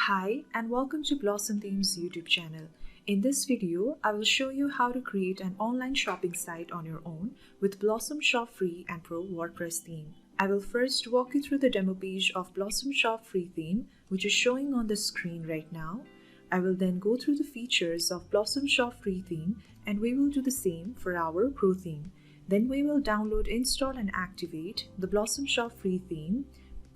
Hi and welcome to Blossom Themes YouTube channel. In this video, I will show you how to create an online shopping site on your own with Blossom Shop Free and Pro WordPress theme. I will first walk you through the demo page of Blossom Shop Free theme, which is showing on the screen right now. I will then go through the features of Blossom Shop Free theme, and we will do the same for our Pro theme. Then we will download, install and activate the Blossom Shop Free theme,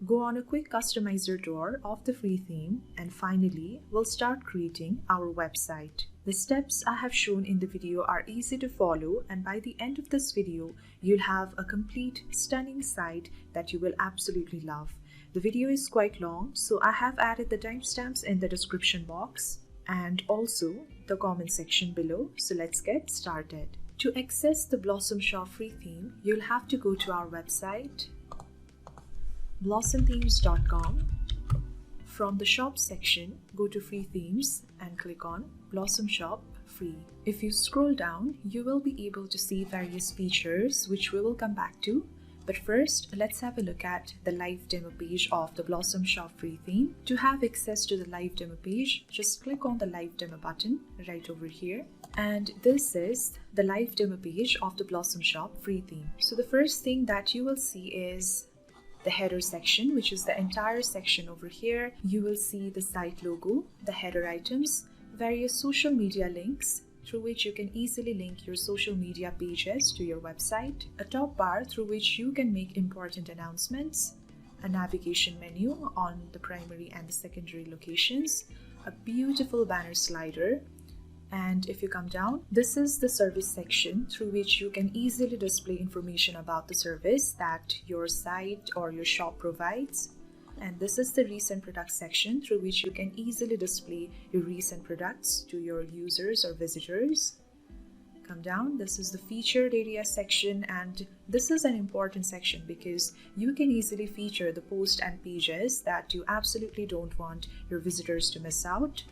go on a quick customizer tour of the free theme, and finally we'll start creating our website. The steps I have shown in the video are easy to follow, and by the end of this video you'll have a complete stunning site that you will absolutely love. The video is quite long, so I have added the timestamps in the description box and also the comment section below, so let's get started. To access the Blossom Shop Free theme, you'll have to go to our website blossomthemes.com. From the shop section, go to free themes and click on Blossom Shop Free. If you scroll down, you will be able to see various features which we will come back to. But first, let's have a look at the live demo page of the Blossom Shop Free theme. To have access to the live demo page, just click on the live demo button right over here. And this is the live demo page of the Blossom Shop Free theme. So the first thing that you will see is the header section, which is the entire section over here. You will see the site logo, the header items, various social media links through which you can easily link your social media pages to your website, a top bar through which you can make important announcements, a navigation menu on the primary and the secondary locations, a beautiful banner slider. And if you come down, this is the service section through which you can easily display information about the service that your site or your shop provides. And this is the recent products section through which you can easily display your recent products to your users or visitors. Come down, this is the featured area section, and this is an important section because you can easily feature the posts and pages that you absolutely don't want your visitors to miss out.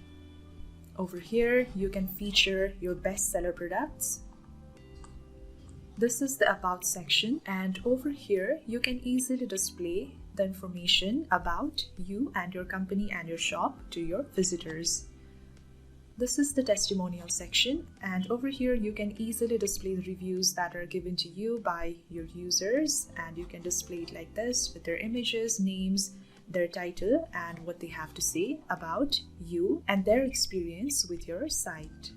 Over here, you can feature your bestseller products. This is the About section, and over here, you can easily display the information about you and your company and your shop to your visitors. This is the Testimonial section, and over here, you can easily display the reviews that are given to you by your users, and you can display it like this with their images, names, their title, and what they have to say about you and their experience with your site.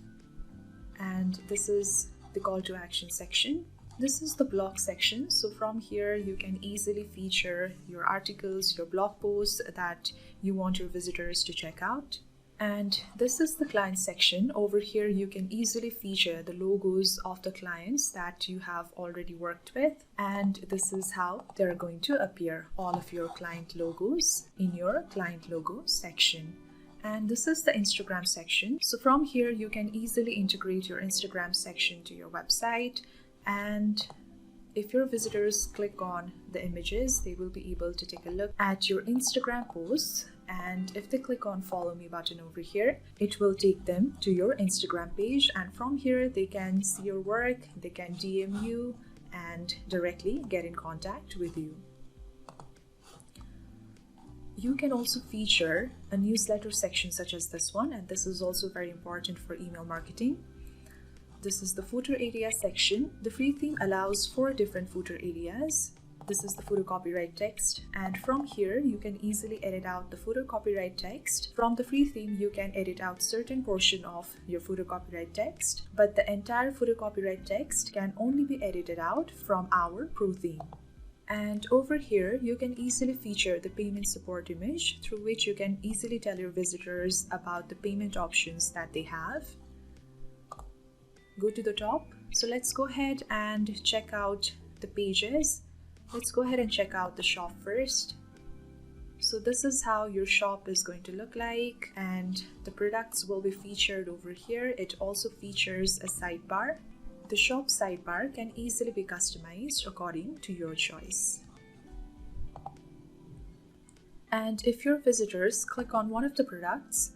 And this is the call to action section. This is the blog section. So from here you can easily feature your articles, your blog posts that you want your visitors to check out. And this is the client section. Over here you can easily feature the logos of the clients that you have already worked with, and this is how they're going to appear, all of your client logos in your client logo section. And this is the Instagram section. So from here you can easily integrate your Instagram section to your website, and if your visitors click on the images, they will be able to take a look at your Instagram posts. And if they click on follow me button over here, it will take them to your Instagram page, and from here they can see your work, they can DM you and directly get in contact with you. You can also feature a newsletter section such as this one, and this is also very important for email marketing. This is the footer area section. The free theme allows 4 different footer areas. This is the footer copyright text, and from here you can easily edit out the footer copyright text. From the free theme you can edit out certain portion of your footer copyright text, but the entire footer copyright text can only be edited out from our Pro theme. And over here you can easily feature the payment support image through which you can easily tell your visitors about the payment options that they have. Go to the top. So let's go ahead and check out the pages. Let's go ahead and check out the shop first. So this is how your shop is going to look like, and the products will be featured over here. It also features a sidebar. The shop sidebar can easily be customized according to your choice. And if your visitors click on one of the products,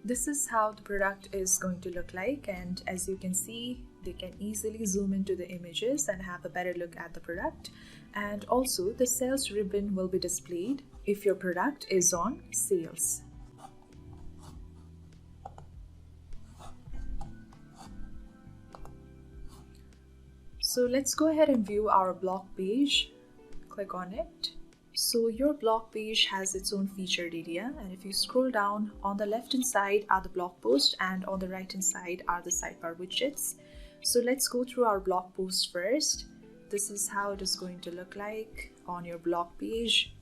this is how the product is going to look like, and as you can see, they can easily zoom into the images and have a better look at the product. And also the sales ribbon will be displayed if your product is on sales. So let's go ahead and view our blog page. Click on it. So your blog page has its own featured area, and if you scroll down, on the left hand side are the blog posts and on the right hand side are the sidebar widgets. So let's go through our blog post first. This is how it is going to look like on your blog page.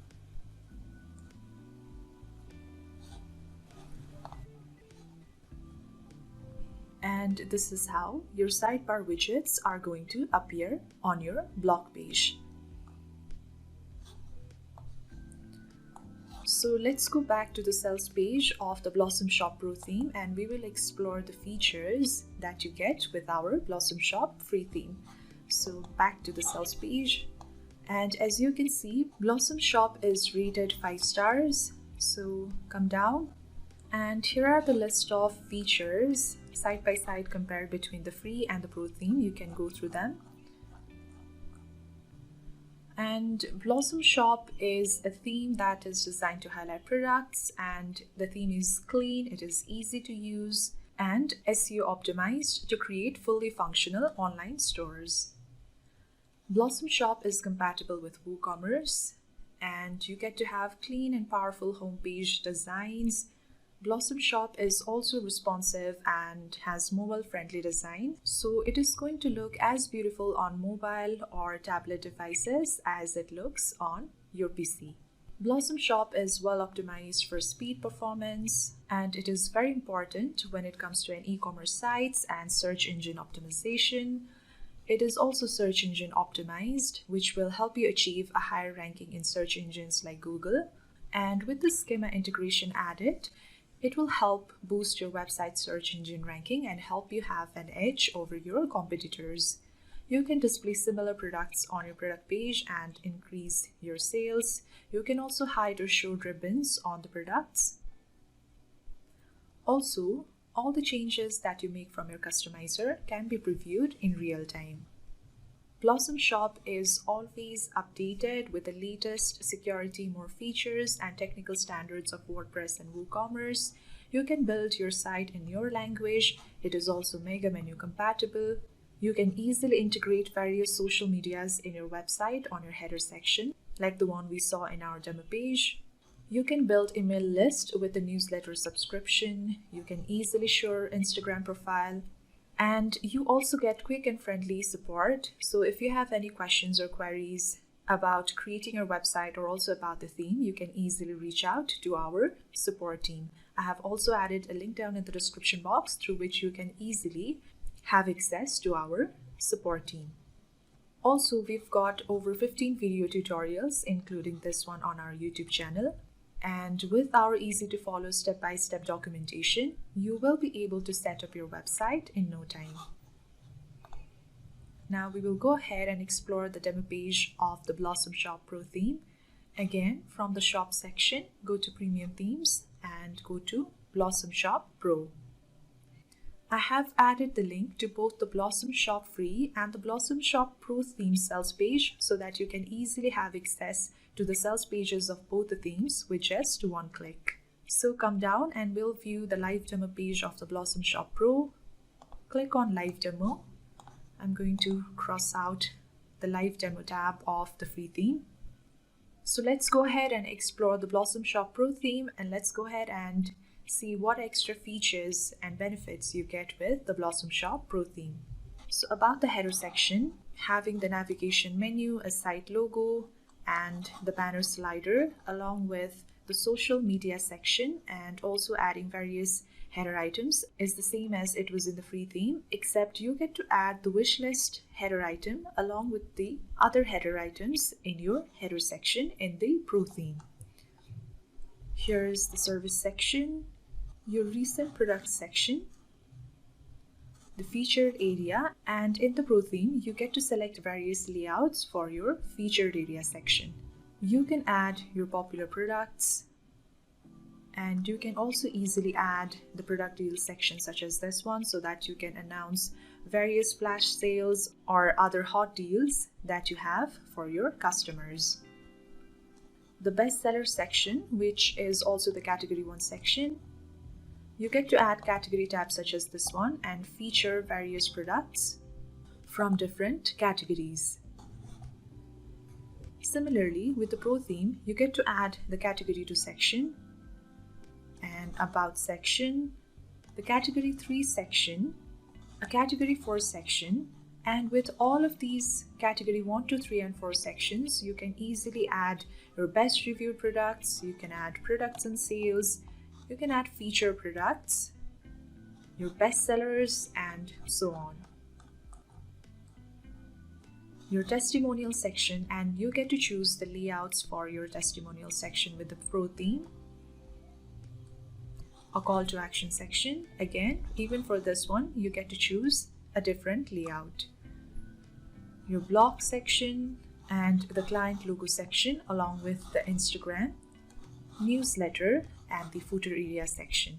And this is how your sidebar widgets are going to appear on your blog page. So let's go back to the sales page of the Blossom Shop Pro theme, and we will explore the features that you get with our Blossom Shop free theme. So back to the sales page, and as you can see, Blossom Shop is rated 5 stars. So come down, and here are the list of features side by side compared between the free and the pro theme. You can go through them. And Blossom Shop is a theme that is designed to highlight products, and the theme is clean, it is easy to use, and SEO optimized to create fully functional online stores. Blossom Shop is compatible with WooCommerce, and you get to have clean and powerful homepage designs. Blossom Shop is also responsive and has mobile-friendly design, so it is going to look as beautiful on mobile or tablet devices as it looks on your PC. Blossom Shop is well optimized for speed performance, and it is very important when it comes to an e-commerce sites and search engine optimization. It is also search engine optimized, which will help you achieve a higher ranking in search engines like Google. And with the schema integration added, it will help boost your website search engine ranking and help you have an edge over your competitors. You can display similar products on your product page and increase your sales. You can also hide or show ribbons on the products. Also, all the changes that you make from your customizer can be previewed in real time. Blossom Shop is always updated with the latest security, more features, and technical standards of WordPress and WooCommerce. You can build your site in your language. It is also mega menu compatible. You can easily integrate various social medias in your website on your header section, like the one we saw in our demo page. You can build email list with a newsletter subscription. You can easily show your Instagram profile. And you also get quick and friendly support. So if you have any questions or queries about creating your website or also about the theme, you can easily reach out to our support team. I have also added a link down in the description box through which you can easily have access to our support team. Also, we've got over 15 video tutorials, including this one on our YouTube channel. And with our easy to follow step-by-step documentation, you will be able to set up your website in no time. Now we will go ahead and explore the demo page of the Blossom Shop Pro theme. Again, from the shop section, go to Premium Themes and go to Blossom Shop Pro. I have added the link to both the Blossom Shop Free and the Blossom Shop Pro theme sales page so that you can easily have access to the sales pages of both the themes with just one click. So come down and we'll view the live demo page of the Blossom Shop Pro. Click on Live Demo. I'm going to cross out the Live Demo tab of the free theme. So let's go ahead and explore the Blossom Shop Pro theme, and let's go ahead and see what extra features and benefits you get with the Blossom Shop Pro theme. So about the header section, having the navigation menu, a site logo, and the banner slider, along with the social media section, and also adding various header items is the same as it was in the free theme, except you get to add the wish list header item along with the other header items in your header section in the Pro theme. Here's the service section, your recent product section, the featured area, and in the Pro theme you get to select various layouts for your featured area section. You can add your popular products, and you can also easily add the product deals section such as this one so that you can announce various flash sales or other hot deals that you have for your customers. The bestseller section, which is also the category 1 section, you get to add category tabs such as this one and feature various products. from different categories. Similarly, with the Pro theme, you get to add the category to section and about section, the category 3 section, a category 4 section, and with all of these category 1, 2, 3 and 4 sections, you can easily add your best reviewed products, you can add products and sales, you can add feature products, your best sellers, and so on. Your testimonial section, and you get to choose the layouts for your testimonial section with the Pro theme. A call to action section, again, even for this one, you get to choose a different layout. Your blog section and the client logo section along with the Instagram, newsletter and the footer area section.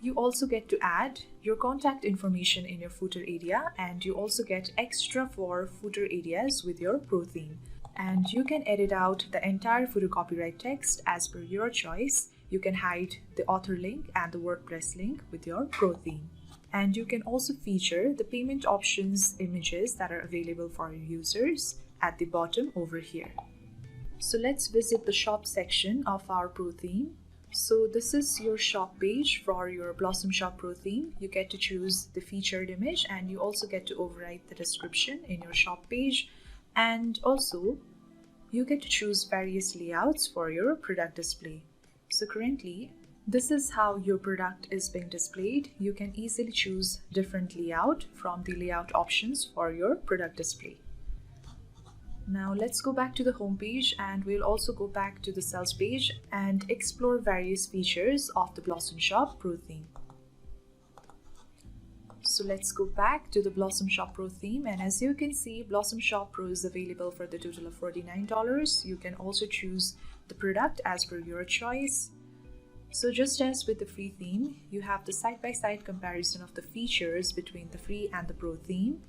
You also get to add your contact information in your footer area, and you also get extra for footer areas with your Pro theme. And you can edit out the entire footer copyright text as per your choice. You can hide the author link and the WordPress link with your Pro theme. And you can also feature the payment options images that are available for your users at the bottom over here. So let's visit the shop section of our Pro theme. So this is your shop page for your Blossom Shop Pro theme. You get to choose the featured image, and you also get to overwrite the description in your shop page. And also you get to choose various layouts for your product display. So currently, this is how your product is being displayed. You can easily choose different layout from the layout options for your product display. Now let's go back to the home page, and we'll also go back to the sales page and explore various features of the Blossom Shop Pro theme. So let's go back to the Blossom Shop Pro theme, and as you can see, Blossom Shop Pro is available for the total of $49. You can also choose the product as per your choice. So just as with the free theme, you have the side-by-side comparison of the features between the free and the Pro theme.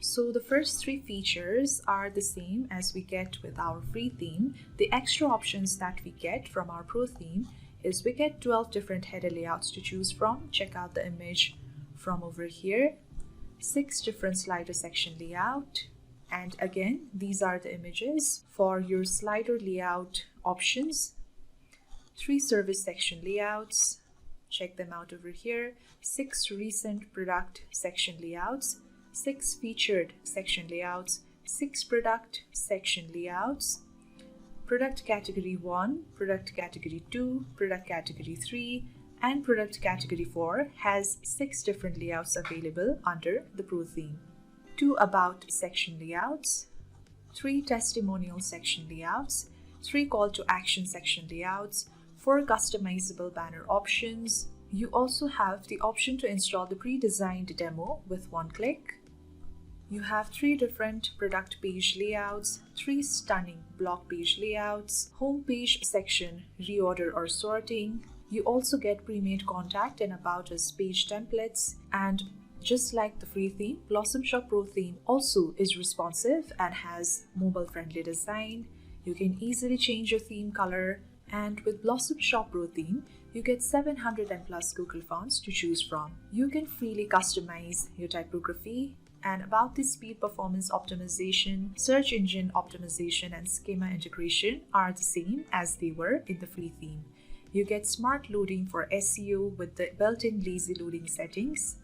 So the first 3 features are the same as we get with our free theme. The extra options that we get from our Pro theme is we get 12 different header layouts to choose from. Check out the image from over here. 6 different slider section layout. And again, these are the images for your slider layout options. 3 service section layouts. Check them out over here. 6 recent product section layouts. 6 featured section layouts, 6 product section layouts, product category 1, product category 2, product category 3, and product category 4 has 6 different layouts available under the Pro theme. 2 about section layouts, 3 testimonial section layouts, 3 call to action section layouts, 4 customizable banner options. You also have the option to install the pre-designed demo with one click. You have 3 different product page layouts, 3 stunning blog page layouts, home page section reorder or sorting. You also get pre-made contact and about us page templates, and just like the free theme, Blossom Shop Pro theme also is responsive and has mobile-friendly design. You can easily change your theme color, and with Blossom Shop Pro theme, you get 700 and plus Google fonts to choose from. You can freely customize your typography. And about the speed performance optimization, search engine optimization, and schema integration are the same as they were in the free theme. You get smart loading for SEO with the built-in lazy loading settings.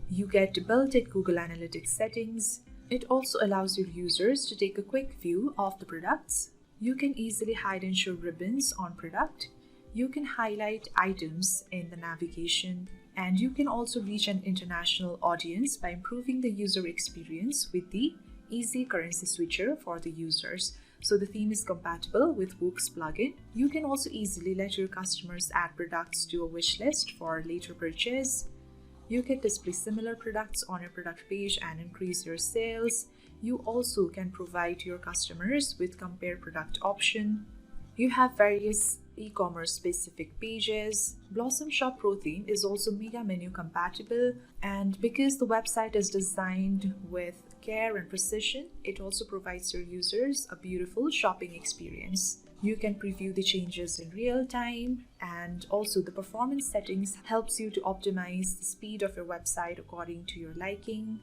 You get built-in Google Analytics settings. It also allows your users to take a quick view of the products. You can easily hide and show ribbons on product. You can highlight items in the navigation. And you can also reach an international audience by improving the user experience with the easy currency switcher for the users. So the theme is compatible with WooCommerce Plugin. You can also easily let your customers add products to a wish list for later purchase. You can display similar products on your product page and increase your sales. You also can provide your customers with compare product option. You have various e-commerce specific pages. Blossom Shop Pro theme is also mega menu compatible, and because the website is designed with care and precision, it also provides your users a beautiful shopping experience. You can preview the changes in real time, and also the performance settings helps you to optimize the speed of your website according to your liking.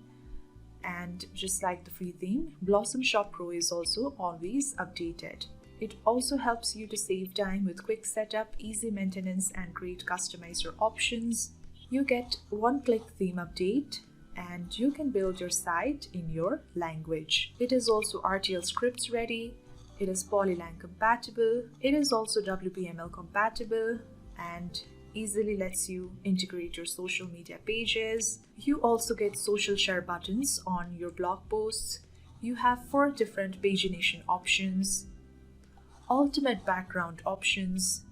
And just like the free theme, Blossom Shop Pro is also always updated. It also helps you to save time with quick setup, easy maintenance, and great customizer options. You get one-click theme update, and you can build your site in your language. It is also RTL scripts ready. It is Polylang compatible. It is also WPML compatible and easily lets you integrate your social media pages. You also get social share buttons on your blog posts. You have 4 different pagination options, ultimate background options.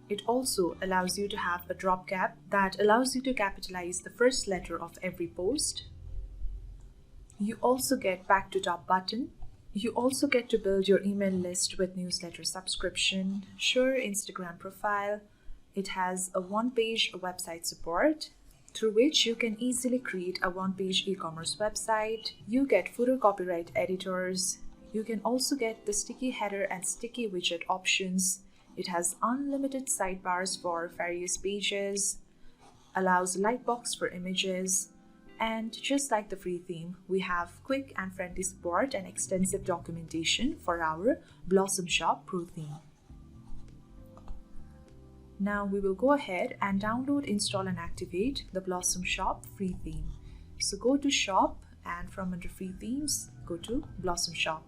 It also allows you to have a drop cap that allows you to capitalize the first letter of every post. You also get back to top button. You also get to build your email list with newsletter subscription, Sure Instagram profile. It has a one-page website support through which you can easily create a one-page e-commerce website. You get footer copyright editors. You can also get the sticky header and sticky widget options. It has unlimited sidebars for various pages, allows Lightbox for images, and just like the free theme, we have quick and friendly support and extensive documentation for our Blossom Shop Pro theme. Now we will go ahead and download, install, and activate the Blossom Shop free theme. So go to Shop, and from under free themes, go to Blossom Shop.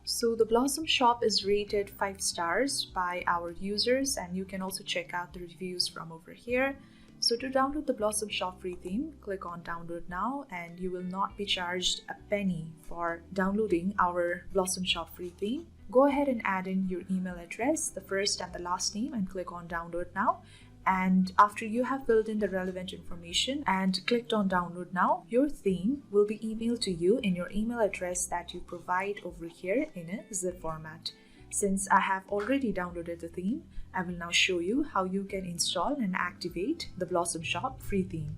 So the Blossom Shop is rated 5 stars by our users, and you can also check out the reviews from over here. So to download the Blossom Shop free theme, click on download now, and you will not be charged a penny for downloading our Blossom Shop free theme. Go ahead and add in your email address, the first and the last name, and click on download now. And after you have filled in the relevant information and clicked on download now, your theme will be emailed to you in your email address that you provide over here in a zip format. Since I have already downloaded the theme, I will now show you how you can install and activate the Blossom Shop free theme.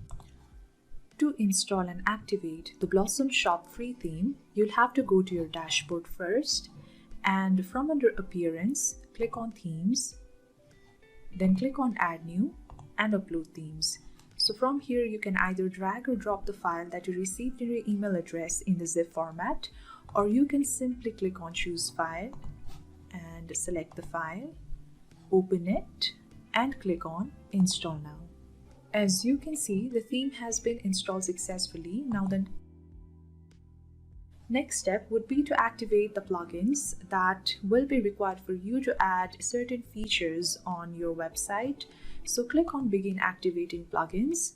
To install and activate the Blossom Shop free theme, you'll have to go to your dashboard first, and from under Appearance, click on Themes, then click on Add New and Upload Themes. So from here, you can either drag or drop the file that you received in your email address in the zip format, or you can simply click on Choose File and select the file, open it, and click on Install Now. As you can see, the theme has been installed successfully. Now the next step would be to activate the plugins that will be required for you to add certain features on your website. So click on Begin Activating Plugins,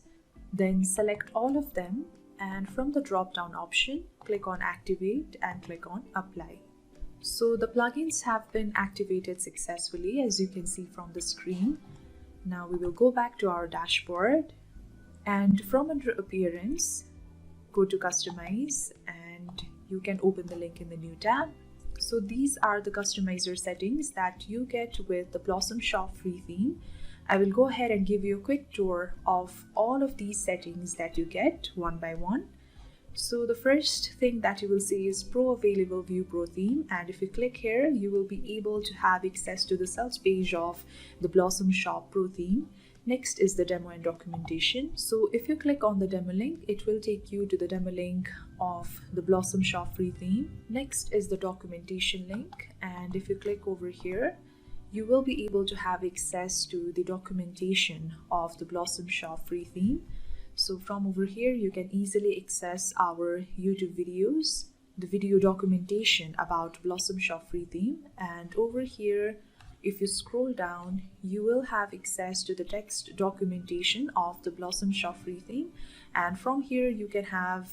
then select all of them, and from the drop-down option, click on Activate and click on Apply. So the plugins have been activated successfully, as you can see from the screen. Now we will go back to our dashboard, and from under Appearance, go to Customize, and you can open the link in the new tab. So these are the customizer settings that you get with the Blossom Shop free theme. I will go ahead and give you a quick tour of all of these settings that you get one by one. So the first thing that you will see is Pro Available View Pro theme, and if you click here, you will be able to have access to the sales page of the Blossom Shop Pro theme. Next is the demo and documentation. So if you click on the demo link, it will take you to the demo link of the Blossom Shop free theme. Next is the documentation link, and if you click over here, you will be able to have access to the documentation of the Blossom Shop free theme. So from over here, you can easily access our YouTube videos, the video documentation about Blossom Shop free theme, and over here, if you scroll down, you will have access to the text documentation of the Blossom Shop free theme, and from here you can have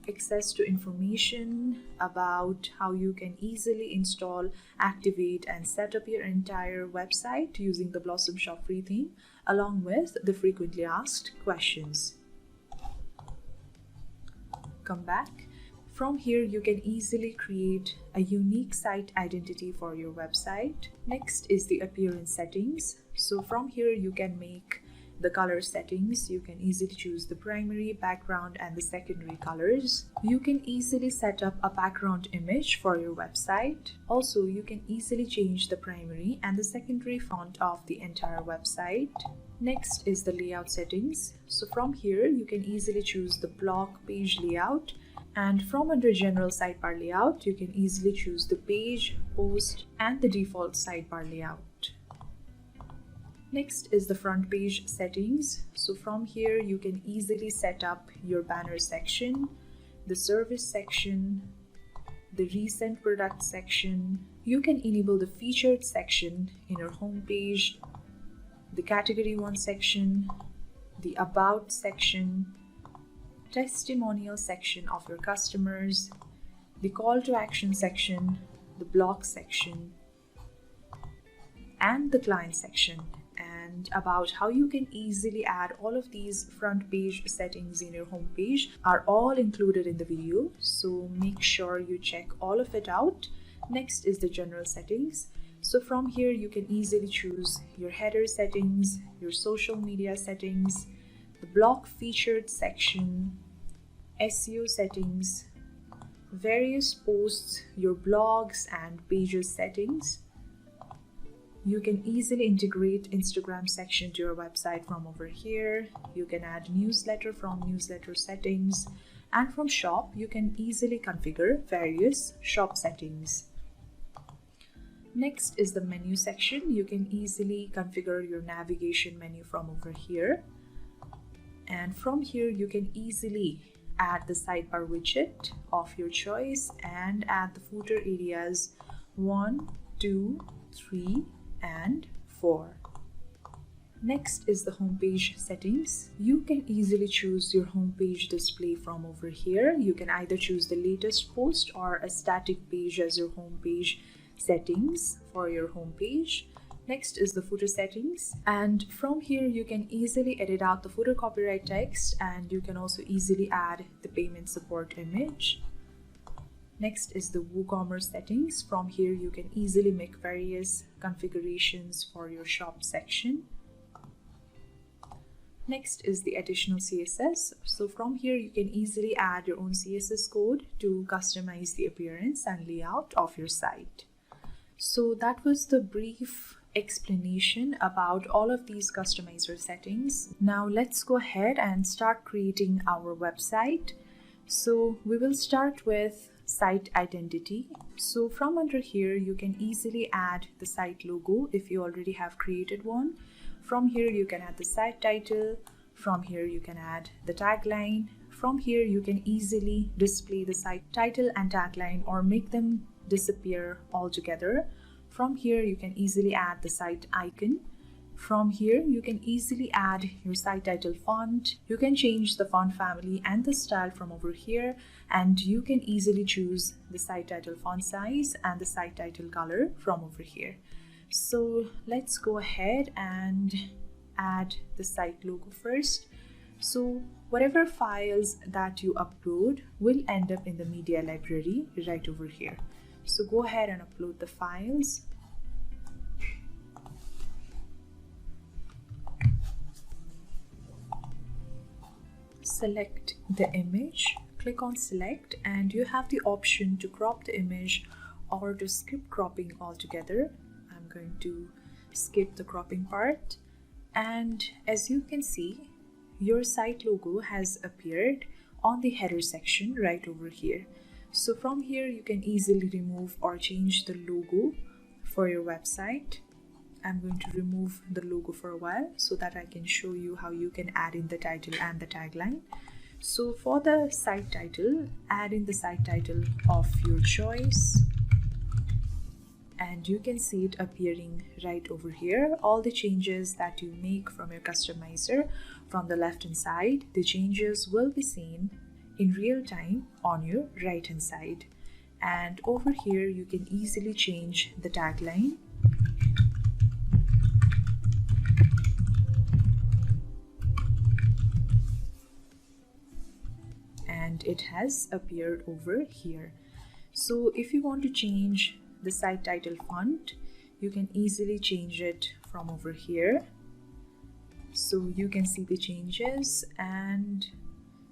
access to information about how you can easily install, activate, and set up your entire website using the Blossom Shop free theme, along with the frequently asked questions. Come back. From here, you can easily create a unique site identity for your website. Next is the Appearance settings. So from here, you can make the color settings, you can easily choose the primary, background, and the secondary colors. You can easily set up a background image for your website. Also, you can easily change the primary and the secondary font of the entire website. Next is the layout settings. So from here, you can easily choose the blog page layout. And from under general sidebar layout, you can easily choose the page, post, and the default sidebar layout. Next is the front page settings. So from here, you can easily set up your banner section, the service section, the recent product section. You can enable the featured section in your home page, the category 1 section, the about section, testimonial section of your customers, the call to action section, the blog section, and the client section. And about how you can easily add all of these front page settings in your home page are all included in the video, so make sure you check all of it out. Next is the general settings. So from here, you can easily choose your header settings, your social media settings, the blog featured section, SEO settings, various posts, your blogs and pages settings. You can easily integrate Instagram section to your website from over here. You can add newsletter from newsletter settings, and from shop, you can easily configure various shop settings. Next is the menu section. You can easily configure your navigation menu from over here. And from here, you can easily add the sidebar widget of your choice and add the footer areas 1, 2, 3, and 4. Next is the homepage settings. You can easily choose your homepage display from over here. You can either choose the latest post or a static page as your homepage settings for your homepage. Next is the footer settings, and from here you can easily edit out the footer copyright text, and you can also easily add the payment support image. Next is the WooCommerce settings. From here you can easily make various configurations for your shop section. Next is the additional CSS. So from here you can easily add your own CSS code to customize the appearance and layout of your site. So that was the brief explanation about all of these customizer settings. Now let's go ahead and start creating our website. So we will start with site identity. So from under here you can easily add the site logo if you already have created one. From here you can add the site title. From here you can add the tagline. From here you can easily display the site title and tagline or make them disappear altogether. From here you can easily add the site icon. From here you can easily add your site title font. You can change the font family and the style from over here, and you can easily choose the site title font size and the site title color from over here. So let's go ahead and add the site logo first. So whatever files that you upload will end up in the media library right over here. So go ahead and upload the files. Select the image, click on select, and you have the option to crop the image or to skip cropping altogether. I'm going to skip the cropping part, and as you can see, your site logo has appeared on the header section right over here. So from here you can easily remove or change the logo for your website. I'm going to remove the logo for a while so that I can show you how you can add in the title and the tagline. So for the site title, add in the site title of your choice, and you can see it appearing right over here. All the changes that you make from your customizer from the left hand side, the changes will be seen in real time on your right hand side. And over here you can easily change the tagline. And it has appeared over here. So if you want to change the site title font, you can easily change it from over here. So you can see the changes and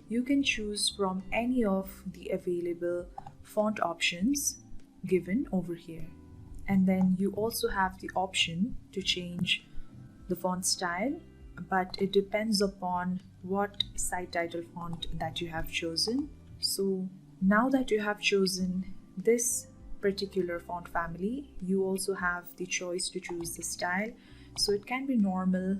you can choose from any of the available font options given over here. And then you also have the option to change the font style, but it depends upon what site title font that you have chosen. So now that you have chosen this particular font family, you also have the choice to choose the style. So it can be normal,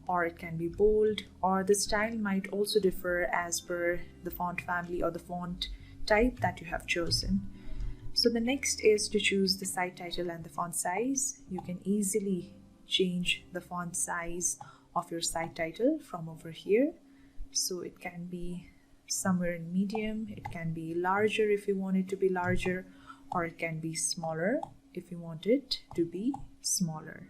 or it can be bold, or the style might also differ as per the font family or the font type that you have chosen. So the next is to choose the site title and the font size. You can easily change the font size of your site title from over here. So it can be somewhere in medium, it can be larger if you want it to be larger, or it can be smaller if you want it to be smaller.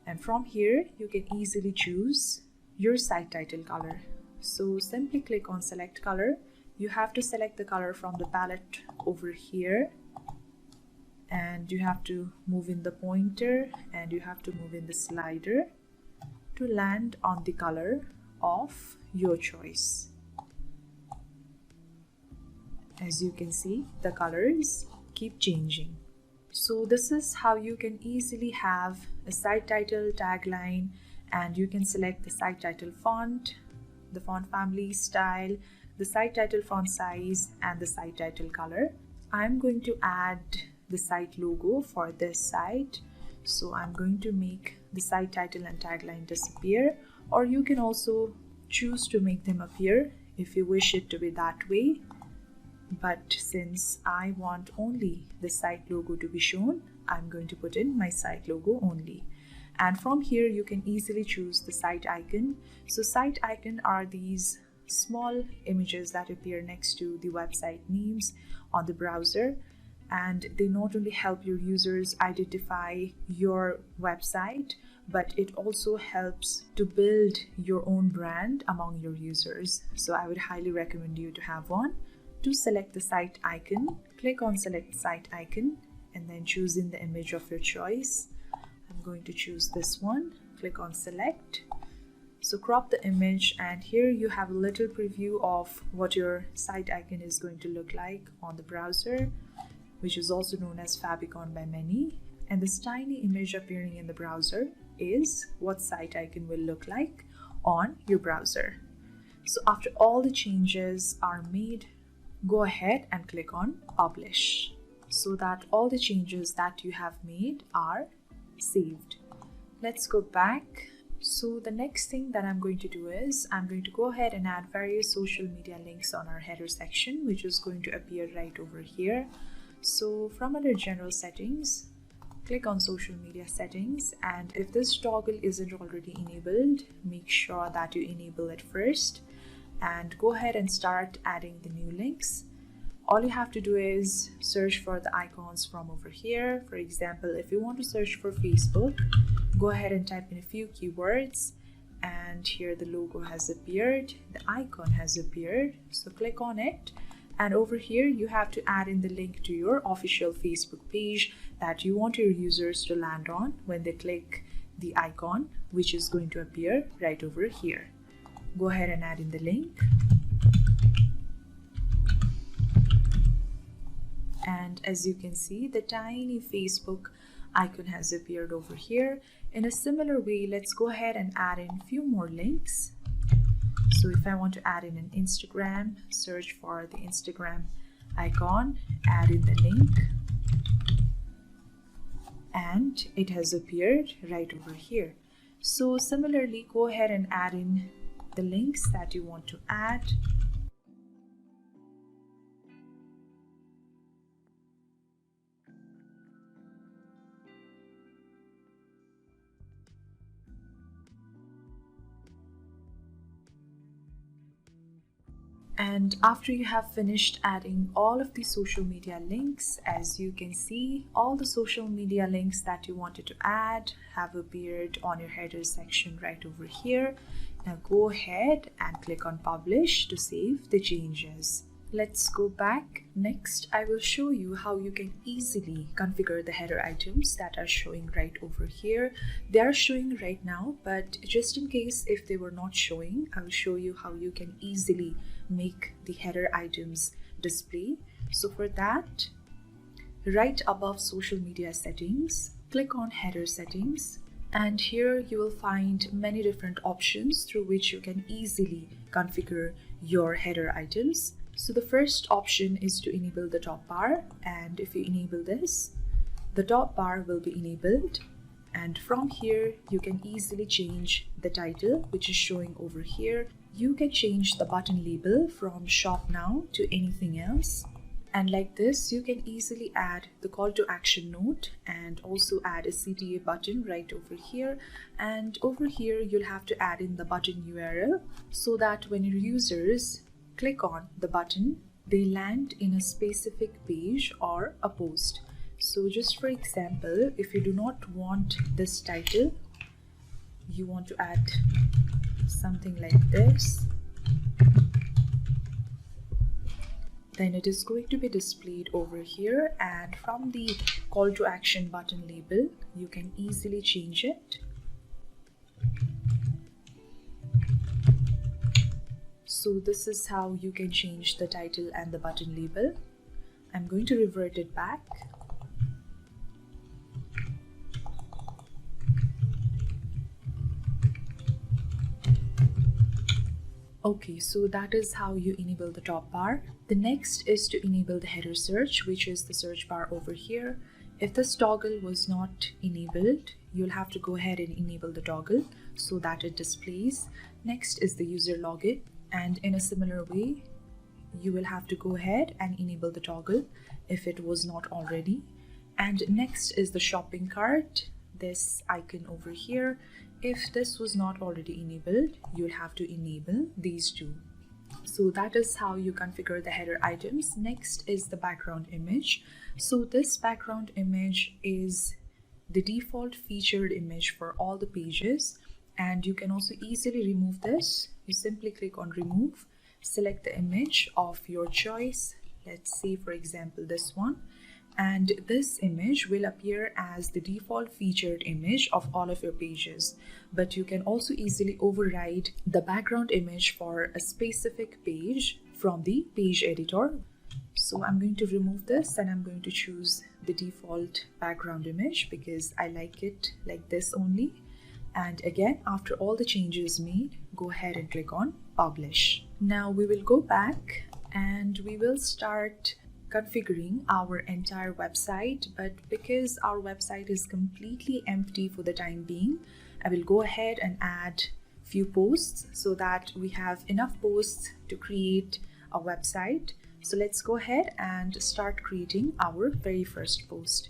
And from here you can easily choose your site title color. So simply click on select color. You have to select the color from the palette over here, and you have to move in the pointer and you have to move in the slider to land on the color of your choice. As you can see, the colors keep changing. So this is how you can easily have a site title, tagline, and you can select the site title font, the font family, style, the site title font size, and the site title color. I'm going to add the site logo for this site. So I'm going to make the site title and tagline disappear, or you can also choose to make them appear if you wish it to be that way. But since I want only the site logo to be shown, I'm going to put in my site logo only. And from here you can easily choose the site icon. So site icon are these small images that appear next to the website names on the browser, and they not only help your users identify your website, but it also helps to build your own brand among your users. So I would highly recommend you to have one. To select the site icon, click on select site icon and then choose in the image of your choice. I'm going to choose this one. Click on select. So crop the image, and here you have a little preview of what your site icon is going to look like on the browser, which is also known as favicon by many. And this tiny image appearing in the browser is what site icon will look like on your browser. So after all the changes are made, go ahead and click on publish so that all the changes that you have made are saved. Let's go back. So the next thing that I'm going to do is I'm going to go ahead and add various social media links on our header section, which is going to appear right over here. So from under general settings, click on social media settings, and if this toggle isn't already enabled, make sure that you enable it first and go ahead and start adding the new links. All you have to do is search for the icons from over here. For example, if you want to search for Facebook, go ahead and type in a few keywords, and here the logo has appeared, the icon has appeared. So click on it, and over here you have to add in the link to your official Facebook page that you want your users to land on when they click the icon, which is going to appear right over here. Go ahead and add in the link. And as you can see, the tiny Facebook icon has appeared over here. In a similar way, let's go ahead and add in a few more links. So if I want to add in an Instagram, search for the Instagram icon, add in the link, and it has appeared right over here. So similarly, go ahead and add in the links that you want to add. And after you have finished adding all of the social media links, as you can see, all the social media links that you wanted to add have appeared on your header section right over here. Now go ahead and click on publish to save the changes. Let's go back. Next, I will show you how you can easily configure the header items that are showing right over here. They are showing right now, but just in case if they were not showing, I will show you how you can easily make the header items display. So for that, right above social media settings, click on header settings, and here you will find many different options through which you can easily configure your header items. So the first option is to enable the top bar, and if you enable this, the top bar will be enabled, and from here you can easily change the title which is showing over here. You can change the button label from shop now to anything else, and like this you can easily add the call to action note and also add a CTA button right over here. And over here you'll have to add in the button URL so that when your users click on the button, they land in a specific page or a post. So just for example, if you do not want this title, you want to add something like this, then it is going to be displayed over here, and from the call to action button label, you can easily change it. So this is how you can change the title and the button label. I'm going to revert it back. Okay, so that is how you enable the top bar. The next is to enable the header search, which is the search bar over here. If this toggle was not enabled, you'll have to go ahead and enable the toggle so that it displays. Next is the user login, and in a similar way, you will have to go ahead and enable the toggle if it was not already. And next is the shopping cart, this icon over here. If this was not already enabled, you'll have to enable these two. So that is how you configure the header items. Next is the background image. So this background image is the default featured image for all the pages, and you can also easily remove this. You simply click on remove, select the image of your choice. Let's say for example this one, and this image will appear as the default featured image of all of your pages. But you can also easily override the background image for a specific page from the page editor. So I'm going to remove this and I'm going to choose the default background image because I like it like this only. And again, after all the changes made, go ahead and click on publish. Now we will go back and we will start configuring our entire website, but because our website is completely empty for the time being, I will go ahead and add few posts so that we have enough posts to create a website. So let's go ahead and start creating our very first post.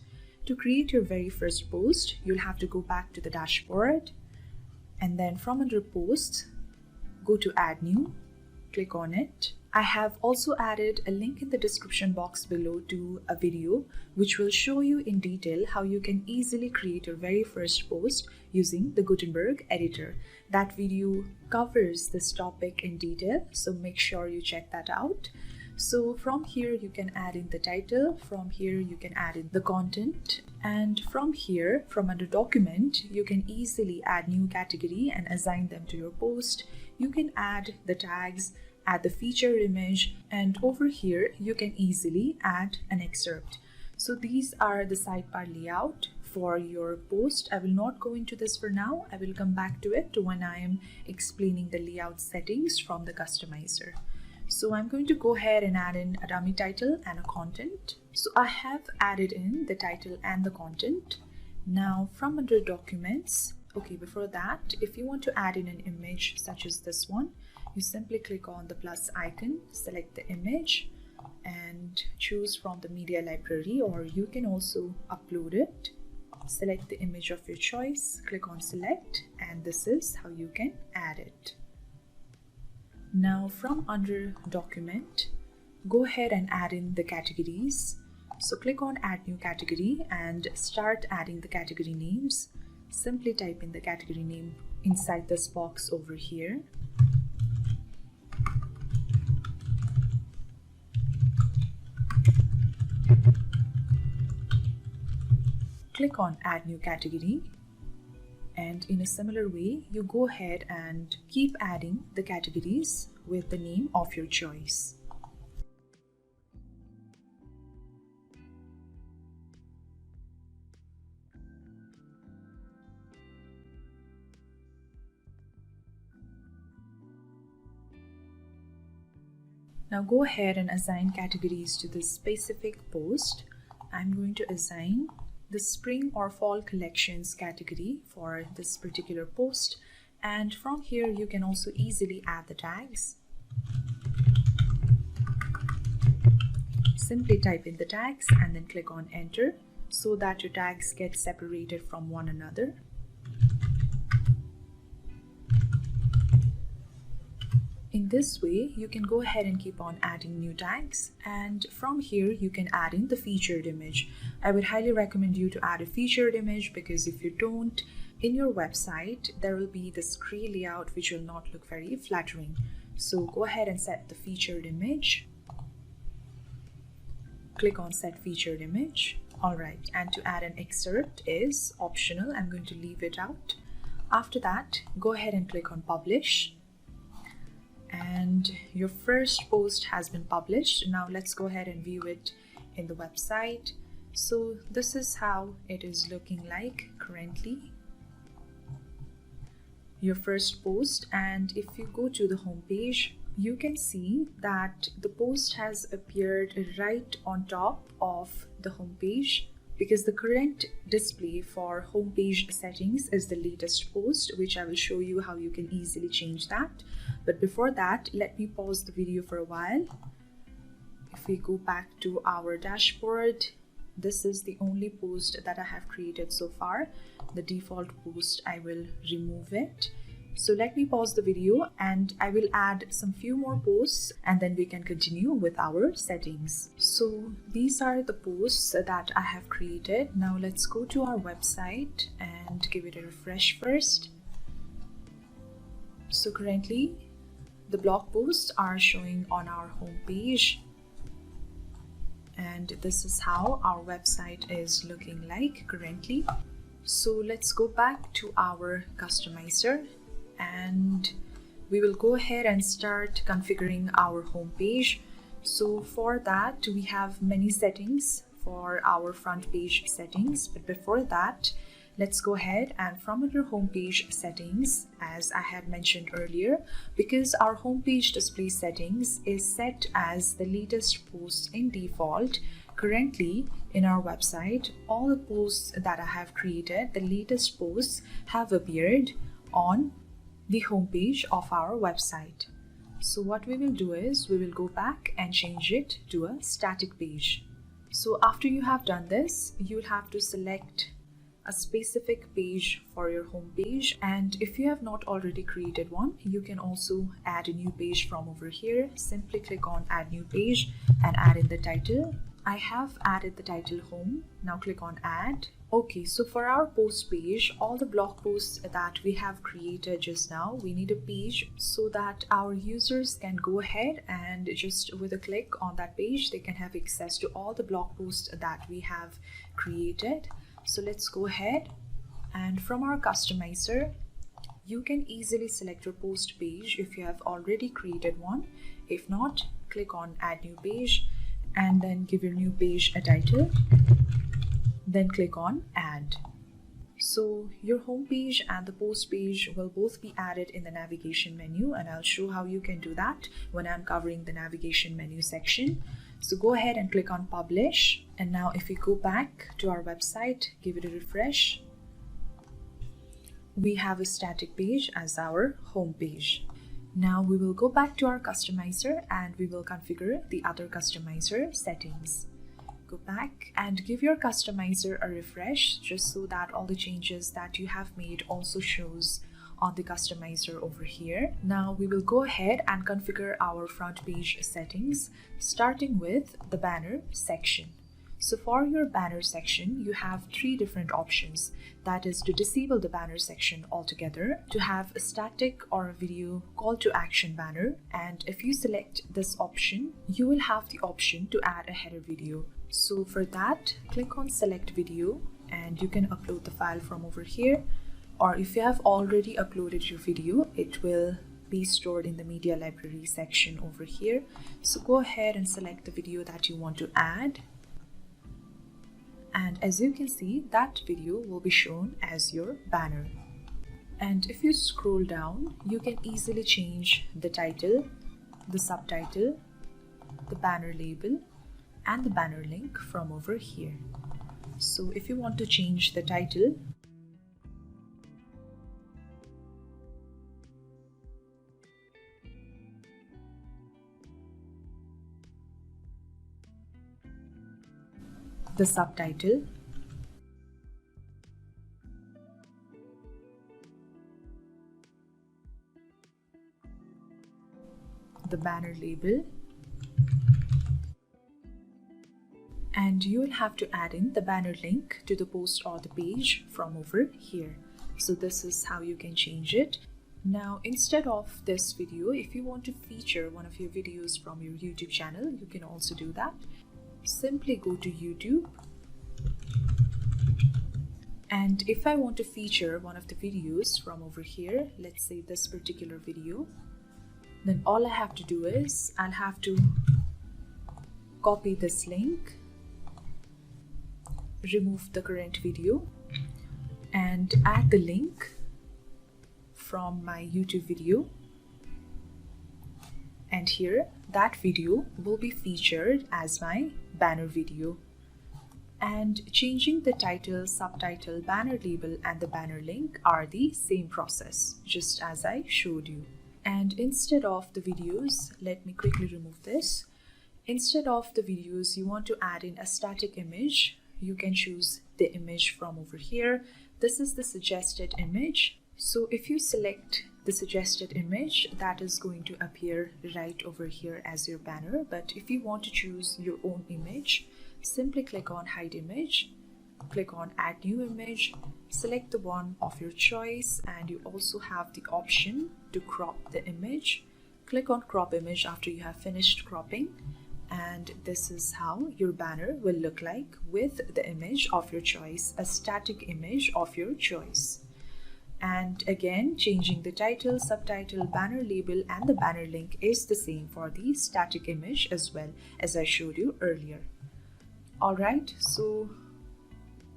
To create your very first post, you'll have to go back to the dashboard, and then from under posts, go to add new, click on it. I have also added a link in the description box below to a video which will show you in detail how you can easily create your very first post using the Gutenberg editor. That video covers this topic in detail, so make sure you check that out. So from here you can add in the title, from here you can add in the content, and from here, from under document, you can easily add new category and assign them to your post. You can add the tags, add the feature image, and over here you can easily add an excerpt. So these are the sidebar layout for your post. I will not go into this for now. I will come back to it when I am explaining the layout settings from the customizer. So I'm going to go ahead and add in a dummy title and a content. So I have added in the title and the content. Now from under documents, okay, before that, if you want to add in an image such as this one, you simply click on the plus icon, select the image and choose from the media library, or you can also upload it. Select the image of your choice, click on select, and this is how you can add it. Now from under document, go ahead and add in the categories. So click on add new category and start adding the category names. Simply type in the category name inside this box over here. click on Add New Category. And in a similar way, you go ahead and keep adding the categories with the name of your choice. Now go ahead and assign categories to this specific post. I'm going to assign the spring or fall collections category for this particular post, and from here you can also easily add the tags. Simply type in the tags and then click on enter so that your tags get separated from one another. In this way, you can go ahead and keep on adding new tags, and from here you can add in the featured image. I would highly recommend you to add a featured image, because if you don't, in your website there will be this gray layout which will not look very flattering. So go ahead and set the featured image. Click on set featured image. Alright, and to add an excerpt is optional. I'm going to leave it out. After that, go ahead and click on publish. And your first post has been published. Now let's go ahead and view it in the website. So this is how it is looking like currently, your first post. And if you go to the home page, you can see that the post has appeared right on top of the home page, because the current display for homepage settings is the latest post, which I will show you how you can easily change that. But before that, let me pause the video for a while. If we go back to our dashboard, this is the only post that I have created so far. The default post, I will remove it. So let me pause the video and I will add some few more posts, and then we can continue with our settings. So these are the posts that I have created. Now let's go to our website and give it a refresh first. So currently the blog posts are showing on our home page, and this is how our website is looking like currently. So let's go back to our customizer, and we will go ahead and start configuring our home page. So for that, we have many settings for our front page settings, but before that, let's go ahead and from your home page settings, as I had mentioned earlier, because our home page display settings is set as the latest posts in default. Currently in our website, all the posts that I have created, the latest posts have appeared on the homepage of our website. So what we will do is we will go back and change it to a static page. So after you have done this, you will have to select a specific page for your home page, and if you have not already created one, you can also add a new page from over here. Simply click on add new page and add in the title. I have added the title home. Now click on add. Okay, so for our post page, all the blog posts that we have created just now, we need a page so that our users can go ahead and just with a click on that page, they can have access to all the blog posts that we have created. So let's go ahead, and from our customizer, you can easily select your post page if you have already created one. If not, click on add new page and then give your new page a title. Then click on add. So your home page and the post page will both be added in the navigation menu, and I'll show how you can do that when I'm covering the navigation menu section. So go ahead and click on publish, and now if we go back to our website, give it a refresh, we have a static page as our home page. Now we will go back to our customizer and we will configure the other customizer settings. Go back and give your customizer a refresh, just so that all the changes that you have made also shows on the customizer over here. Now we will go ahead and configure our front page settings, starting with the banner section. So for your banner section, you have three different options. That is to disable the banner section altogether, to have a static or a video call to action banner, and if you select this option, you will have the option to add a header video. So for that, click on select video and you can upload the file from over here, or if you have already uploaded your video, it will be stored in the media library section over here. So go ahead and select the video that you want to add, and as you can see, that video will be shown as your banner. And if you scroll down, you can easily change the title, the subtitle, the banner label, and the banner link from over here. So if you want to change the title, the subtitle, the banner label, and you will have to add in the banner link to the post or the page from over here. So this is how you can change it. Now, instead of this video, if you want to feature one of your videos from your YouTube channel, you can also do that. Simply go to YouTube, and if I want to feature one of the videos from over here, let's say this particular video, then all I have to do is I'll have to copy this link, remove the current video, and add the link from my YouTube video, and here that video will be featured as my banner video. And changing the title, subtitle, banner label, and the banner link are the same process, just as I showed you. And instead of the videos, let me quickly remove this. Instead of the videos, you want to add in a static image. You can choose the image from over here. This is the suggested image. So if you select the suggested image, that is going to appear right over here as your banner. But if you want to choose your own image, simply click on hide image, click on add new image, select the one of your choice, and you also have the option to crop the image. Click on crop image after you have finished cropping, and this is how your banner will look like with the image of your choice, a static image of your choice. And again, changing the title, subtitle, banner label, and the banner link is the same for the static image as well, as I showed you earlier. Alright, so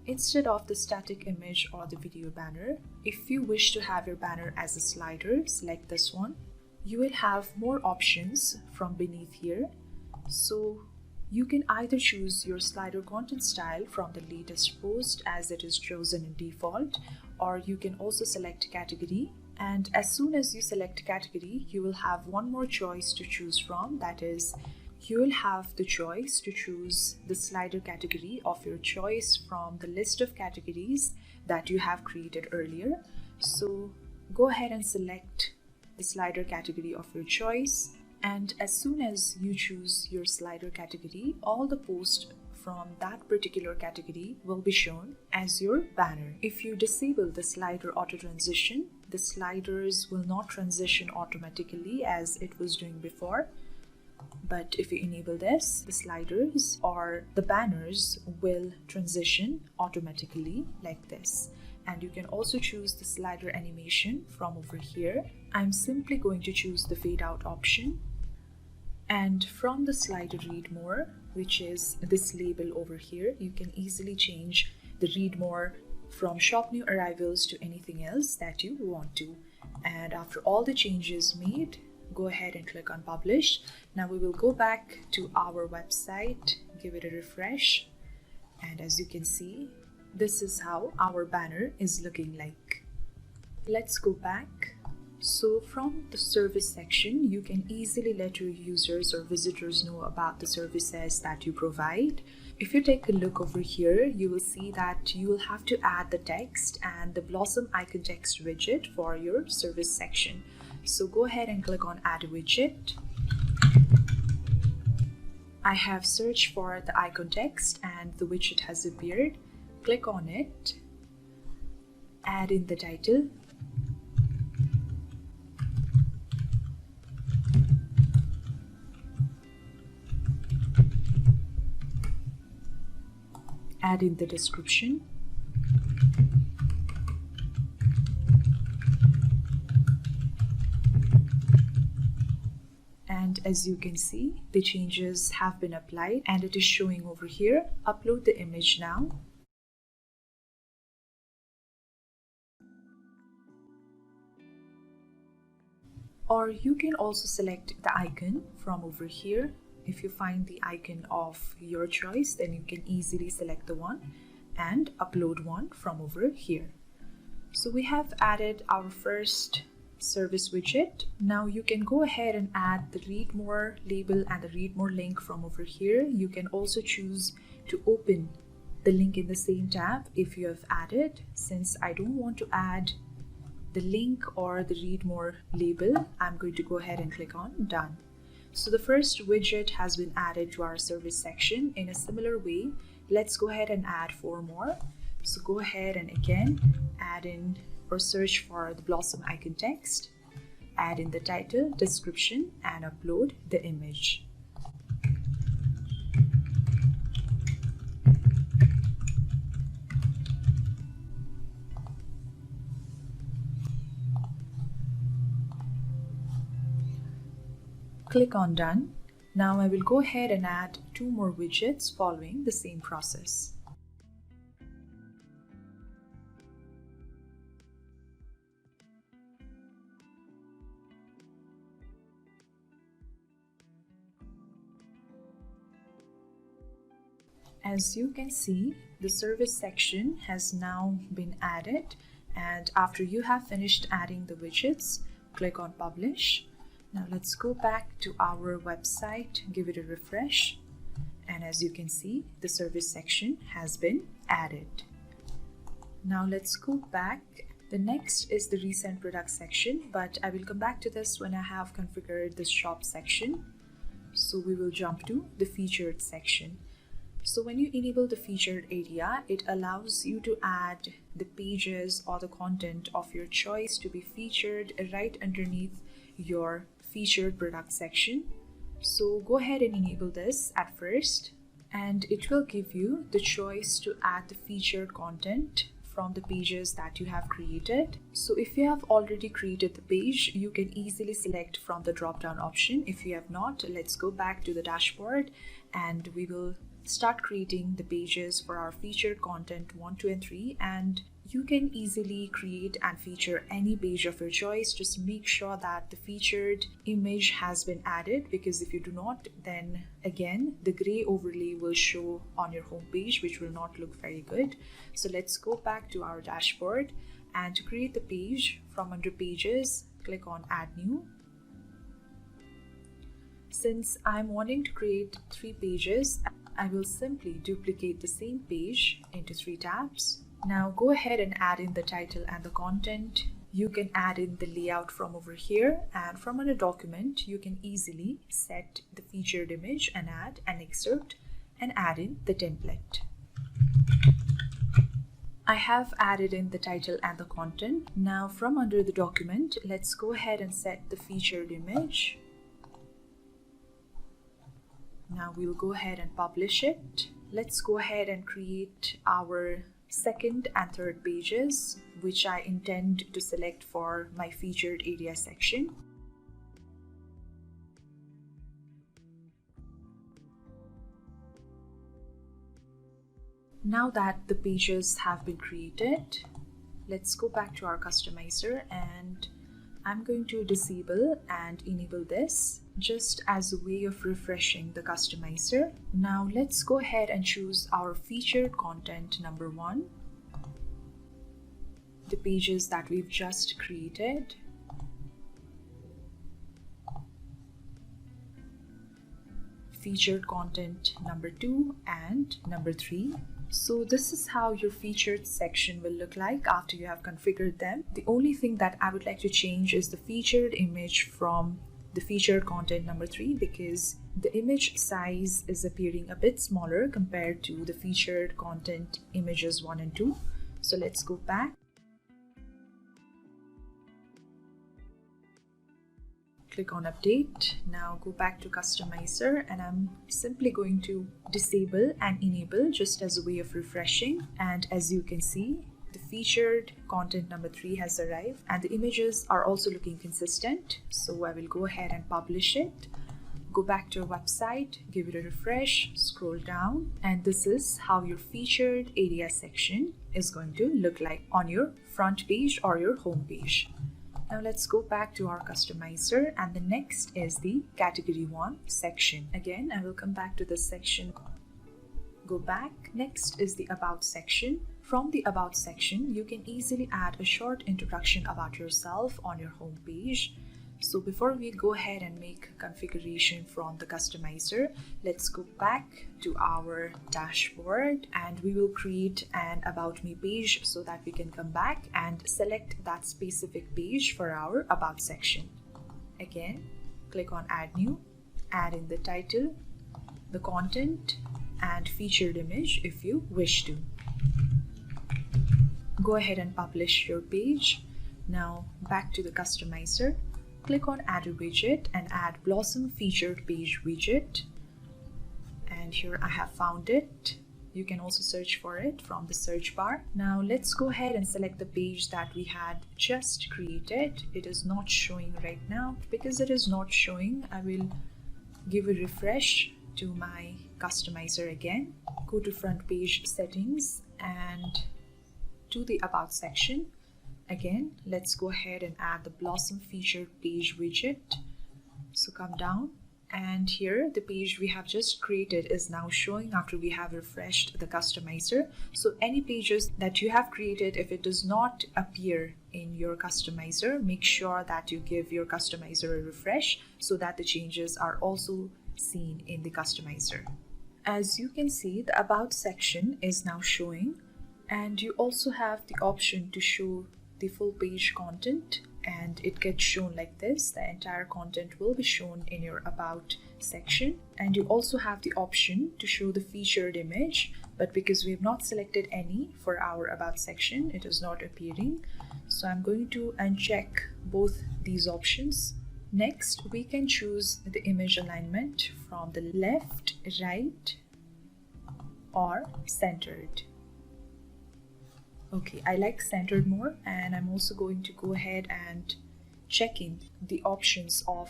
instead of the static image or the video banner, if you wish to have your banner as a slider, select this one. You will have more options from beneath here. So you can either choose your slider content style from the latest post as it is chosen in default, or you can also select category. And as soon as you select category, you will have one more choice to choose from. That is, you will have the choice to choose the slider category of your choice from the list of categories that you have created earlier. So go ahead and select the slider category of your choice. And as soon as you choose your slider category, all the posts from that particular category will be shown as your banner. If you disable the slider auto transition, the sliders will not transition automatically as it was doing before. But if you enable this, the sliders or the banners will transition automatically like this. And you can also choose the slider animation from over here. I'm simply going to choose the fade out option. And from the slider read more, which is this label over here, you can easily change the read more from shop new arrivals to anything else that you want to. And after all the changes made, go ahead and click on publish. Now we will go back to our website, give it a refresh, and as you can see, this is how our banner is looking like. Let's go back. So from the service section, you can easily let your users or visitors know about the services that you provide. If you take a look over here, you will see that you will have to add the text and the Blossom icon text widget for your service section. So go ahead and click on add widget. I have searched for the icon text and the widget has appeared. Click on it, add in the title, add in the description, And as you can see, the changes have been applied and it is showing over here. Upload the image now. Or you can also select the icon from over here. If you find the icon of your choice, then you can easily select the one and upload one from over here. So we have added our first service widget. Now you can go ahead and add the read more label and the read more link from over here. You can also choose to open the link in the same tab if you have added. Since I don't want to add the link or the read more label, I'm going to go ahead and click on done. So the first widget has been added to our service section. In a similar way, let's go ahead and add 4 more. So go ahead and again add in or search for the blossom icon text, add in the title, description, and upload the image. Click on done. Now I will go ahead and add 2 more widgets following the same process. As you can see, the service section has now been added, and after you have finished adding the widgets, click on publish. Now let's go back to our website, give it a refresh, and as you can see, the service section has been added. Now let's go back. The next is the recent product section, but I will come back to this when I have configured the shop section. So we will jump to the featured section. So when you enable the featured area, it allows you to add the pages or the content of your choice to be featured right underneath your featured product section. So go ahead and enable this at first, and it will give you the choice to add the featured content from the pages that you have created. So if you have already created the page, you can easily select from the drop-down option. If you have not, let's go back to the dashboard and we will start creating the pages for our featured content 1, 2, and 3, and you can easily create and feature any page of your choice. Just make sure that the featured image has been added, because if you do not, then again the gray overlay will show on your home page, which will not look very good. So let's go back to our dashboard, and to create the page, from under pages, click on add new. Since I'm wanting to create 3 pages, I will simply duplicate the same page into 3 tabs. Now go ahead and add in the title and the content. You can add in the layout from over here, and from a document you can easily set the featured image and add an excerpt and add in the template. I have added in the title and the content. Now from under the document, let's go ahead and set the featured image. Now we'll go ahead and publish it. Let's go ahead and create our second and third pages, which I intend to select for my featured area section. Now that the pages have been created, let's go back to our customizer, and I'm going to disable and enable this just as a way of refreshing the customizer. Now let's go ahead and choose our featured content number 1, the pages that we've just created. Featured content number 2 and number 3. So this is how your featured section will look like after you have configured them. The only thing that I would like to change is the featured image from the featured content number 3, because the image size is appearing a bit smaller compared to the featured content images 1 and 2. So let's go back. Click on update. Now go back to customizer, and I'm simply going to disable and enable just as a way of refreshing. And as you can see, the featured content number 3 has arrived and the images are also looking consistent. So I will go ahead and publish it. Go back to your website, give it a refresh, scroll down, and this is how your featured area section is going to look like on your front page or your home page. Now let's go back to our customizer, and the next is the category 1 section. Again, I will come back to this section. Go back. Next is the about section. From the about section, you can easily add a short introduction about yourself on your home page. So before we go ahead and make configuration from the customizer, let's go back to our dashboard and we will create an about me page so that we can come back and select that specific page for our about section. Again, click on add new, add in the title, the content and featured image if you wish to. Go ahead and publish your page. Now back to the customizer. Click on add a widget and add Blossom featured page widget, and here I have found it. You can also search for it from the search bar. Now let's go ahead and select the page that we had just created. It is not showing right now. Because it is not showing, I will give a refresh to my customizer again. Go to front page settings and to the about section. Again, let's go ahead and add the Blossom featured page widget. So come down, and here the page we have just created is now showing after we have refreshed the customizer. So any pages that you have created, if it does not appear in your customizer, make sure that you give your customizer a refresh so that the changes are also seen in the customizer. As you can see, the about section is now showing, and you also have the option to show the full page content, and it gets shown like this. The entire content will be shown in your about section, and you also have the option to show the featured image, but because we have not selected any for our about section, it is not appearing. So I'm going to uncheck both these options. Next, we can choose the image alignment from the left, right, or centered. Okay, I like centered more, and I'm also going to go ahead and check in the options of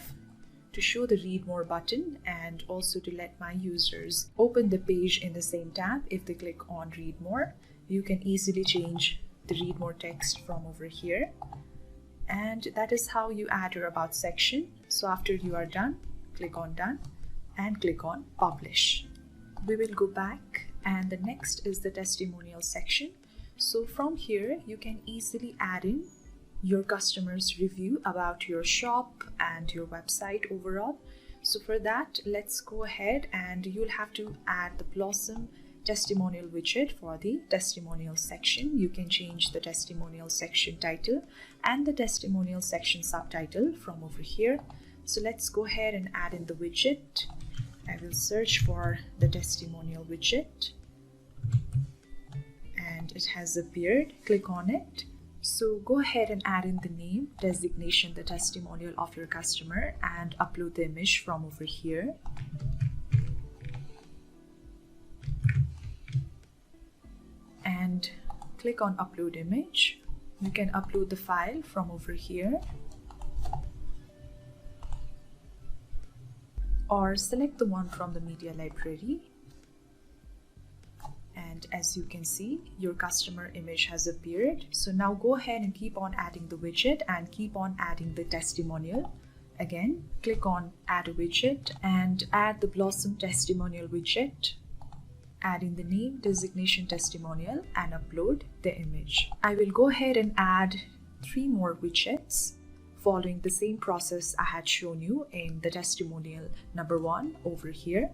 to show the read more button, and also to let my users open the page in the same tab. If they click on read more, you can easily change the read more text from over here. And that is how you add your about section. So after you are done, click on done and click on publish. We will go back, and the next is the testimonial section. So from here, you can easily add in your customers' review about your shop and your website overall. So for that, let's go ahead, and you'll have to add the Blossom testimonial widget for the testimonial section. You can change the testimonial section title and the testimonial section subtitle from over here. So let's go ahead and add in the widget. I will search for the testimonial widget, and it has appeared. Click on it. So go ahead and add in the name, designation, the testimonial of your customer, and upload the image from over here. And click on upload image. You can upload the file from over here, or select the one from the media library. And as you can see, your customer image has appeared. So now go ahead and keep on adding the widget and keep on adding the testimonial. Again, click on add a widget and add the Blossom testimonial widget. Add in the name, designation, testimonial, and upload the image. I will go ahead and add 3 more widgets following the same process I had shown you in the testimonial number 1 over here.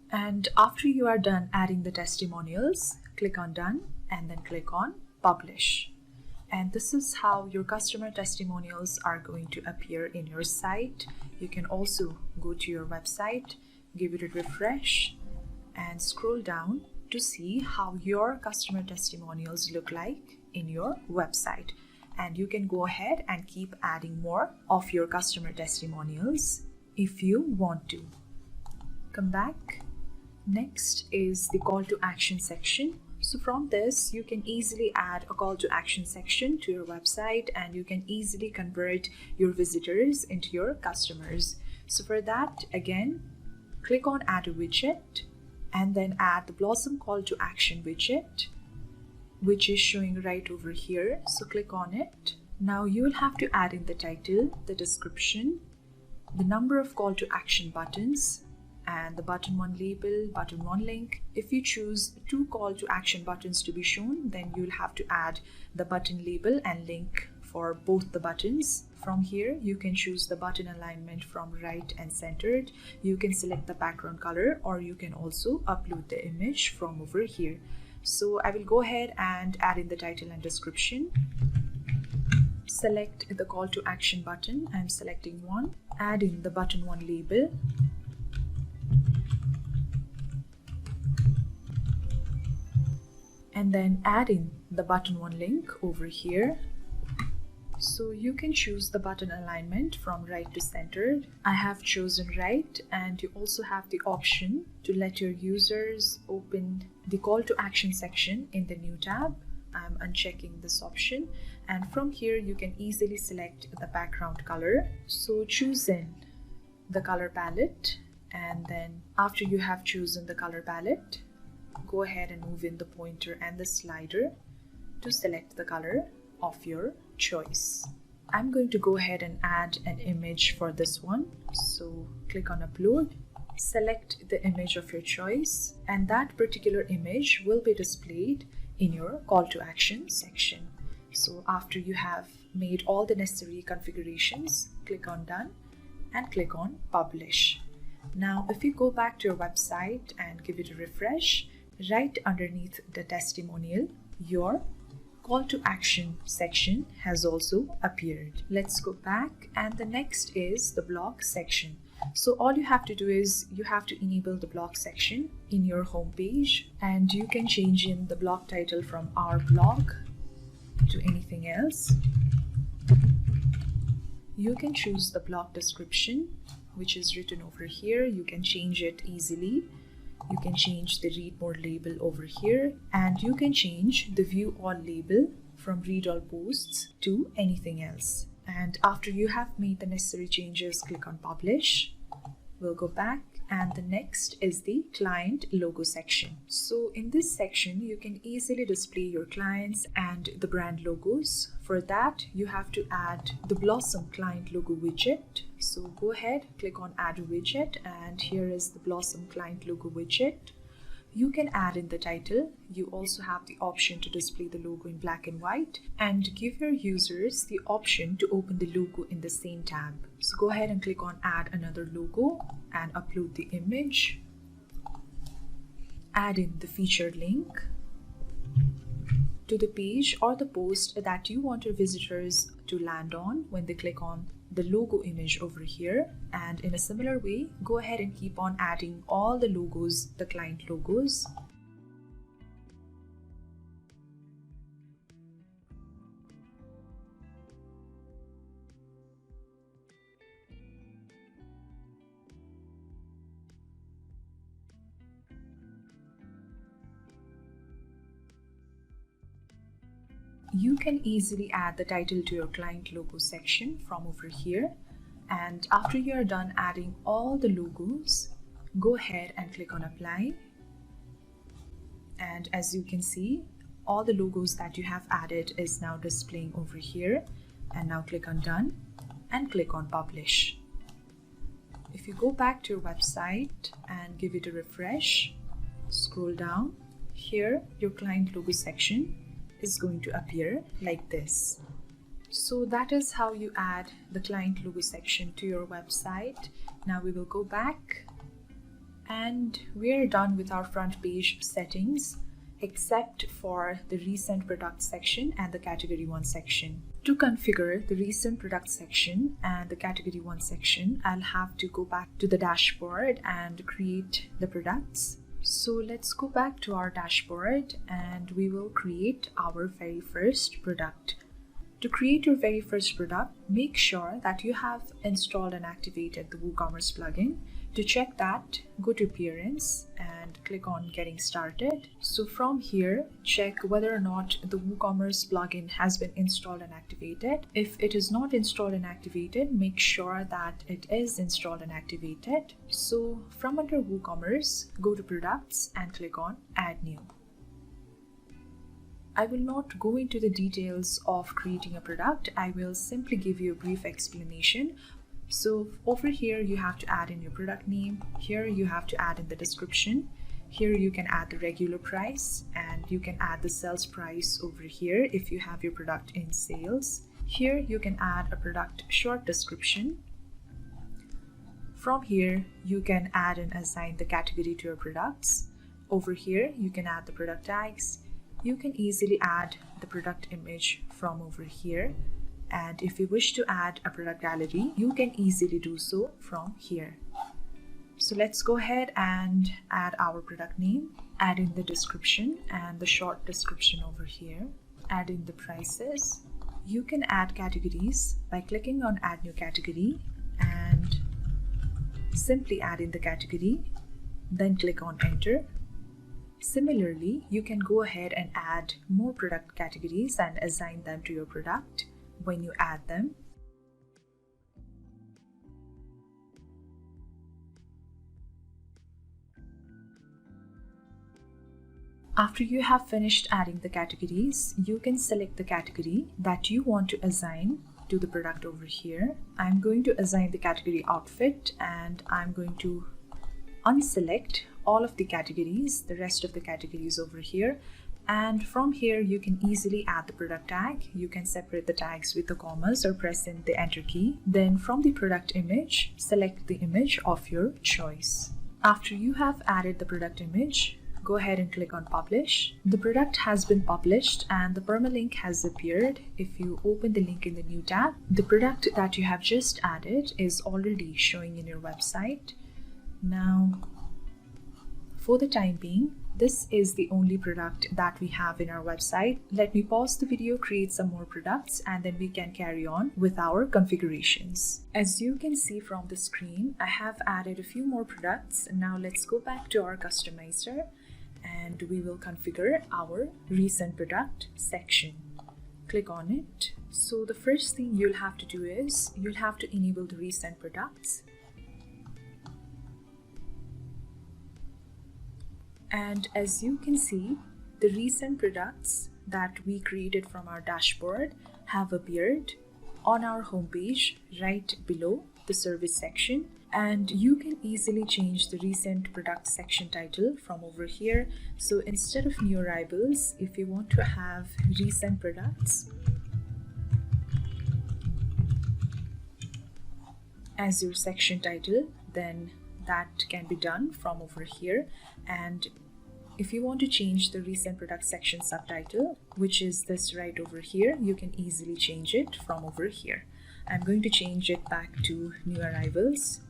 And after you are done adding the testimonials, click on done and then click on publish. And this is how your customer testimonials are going to appear in your site. You can also go to your website, give it a refresh, and scroll down to see how your customer testimonials look like in your website. And you can go ahead and keep adding more of your customer testimonials if you want to. Come back. Next is the call to action section. So from this, you can easily add a call to action section to your website, and you can easily convert your visitors into your customers. So for that, again, click on add a widget and then add the Blossom call to action widget, which is showing right over here. So click on it. Now you will have to add in the title, the description, the number of call to action buttons, and the button 1 label, button 1 link. If you choose 2 call to action buttons to be shown, then you'll have to add the button label and link for both the buttons. From here, you can choose the button alignment from right and centered. You can select the background color, or you can also upload the image from over here. So I will go ahead and add in the title and description. Select the call to action button. I'm selecting one. Add in the button 1 label. And then add in the button 1 link over here. So you can choose the button alignment from right to centered. I have chosen right, and you also have the option to let your users open the call to action section in the new tab. I'm unchecking this option, and from here you can easily select the background color. So choose in the color palette, and then after you have chosen the color palette, go ahead and move in the pointer and the slider to select the color of your choice. I'm going to go ahead and add an image for this one. So click on upload, select the image of your choice, and that particular image will be displayed in your call to action section. So after you have made all the necessary configurations, click on done and click on publish. Now if you go back to your website and give it a refresh, right underneath the testimonial, your call to action section has also appeared. Let's go back, and the next is the blog section. So all you have to do is you have to enable the blog section in your home page, and you can change in the blog title from our blog to anything else. You can choose the blog description, which is written over here. You can change it easily. You can change the read more label over here, and you can change the view all label from read all posts to anything else. And after you have made the necessary changes, click on publish. We'll go back, and the next is the client logo section. So in this section, you can easily display your clients and the brand logos. For that, you have to add the Blossom client logo widget. So go ahead, click on add a widget, and here is the Blossom client logo widget. You can add in the title. You also have the option to display the logo in black and white, and give your users the option to open the logo in the same tab. So go ahead and click on add another logo and upload the image. Add in the featured link to the page or the post that you want your visitors to land on when they click on the logo image over here. And in a similar way, go ahead and keep on adding all the logos, the client logos. You can easily add the title to your client logo section from over here. And after you are done adding all the logos, go ahead and click on apply. And as you can see, all the logos that you have added is now displaying over here. And now click on done and click on publish. If you go back to your website and give it a refresh, scroll down, here your client logo section is going to appear like this. So that is how you add the client logo section to your website. Now we will go back, and we are done with our front page settings except for the recent product section and the category 1 section. To configure the recent product section and the category 1 section, I'll have to go back to the dashboard and create the products. So let's go back to our dashboard and we will create our very first product. To create your very first product, make sure that you have installed and activated the WooCommerce plugin. To check that, go to Appearance and click on Getting Started. So from here, check whether or not the WooCommerce plugin has been installed and activated. If it is not installed and activated, make sure that it is installed and activated. So from under WooCommerce, go to Products and click on Add New. I will not go into the details of creating a product. I will simply give you a brief explanation. So over here, you have to add in your product name. Here you have to add in the description. Here you can add the regular price and you can add the sales price over here if you have your product in sales. Here you can add a product short description. From here, you can add and assign the category to your products. Over here, you can add the product tags. You can easily add the product image from over here, and if you wish to add a product gallery, you can easily do so from here. So let's go ahead and add our product name, add in the description and the short description over here, add in the prices. You can add categories by clicking on Add New Category and simply add in the category, then click on Enter. Similarly, you can go ahead and add more product categories and assign them to your product when you add them. After you have finished adding the categories, you can select the category that you want to assign to the product over here. I'm going to assign the category Outfit and I'm going to unselect all of the categories, the rest of the categories over here, and from here you can easily add the product tag. You can separate the tags with the commas or press in the Enter key. Then from the product image, select the image of your choice. After you have added the product image, go ahead and click on Publish. The product has been published and the permalink has appeared. If you open the link in the new tab, the product that you have just added is already showing in your website. Now, for the time being, this is the only product that we have in our website. Let me pause the video, create some more products, and then we can carry on with our configurations. As you can see from the screen, I have added a few more products. Now let's go back to our customizer and we will configure our recent product section. Click on it. So the first thing you'll have to do is you'll have to enable the recent products. And as you can see, the recent products that we created from our dashboard have appeared on our homepage right below the service section. And you can easily change the recent product section title from over here. So instead of new arrivals, if you want to have recent products as your section title, then that can be done from over here. And if you want to change the recent product section subtitle, which is this right over here, you can easily change it from over here. I'm going to change it back to new arrivals.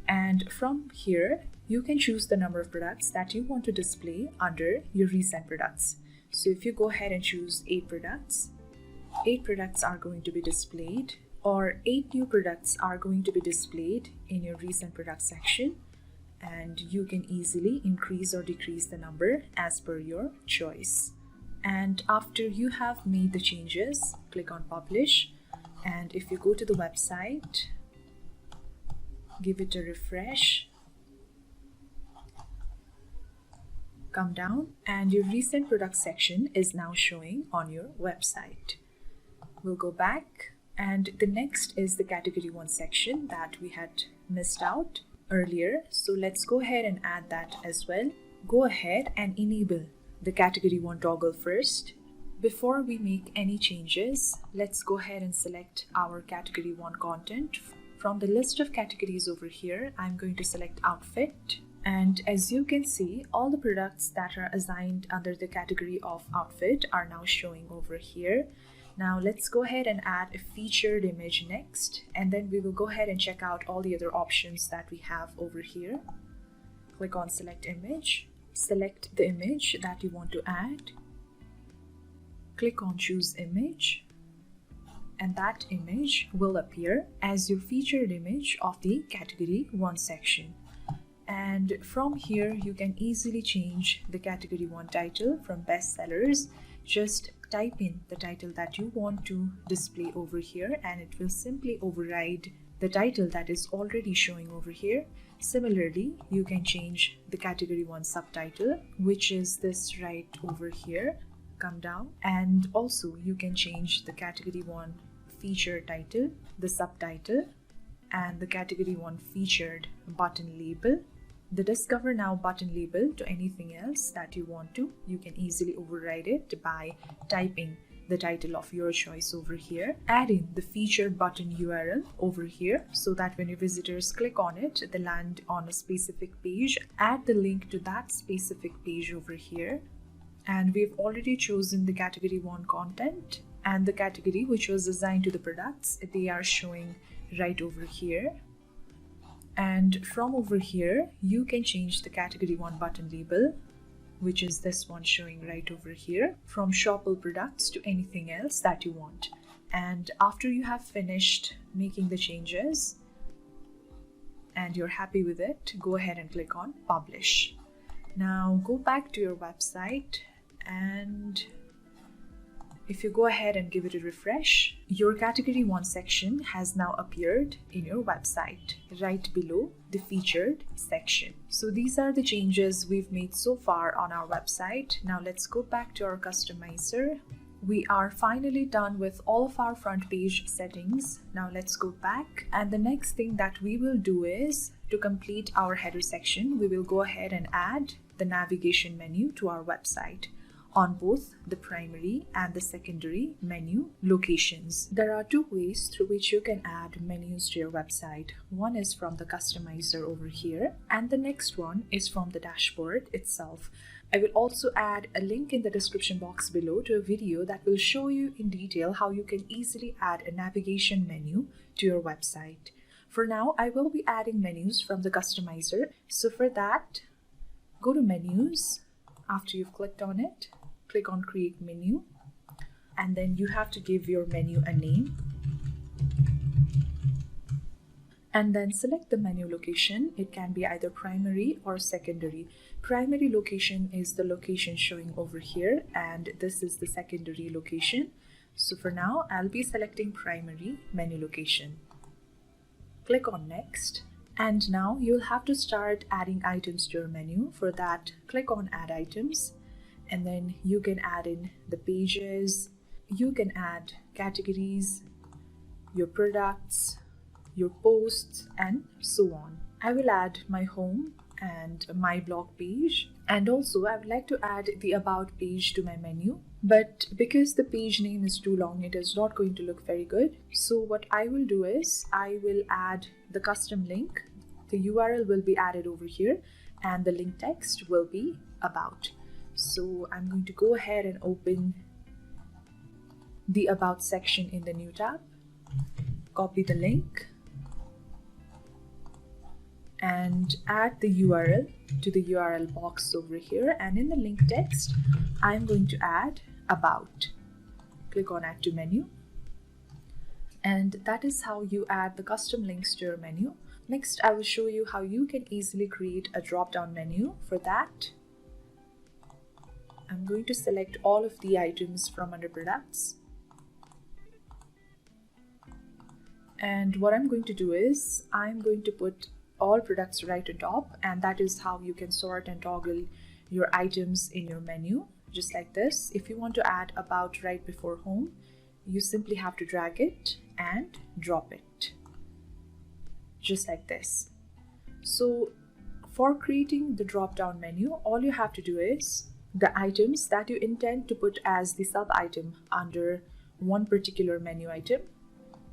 And from here, you can choose the number of products that you want to display under your recent products. So if you go ahead and choose 8 products are going to be displayed, or 8 new products are going to be displayed in your recent product section, and you can easily increase or decrease the number as per your choice. And after you have made the changes, click on Publish, and if you go to the website, give it a refresh, come down, and your recent product section is now showing on your website. We'll go back. And the next is the category 1 section that we had missed out earlier. So let's go ahead and add that as well. Go ahead and enable the category 1 toggle first. Before we make any changes, let's go ahead and select our category 1 content. From the list of categories over here, I'm going to select Outfit. And as you can see, all the products that are assigned under the category of Outfit are now showing over here. Now let's go ahead and add a featured image next, and then we will go ahead and check out all the other options that we have over here. click on select image, select the image that you want to add, click on choose image, and that image will appear as your featured image of the category 1 section. And from here you can easily change the category 1 title from best sellers. Just type in the title that you want to display over here and it will simply override the title that is already showing over here. Similarly, you can change the category 1 subtitle, which is this right over here. Come down, and also you can change the category 1 feature title, the subtitle, and the category 1 featured button label, the discover now button label to anything else that you want to. You can easily override it by typing the title of your choice over here, adding the featured button URL over here so that when your visitors click on it, they land on a specific page. Add the link to that specific page over here. And we've already chosen the category 1 content and the category which was assigned to the products. They are showing right over here. And from over here, you can change the category 1 button label, which is this one showing right over here, from shoppable products to anything else that you want. And after you have finished making the changes and you're happy with it, go ahead and click on publish. Now go back to your website, and if you go ahead and give it a refresh, your category 1 section has now appeared in your website right below the featured section. So these are the changes we've made so far on our website. Now let's go back to our customizer. We are finally done with all of our front page settings. Now let's go back, and the next thing that we will do is, to complete our header section, we will go ahead and add the navigation menu to our website on both the primary and the secondary menu locations. There are 2 ways through which you can add menus to your website. One is from the customizer over here, and the next one is from the dashboard itself. I will also add a link in the description box below to a video that will show you in detail how you can easily add a navigation menu to your website. For now, I will be adding menus from the customizer. So for that, go to menus. After you've clicked on it, click on create menu, and then you have to give your menu a name, and then select the menu location. It can be either primary or secondary. Primary location is the location showing over here, and this is the secondary location. So for now, I'll be selecting primary menu location. Click on next, and now you'll have to start adding items to your menu. For that, click on add items, and then you can add in the pages, you can add categories, your products, your posts, and so on. I will add my home and my blog page, and also I would like to add the about page to my menu, but because the page name is too long, it is not going to look very good. So what I will do is I will add the custom link. The URL will be added over here and the link text will be about. So I'm going to go ahead and open the about section in the new tab, copy the link, and add the URL to the URL box over here, and in the link text I'm going to add about. Click on add to menu, and that is how you add the custom links to your menu. Next, I will show you how you can easily create a drop-down menu. For that, I'm going to select all of the items from under products, and what I'm going to do is I'm going to put all products right on top, and that is how you can sort and toggle your items in your menu, just like this. If you want to add about right before home, you simply have to drag it and drop it, just like this. So for creating the drop-down menu, all you have to do is the items that you intend to put as the sub item under one particular menu item,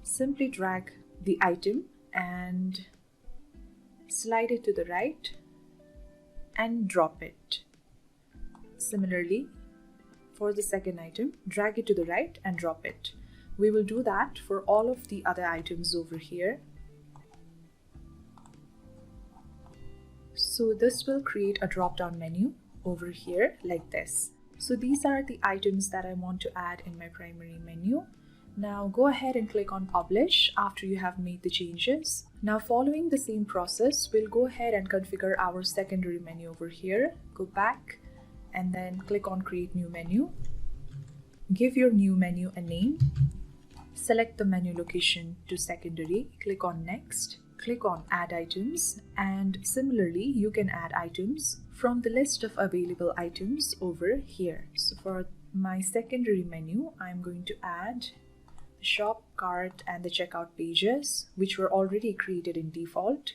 simply drag the item and slide it to the right and drop it. Similarly, for the second item, drag it to the right and drop it. We will do that for all of the other items over here. So So this will create a drop-down menu over here like this. So these are the items that I want to add in my primary menu. Now go ahead and click on Publish after you have made the changes. Now following the same process, we'll go ahead and configure our secondary menu over here. Go back and then click on Create New Menu. Give your new menu a name. Select the menu location to secondary. Click on Next. Click on Add Items, and similarly you can add items from the list of available items over here. So for my secondary menu, I'm going to add the shop, cart, and the checkout pages, which were already created in default.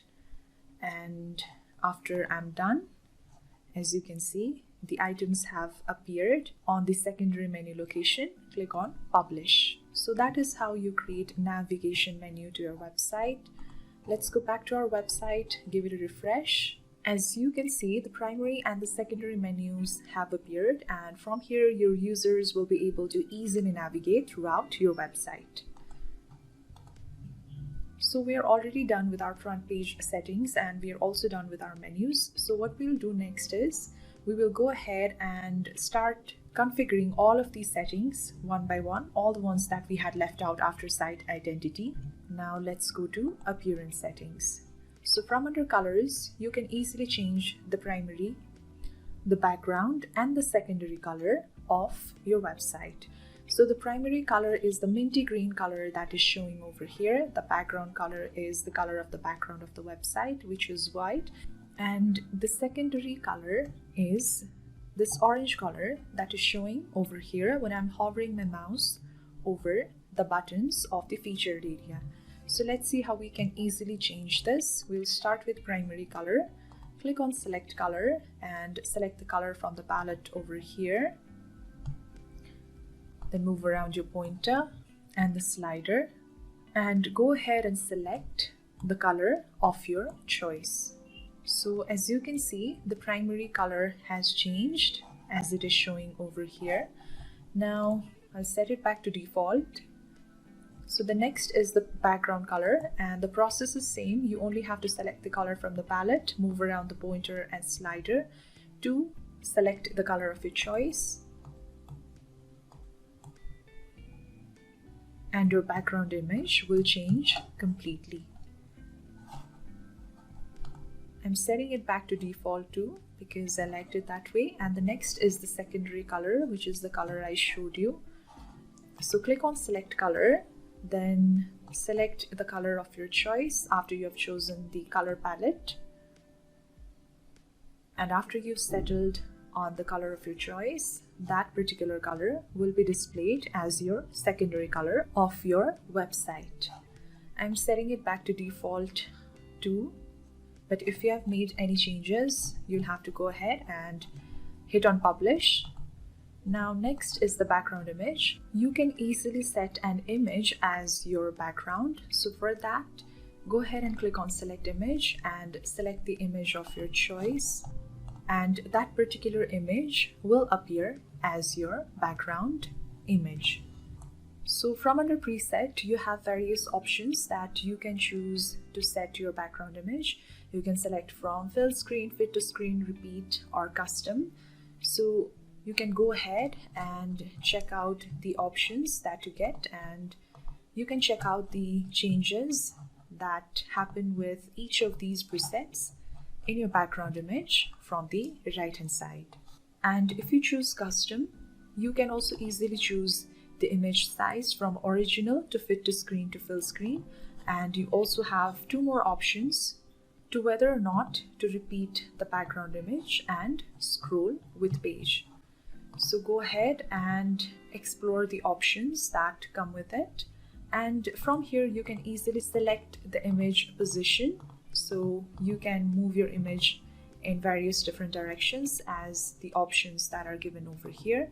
And after I'm done, as you can see, the items have appeared on the secondary menu location. Click on Publish. So that is how you create a navigation menu to your website. Let's go back to our website, give it a refresh. As you can see, the primary and the secondary menus have appeared, and from here your users will be able to easily navigate throughout your website. So we are already done with our front page settings, and we are also done with our menus. So what we'll do next is we will go ahead and start configuring all of these settings one by one, all the ones that we had left out after site identity. Now let's go to Appearance Settings. So from under Colors, you can easily change the primary, the background, and the secondary color of your website. So the primary color is the minty green color that is showing over here. The background color is the color of the background of the website, which is white. And the secondary color is this orange color that is showing over here when I'm hovering my mouse over the buttons of the featured area. So let's see how we can easily change this. We'll start with primary color. Click on Select Color and select the color from the palette over here. Then move around your pointer and the slider and go ahead and select the color of your choice. So as you can see, the primary color has changed as it is showing over here. Now I'll set it back to default. So the next is the background color, and the process is same. You only have to select the color from the palette, move around the pointer and slider to select the color of your choice. And your background image will change completely. I'm setting it back to default too because I liked it that way. And the next is the secondary color, which is the color I showed you. So click on Select Color, then select the color of your choice after you have chosen the color palette. And after you've settled on the color of your choice, that particular color will be displayed as your secondary color of your website. I'm setting it back to default too, but if you have made any changes, you'll have to go ahead and hit on Publish. Now next is the background image. You can easily set an image as your background. So for that, go ahead and click on Select Image and select the image of your choice. And that particular image will appear as your background image. So from under Preset, you have various options that you can choose to set your background image. You can select from Fill Screen, Fit to Screen, Repeat, or Custom. So you can go ahead and check out the options that you get, and you can check out the changes that happen with each of these presets in your background image from the right hand side. And if you choose Custom, you can also easily choose the image size from original to fit to screen to fill screen, and you also have two more options to whether or not to repeat the background image and scroll with page. So go ahead and explore the options that come with it, and from here you can easily select the image position, so you can move your image in various different directions as the options that are given over here.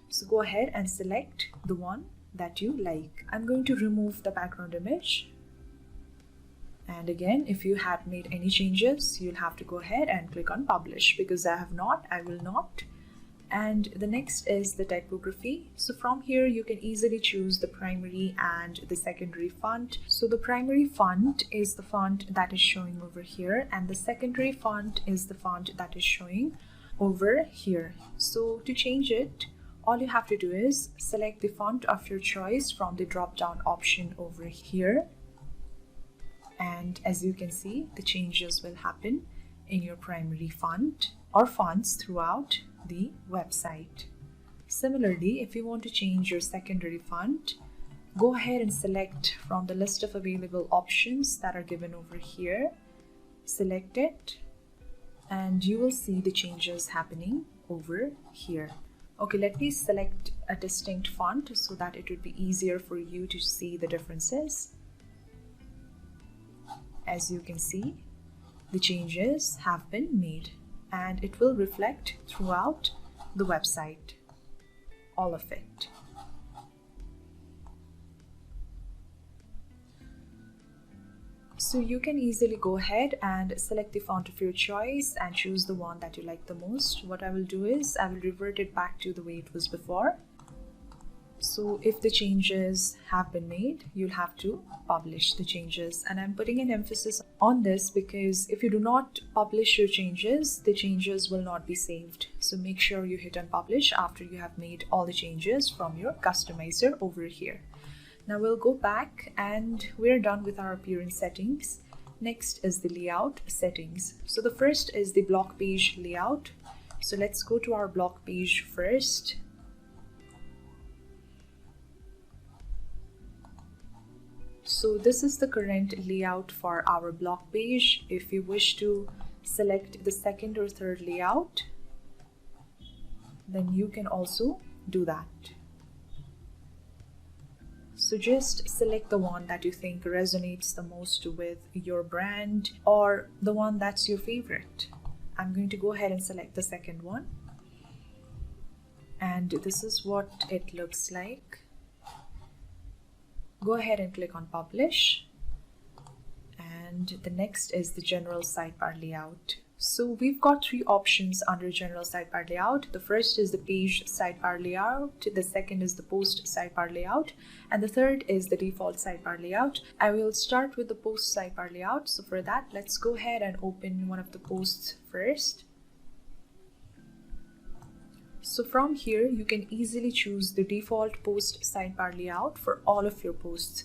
So go ahead and select the one that you like. I'm going to remove the background image. And again, if you had made any changes, you'll have to go ahead and click on Publish. Because I have not, I will not. And the next is the typography. So from here you can easily choose the primary and the secondary font. So the primary font is the font that is showing over here, and the secondary font is the font that is showing over here. So to change it, all you have to do is select the font of your choice from the drop down option over here, and as you can see, the changes will happen in your primary font or fonts throughout the website. Similarly, if you want to change your secondary font, go ahead and select from the list of available options that are given over here. Select it and you will see the changes happening over here. Okay, let me select a distinct font so that it would be easier for you to see the differences. As you can see, the changes have been made and it will reflect throughout the website, all of it. So you can easily go ahead and select the font of your choice and choose the one that you like the most. What I will do is I will revert it back to the way it was before. So if the changes have been made, you'll have to publish the changes. And I'm putting an emphasis on this because if you do not publish your changes, the changes will not be saved. So make sure you hit on publish after you have made all the changes from your customizer over here. Now we'll go back and we're done with our appearance settings. Next is the layout settings. So the first is the blog page layout. So let's go to our blog page first. So this is the current layout for our blog page. If you wish to select the second or third layout, then you can also do that. So just select the one that you think resonates the most with your brand or the one that's your favorite. I'm going to go ahead and select the second one. And this is what it looks like. Go ahead and click on publish. And the next is the general sidebar layout. So we've got three options under general sidebar layout. The first is the page sidebar layout, the second is the post sidebar layout, and the third is the default sidebar layout. I will start with the post sidebar layout. So for that, let's go ahead and open one of the posts first. So from here, you can easily choose the default post sidebar layout for all of your posts.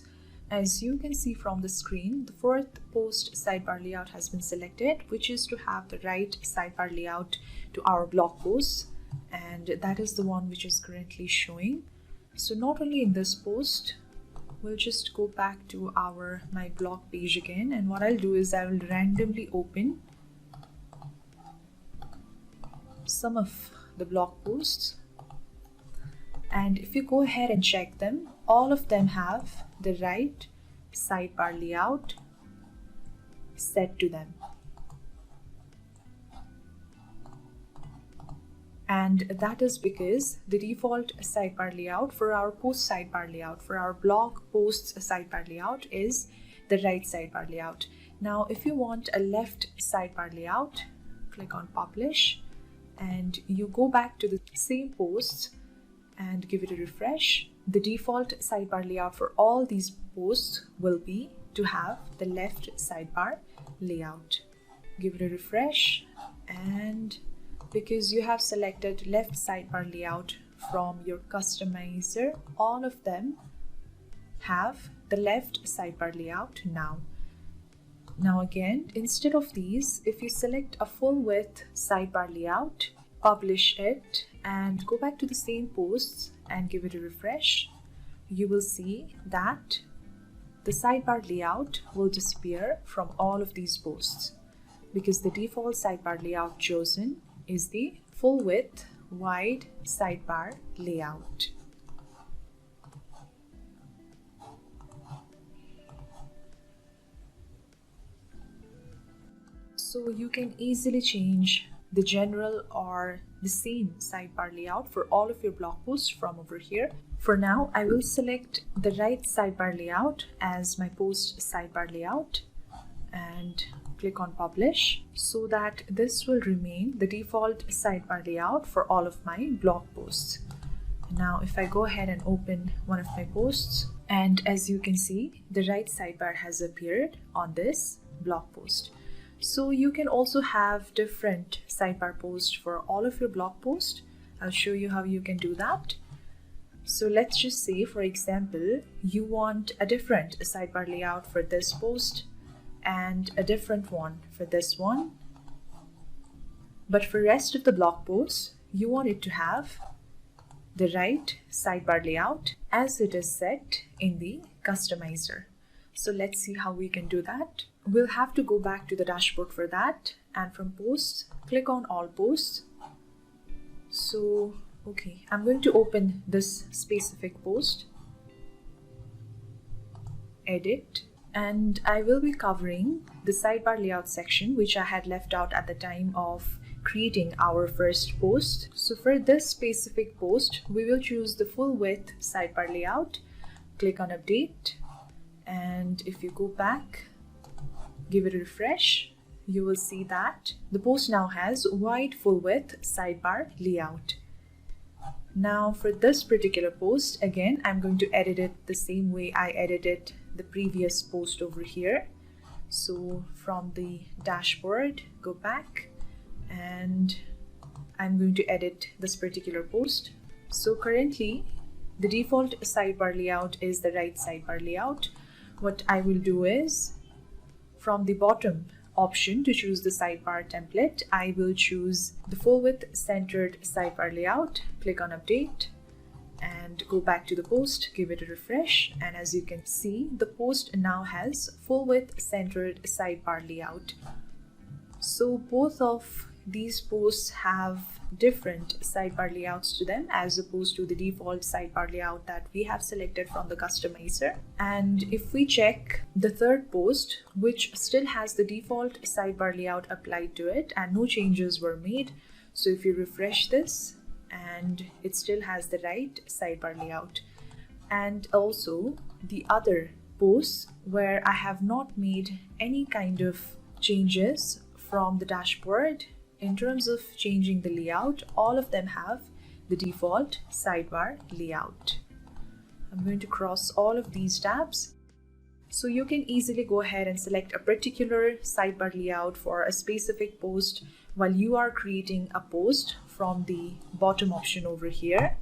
As you can see from the screen, the fourth post sidebar layout has been selected, which is to have the right sidebar layout to our blog posts, and that is the one which is currently showing. So not only in this post, we'll just go back to my blog page again, and what I'll do is I will randomly open some of the blog posts, and if you go ahead and check them, all of them have the right sidebar layout set to them. And that is because the default sidebar layout for our post sidebar layout, for our blog posts sidebar layout, is the right sidebar layout. Now if you want a left sidebar layout, click on publish and you go back to the same posts and give it a refresh. The default sidebar layout for all these posts will be to have the left sidebar layout. Give it a refresh, and because you have selected left sidebar layout from your customizer, all of them have the left sidebar layout now. Now again, instead of these, if you select a full width sidebar layout, publish it and go back to the same posts and give it a refresh, you will see that the sidebar layout will disappear from all of these posts because the default sidebar layout chosen is the full width wide sidebar layout. So you can easily change the general or the same sidebar layout for all of your blog posts from over here. For now, I will select the right sidebar layout as my post sidebar layout, and click on publish so that this will remain the default sidebar layout for all of my blog posts. Now if I go ahead and open one of my posts, and as you can see, the right sidebar has appeared on this blog post. So you can also have different sidebar posts for all of your blog posts. I'll show you how you can do that. So let's just say, for example, you want a different sidebar layout for this post and a different one for this one. But for rest of the blog posts, you want it to have the right sidebar layout as it is set in the customizer. So let's see how we can do that. We'll have to go back to the dashboard for that, and from posts, click on all posts. So okay, I'm going to open this specific post, edit, and I will be covering the sidebar layout section, which I had left out at the time of creating our first post. So for this specific post, we will choose the full width sidebar layout, click on update, and if you go back, give it a refresh, you will see that the post now has wide full width sidebar layout. Now for this particular post, again, I'm going to edit it the same way I edited the previous post over here. So from the dashboard, go back, and I'm going to edit this particular post. So currently the default sidebar layout is the right sidebar layout. What I will do is, from the bottom option to choose the sidebar template, I will choose the full width centered sidebar layout, click on update, and go back to the post, give it a refresh, and as you can see, the post now has full width centered sidebar layout. So both of these posts have different sidebar layouts to them as opposed to the default sidebar layout that we have selected from the customizer. And if we check the third post, which still has the default sidebar layout applied to it and no changes were made, so if you refresh this, and it still has the right sidebar layout. And also the other posts where I have not made any kind of changes from the dashboard in terms of changing the layout, all of them have the default sidebar layout. I'm going to cross all of these tabs. So you can easily go ahead and select a particular sidebar layout for a specific post while you are creating a post from the bottom option over here.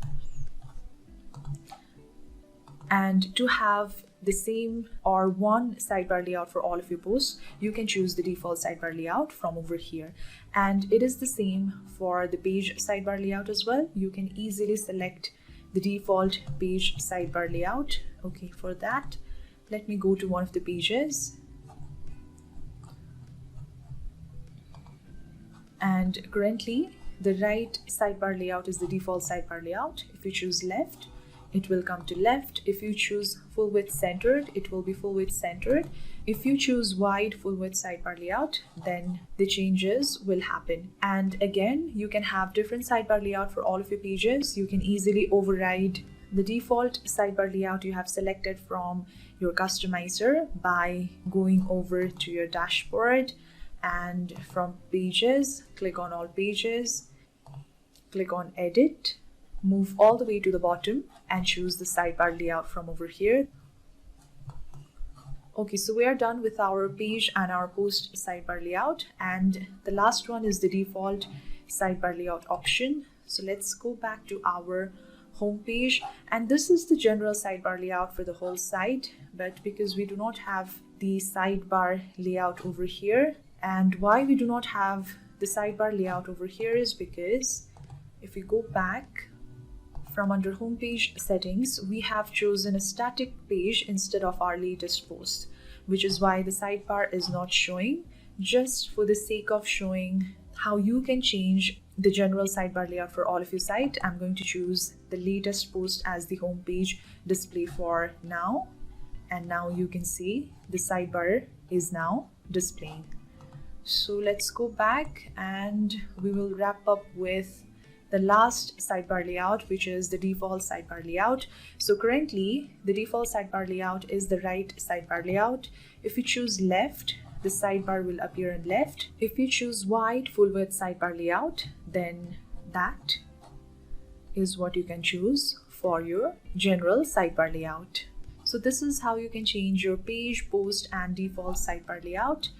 And to have the same or one sidebar layout for all of your posts, you can choose the default sidebar layout from over here. And it is the same for the page sidebar layout as well. You can easily select the default page sidebar layout. Okay, for that, let me go to one of the pages. And currently, the right sidebar layout is the default sidebar layout. If you choose left, it will come to left. If you choose full width centered, it will be full width centered. If you choose wide full width sidebar layout, then the changes will happen. And again, you can have different sidebar layout for all of your pages. You can easily override the default sidebar layout you have selected from your customizer by going over to your dashboard, and from pages, click on all pages, click on edit, move all the way to the bottom and choose the sidebar layout from over here. Okay, so we are done with our page and our post sidebar layout, and the last one is the default sidebar layout option. So let's go back to our home page, and this is the general sidebar layout for the whole site, but because we do not have the sidebar layout over here, and why we do not have the sidebar layout over here is because if we go back from under homepage settings, we have chosen a static page instead of our latest post, which is why the sidebar is not showing. Just for the sake of showing how you can change the general sidebar layout for all of your site, I'm going to choose the latest post as the homepage display for now. And now you can see the sidebar is now displaying. So let's go back and we will wrap up with the last sidebar layout, which is the default sidebar layout. So currently the default sidebar layout is the right sidebar layout. If you choose left, the sidebar will appear on left. If you choose wide full width sidebar layout, then that is what you can choose for your general sidebar layout. So this is how you can change your page, post and default sidebar layout.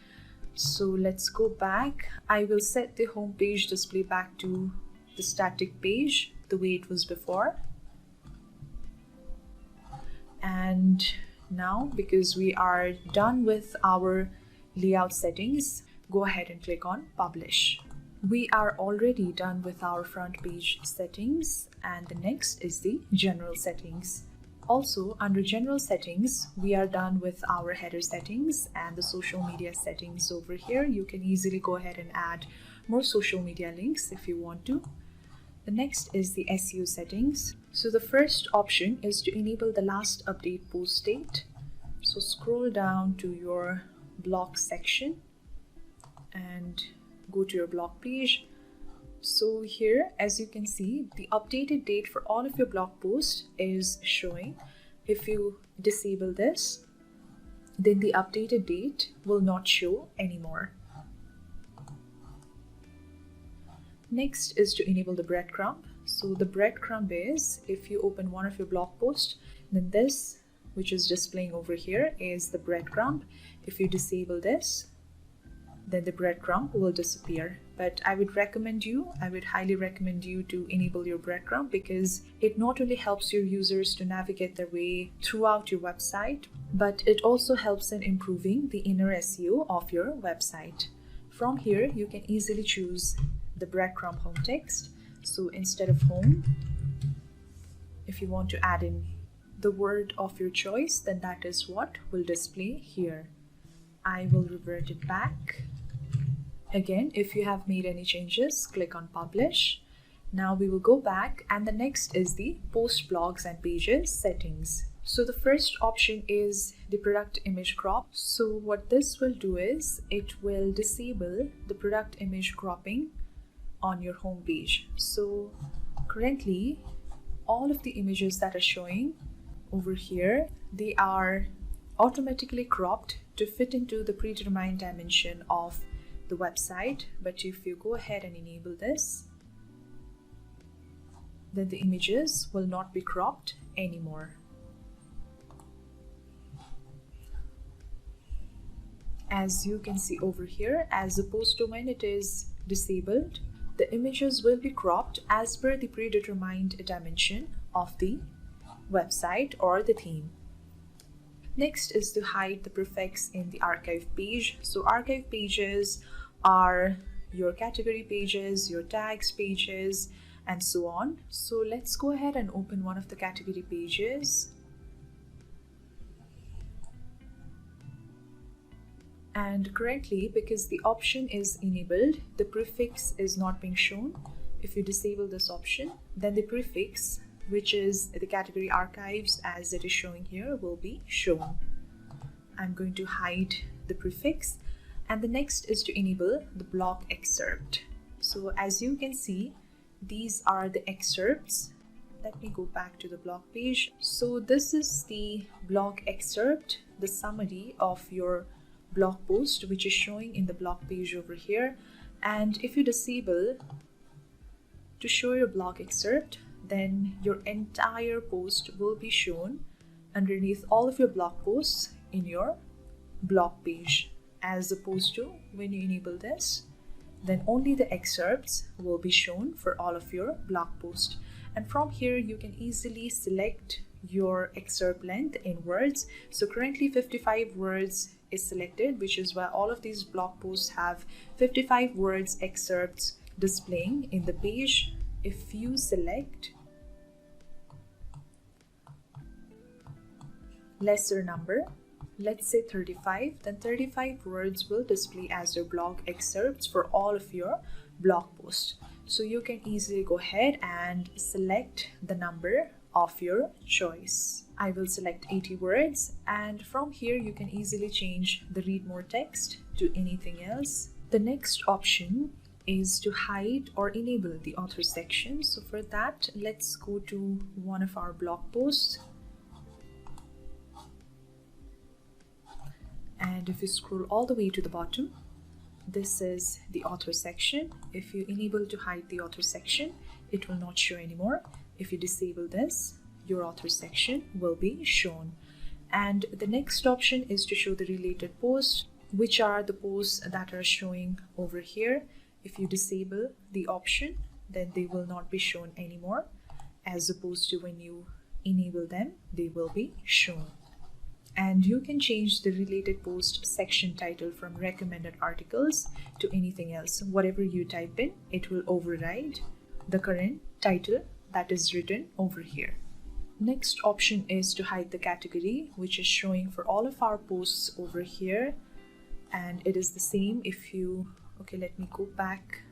So let's go back. I will set the home page display back to the static page the way it was before. And now, because we are done with our layout settings, go ahead and click on Publish. We are already done with our front page settings, and the next is the general settings. Also, under general settings, we are done with our header settings and the social media settings. Over here, you can easily go ahead and add more social media links if you want to. The next is the SEO settings. So the first option is to enable the last update post date. So scroll down to your blog section and go to your blog page. So here, as you can see, the updated date for all of your blog posts is showing. If you disable this, then the updated date will not show anymore. Next is to enable the breadcrumb. So the breadcrumb is, if you open one of your blog posts, then this, which is displaying over here, is the breadcrumb. If you disable this, then the breadcrumb will disappear. But I would highly recommend you to enable your breadcrumb, because it not only helps your users to navigate their way throughout your website, but it also helps in improving the inner SEO of your website. From here, you can easily choose the breadcrumb home text. So instead of home, if you want to add in the word of your choice, then that is what will display here. I will revert it back. Again, if you have made any changes, click on Publish. Now we will go back, and the next is the Post Blogs and Pages settings. So the first option is the product image crop. So what this will do is it will disable the product image cropping on your home page. So currently, all of the images that are showing over here, they are automatically cropped to fit into the predetermined dimension of the website. But if you go ahead and enable this, then the images will not be cropped anymore. As you can see over here, as the post domain it is disabled, the images will be cropped as per the predetermined dimension of the website or the theme. Next is to hide the prefix in the archive page. So archive pages are your category pages, your tags pages, and so on. So let's go ahead and open one of the category pages. And currently, because the option is enabled, the prefix is not being shown. If you disable this option, then the prefix, which is the category archives as it is showing here, will be shown. I'm going to hide the prefix. And the next is to enable the block excerpt. So as you can see, these are the excerpts. Let me go back to the blog page. So this is the blog excerpt, the summary of your blog post, which is showing in the blog page over here. And if you disable to show your blog excerpt, then your entire post will be shown underneath all of your blog posts in your blog page, as opposed to when you enable this, then only the excerpts will be shown for all of your blog posts. And from here you can easily select your excerpt length in words. So currently 55 words is selected, which is why all of these blog posts have 55 words excerpts displaying in the page. If you select lesser number, let's say 35, then 35 words will display as your blog excerpts for all of your blog posts. So you can easily go ahead and select the number of your choice. I will select 80 words, and from here you can easily change the read more text to anything else. The next option is to hide or enable the author section. So for that, let's go to one of our blog posts. And if you scroll all the way to the bottom, this is the author section. If you enable to hide the author section, it will not show anymore. If you disable this, your author section will be shown. And the next option is to show the related posts, which are the posts that are showing over here. If you disable the option, then they will not be shown anymore, as opposed to when you enable them, they will be shown. And you can change the related post section title from recommended articles to anything else. Whatever you type in, it will override the current title that is written over here. Next option is to hide the category, which is showing for all of our posts over here. And it is the same if you, let me go back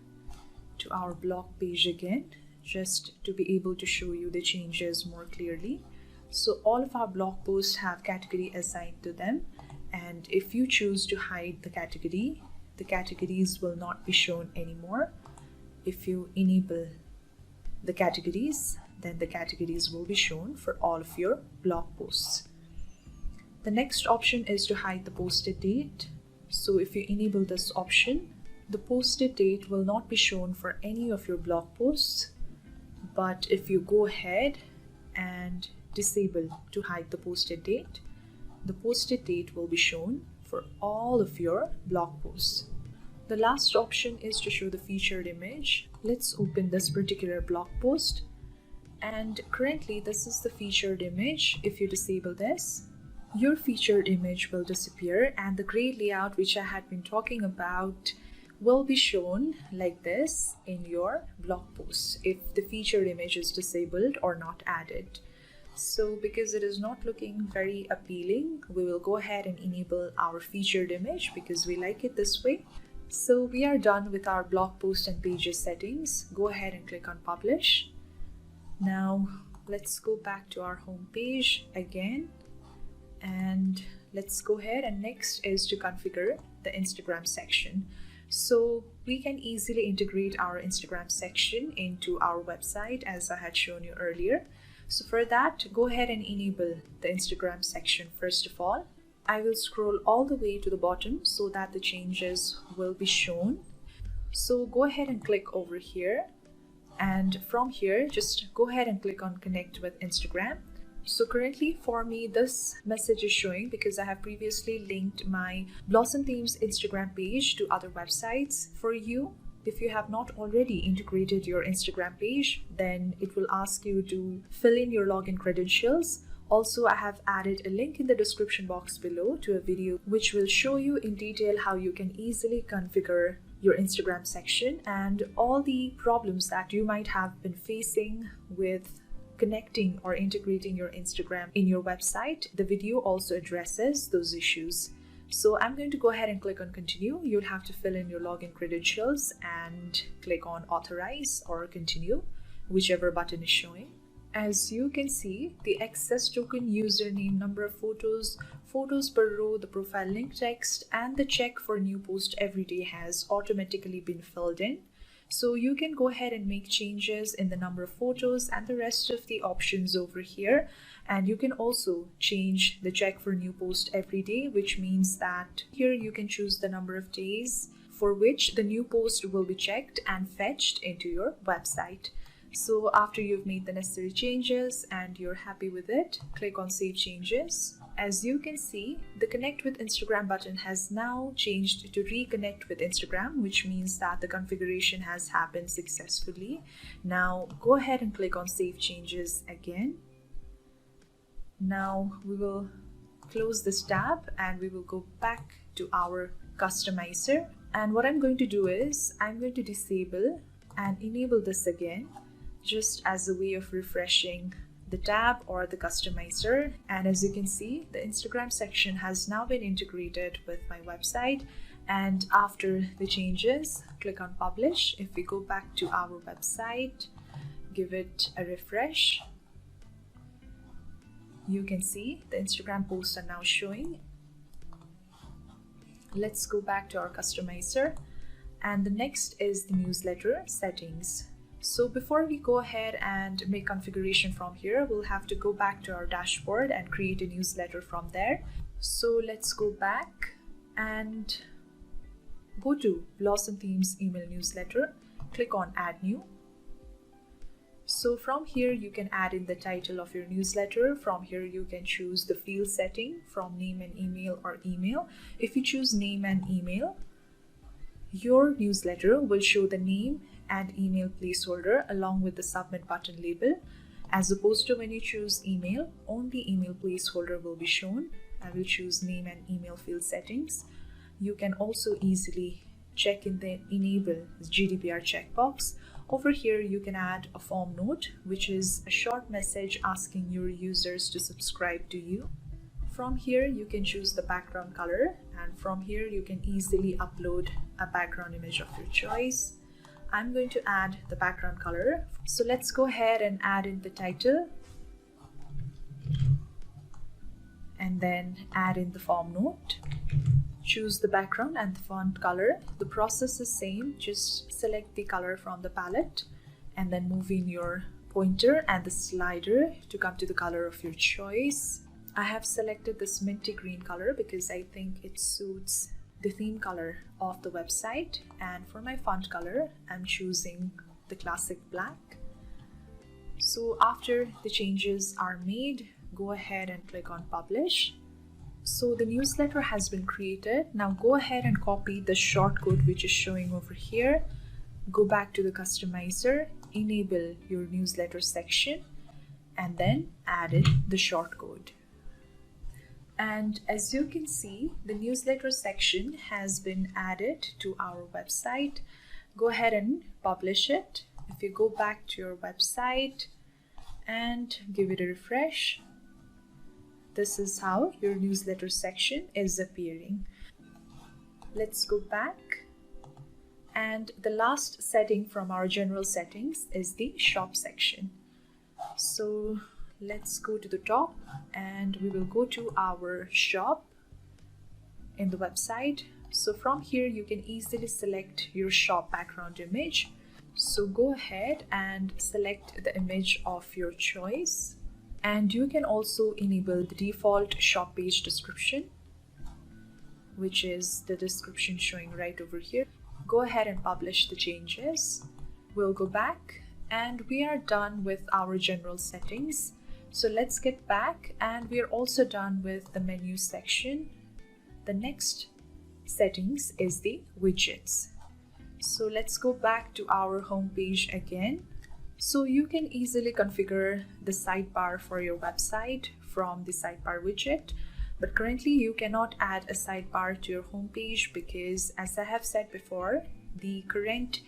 to our blog page again, just to be able to show you the changes more clearly. So all of our blog posts have category assigned to them, and if you choose to hide the category, the categories will not be shown anymore. If you enable the categories, then the categories will be shown for all of your blog posts. The next option is to hide the posted date. So if you enable this option, the posted date will not be shown for any of your blog posts. But if you go ahead and disable to hide the posted date, the posted date will be shown for all of your blog posts. The last option is to show the featured image. Let's open this particular blog post, and currently this is the featured image. If you disable this, your featured image will disappear, and the gray layout which I had been talking about will be shown like this in your blog posts if the featured image is disabled or not added. So because it is not looking very appealing, we will go ahead and enable our featured image because we like it this way. So we are done with our blog post and pages settings. Go ahead and click on publish. Now let's go back to our home page again, and let's go ahead, and next is to configure the Instagram section. So we can easily integrate our Instagram section into our website as I had shown you earlier. So for that, go ahead and enable the Instagram section first of all. I will scroll all the way to the bottom so that the changes will be shown. So go ahead and click over here, and from here just go ahead and click on connect with Instagram. So currently for me this message is showing because I have previously linked my Blossom Themes Instagram page to other websites. For you, if you have not already integrated your Instagram page, then it will ask you to fill in your login credentials. Also, I have added a link in the description box below to a video which will show you in detail how you can easily configure your Instagram section and all the problems that you might have been facing with connecting or integrating your Instagram in your website. The video also addresses those issues. So I'm going to go ahead and click on continue. You'll have to fill in your login credentials and click on authorize or continue, whichever button is showing. As you can see, the access token, username, number of photos, photos per row, the profile link text, and the check for new post every day has automatically been filled in. So you can go ahead and make changes in the number of photos and the rest of the options over here. And you can also change the check for new post every day, which means that here you can choose the number of days for which the new post will be checked and fetched into your website. So after you've made the necessary changes and you're happy with it, click on Save Changes. As you can see, the Connect with Instagram button has now changed to Reconnect with Instagram, which means that the configuration has happened successfully. Now go ahead and click on Save Changes again. Now we will close this tab and we will go back to our customizer. And what I'm going to do is I'm going to disable and enable this again, just as a way of refreshing the tab or the customizer. And as you can see, the Instagram section has now been integrated with my website. And after the changes, click on publish. If we go back to our website, give it a refresh, you can see the Instagram posts are now showing. Let's go back to our customizer. And the next is the newsletter settings. So before we go ahead and make configuration from here, we'll have to go back to our dashboard and create a newsletter from there. So let's go back and go to Blossom Themes email newsletter, click on Add New. So from here you can add in the title of your newsletter. From here you can choose the field setting from name and email or email. If you choose name and email, your newsletter will show the name and email placeholder along with the submit button label, as opposed to when you choose email, only email placeholder will be shown. I will choose name and email field settings. You can also easily check in the enable GDPR checkbox. Over here you can add a form note, which is a short message asking your users to subscribe to you. From here you can choose the background color, and from here you can easily upload a background image of your choice. I'm going to add the background color, so let's go ahead and add in the title and then add in the form note. Choose the background and the font color. The process is same, just select the color from the palette and then move in your pointer and the slider to come to the color of your choice. I have selected this minty green color because I think it suits the theme color of the website, and for my font color I'm choosing the classic black. So after the changes are made, go ahead and click on publish. So the newsletter has been created. Now go ahead and copy the shortcode which is showing over here. Go back to the customizer, enable your newsletter section, and then add in the shortcode. And as you can see, the newsletter section has been added to our website. Go ahead and publish it. If you go back to your website and give it a refresh, this is how your newsletter section is appearing. Let's go back. And the last setting from our general settings is the shop section. So let's go to the top and we will go to our shop in the website. So from here you can easily select your shop background image. So go ahead and select the image of your choice. And you can also enable the default shop page description, which is the description showing right over here. Go ahead and publish the changes. We'll go back and we are done with our general settings. So let's get back, and we are also done with the menu section. The next settings is the widgets. So let's go back to our home page again. So you can easily configure the sidebar for your website from the sidebar widget, but currently you cannot add a sidebar to your home page because, as I have said before, the current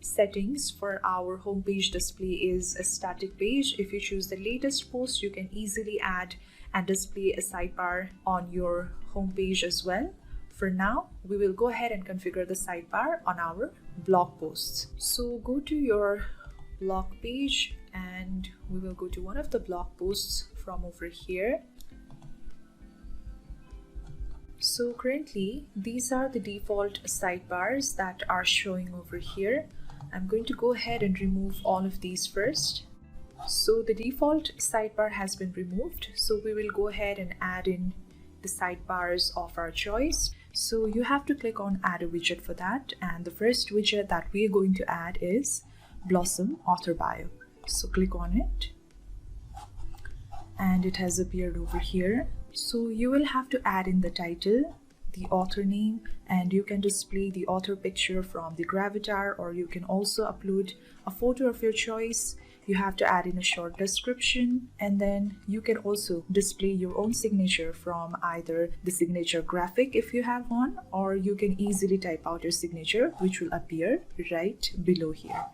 settings for our homepage display is a static page. If you choose the latest post, you can easily add and display a sidebar on your homepage as well. For now, we will go ahead and configure the sidebar on our blog posts. So go to your blog page and we will go to one of the blog posts from over here. So currently, these are the default sidebars that are showing over here. I'm going to go ahead and remove all of these first. So the default sidebar has been removed. So we will go ahead and add in the sidebars of our choice. So you have to click on add a widget for that. And the first widget that we are going to add is Blossom Author Bio. So click on it. And it has appeared over here. So you will have to add in the title, the author name, and you can display the author picture from the gravatar, or you can also upload a photo of your choice. You have to add in a short description, and then you can also display your own signature from either the signature graphic if you have one, or you can easily type out your signature, which will appear right below here.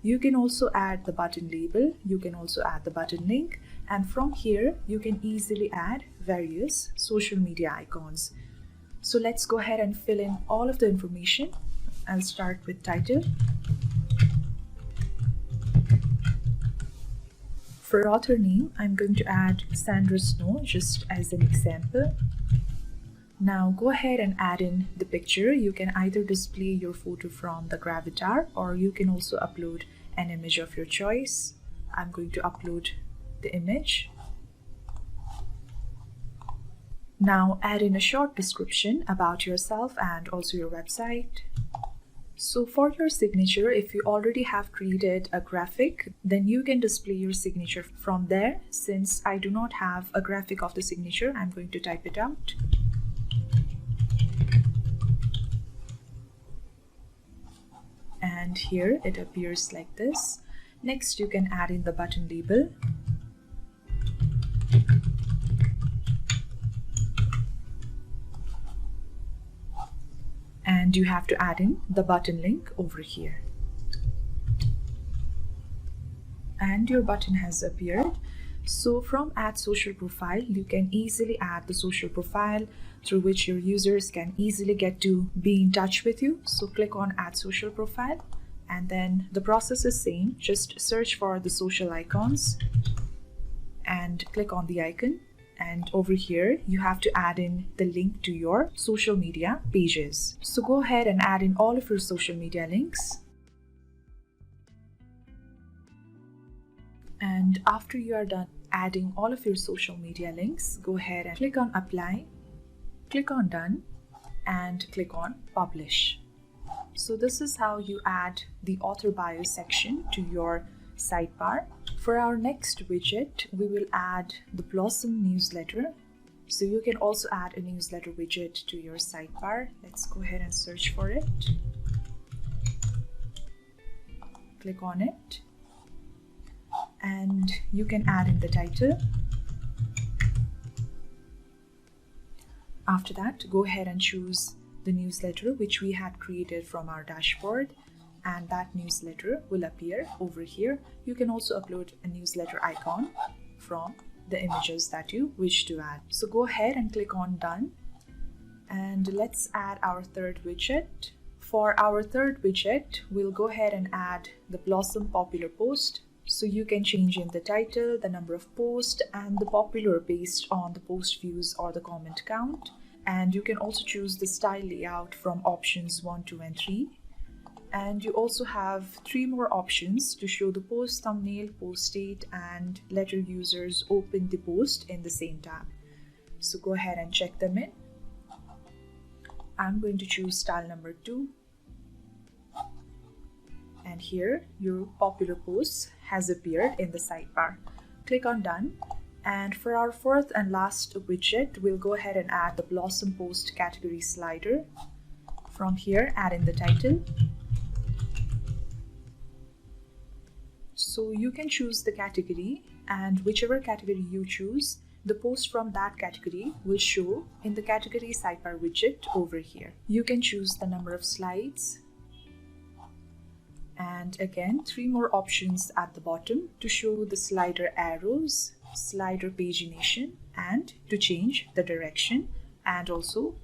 You can also add the button label, you can also add the button link, and from here you can easily add various social media icons. So let's go ahead and fill in all of the information. I'll start with title. For author name, I'm going to add Sandra Snow just as an example. Now go ahead and add in the picture. You can either display your photo from the gravatar, or you can also upload an image of your choice. I'm going to upload the image. Now add in a short description about yourself and also your website. So for your signature, if you already have created a graphic, then you can display your signature from there. Since I do not have a graphic of the signature, I'm going to type it out. And here it appears like this. Next, you can add in the button label. And you have to add in the button link over here. And your button has appeared. So from Add Social Profile, you can easily add the social profile through which your users can easily get to be in touch with you. So click on Add Social Profile, and then the process is same. Just search for the social icons and click on the icon. And over here, you have to add in the link to your social media pages. So go ahead and add in all of your social media links. And after you are done adding all of your social media links, go ahead and click on Apply, click on Done, and click on Publish. So this is how you add the author bio section to your sidebar. For our next widget, we will add the Blossom newsletter. So you can also add a newsletter widget to your sidebar. Let's go ahead and search for it. Click on it. And you can add in the title. After that, go ahead and choose the newsletter which we had created from our dashboard, and that newsletter will appear over here. You can also upload a newsletter icon from the images that you wish to add. So go ahead and click on Done, and let's add our third widget. For our third widget, we'll go ahead and add the Blossom popular post. So you can change in the title, the number of posts, and the popular based on the post views or the comment count. And you can also choose the style layout from options 1, 2, and 3. And you also have 3 more options to show the post thumbnail, post date, and let your users open the post in the same tab. So go ahead and check them in. I'm going to choose style number 2. And here your popular post has appeared in the sidebar. Click on Done. And for our fourth and last widget, we'll go ahead and add the Blossom post category slider. From here, add in the title. So you can choose the category, and whichever category you choose, the post from that category will show in the category sidebar widget over here. You can choose the number of slides. And again, 3 more options at the bottom to show the slider arrows, slider pagination, and to change the direction, and also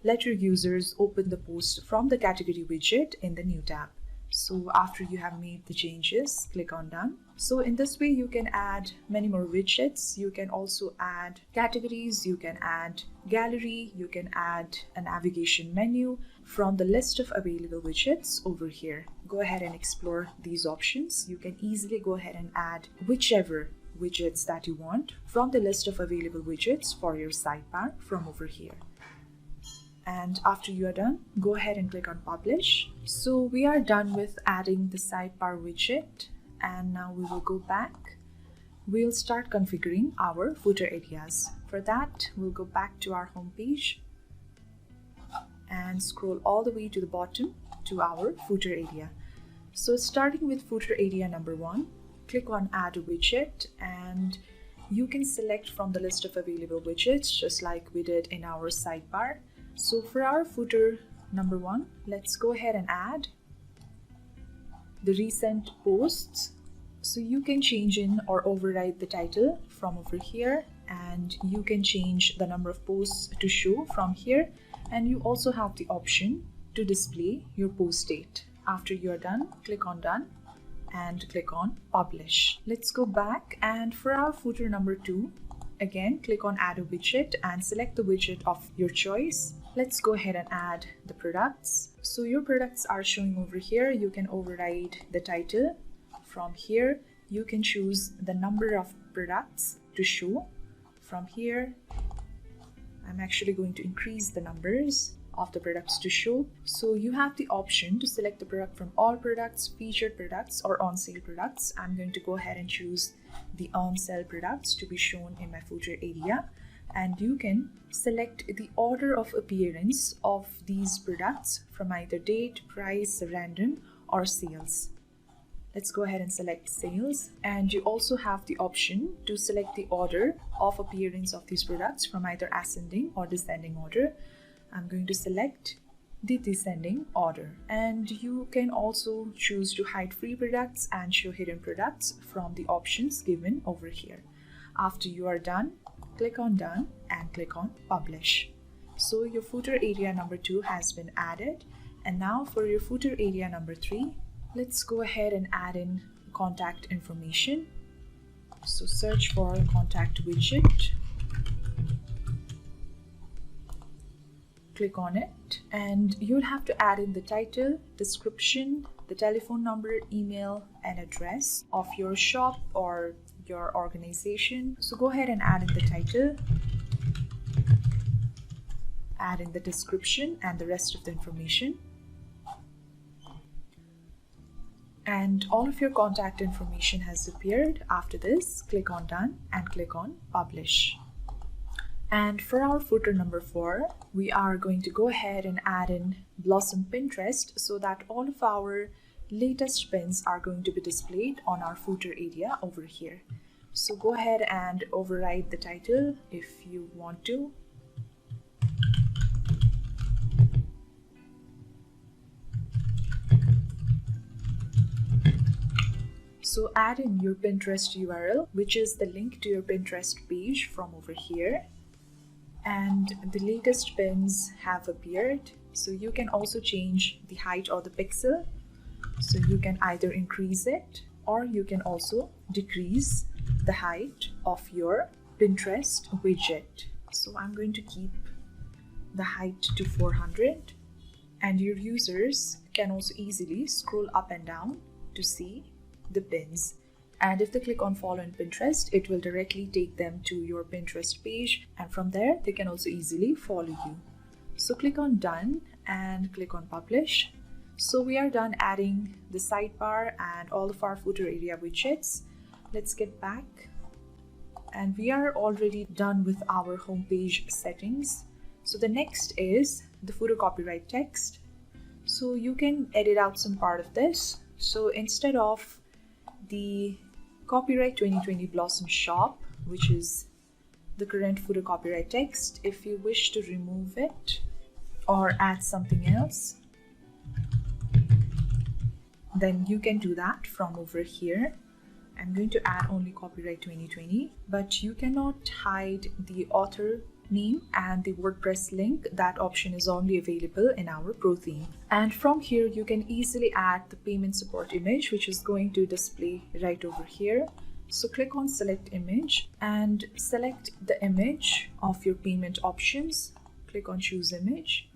let your users open the post from the category widget in the new tab. So after you have made the changes, click on Done. So in this way, you can add many more widgets. You can also add categories, you can add gallery, you can add a navigation menu from the list of available widgets over here. Go ahead and explore these options. You can easily go ahead and add whichever widgets that you want from the list of available widgets for your sidebar from over here. And after you are done, go ahead and click on Publish. So we are done with adding the sidebar widget, and now we will go back. We'll start configuring our footer areas. For that, we'll go back to our home page and scroll all the way to the bottom to our footer area. So starting with footer area number 1, click on Add a Widget, and you can select from the list of available widgets just like we did in our sidebar. So for our footer number 1, let's go ahead and add the recent posts. So you can change in or override the title from over here, and you can change the number of posts to show from here, and you also have the option to display your post date. After you're done, click on Done and click on Publish. Let's go back, and for our footer number 2, again click on Add a Widget and select the widget of your choice. Let's go ahead and add the products. So your products are showing over here. You can override the title. From here, you can choose the number of products to show. From here, I'm actually going to increase the numbers of the products to show. So you have the option to select the product from all products, featured products, or on sale products. I'm going to go ahead and choose the on sale products to be shown in my footer area. And you can select the order of appearance of these products from either date, price, random, or sales. Let's go ahead and select sales, and you also have the option to select the order of appearance of these products from either ascending or descending order. I'm going to select the descending order, and you can also choose to hide free products and show hidden products from the options given over here. After you are done, click on done and click on publish. So your footer area number 2 has been added, and now for your footer area number 3, let's go ahead and add in contact information. So search for contact widget, click on it, and you'll have to add in the title, description, the telephone number, email, and address of your shop or your organization. So go ahead and add in the title, add in the description and the rest of the information. And all of your contact information has appeared. After this, click on done and click on publish. And for our footer number 4, we are going to go ahead and add in Blossom Pinterest so that all of our latest pins are going to be displayed on our footer area over here. So go ahead and override the title if you want to. So add in your Pinterest URL, which is the link to your Pinterest page from over here. And the latest pins have appeared. So you can also change the height or the pixel. So you can either increase it or you can also decrease the height of your Pinterest widget. So I'm going to keep the height to 400, and your users can also easily scroll up and down to see the pins. And if they click on follow in Pinterest, it will directly take them to your Pinterest page, and from there they can also easily follow you. So click on done and click on publish. So we are done adding the sidebar and all of our footer area widgets. Let's get back, and we are already done with our homepage settings. So the next is the footer copyright text. So you can edit out some part of this. So instead of the copyright 2020 Blossom shop, which is the current footer copyright text, if you wish to remove it or add something else, then you can do that from over here. I'm going to add only copyright 2020, but you cannot hide the author name and the WordPress link. That option is only available in our Pro theme. And from here you can easily add the payment support image, which is going to display right over here. So click on select image and select the image of your payment options. Click on choose image,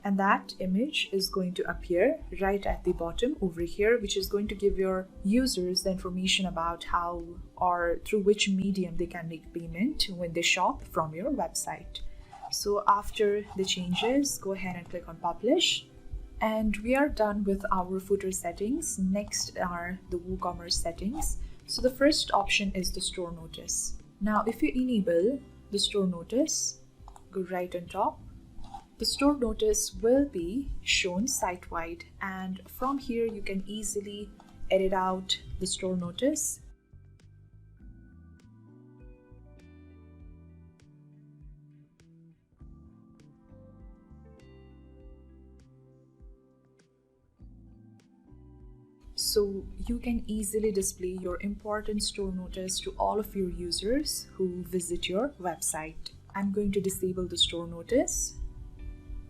and that image is going to appear right at the bottom over here, which is going to give your users the information about how or through which medium they can make payment when they shop from your website. So after the changes, go ahead and click on publish. And we are done with our footer settings. Next are the WooCommerce settings. So the first option is the store notice. Now if you enable the store notice, go right on top. The store notice will be shown site-wide, and from here you can easily edit out the store notice. So you can easily display your important store notice to all of your users who visit your website. I'm going to disable the store notice,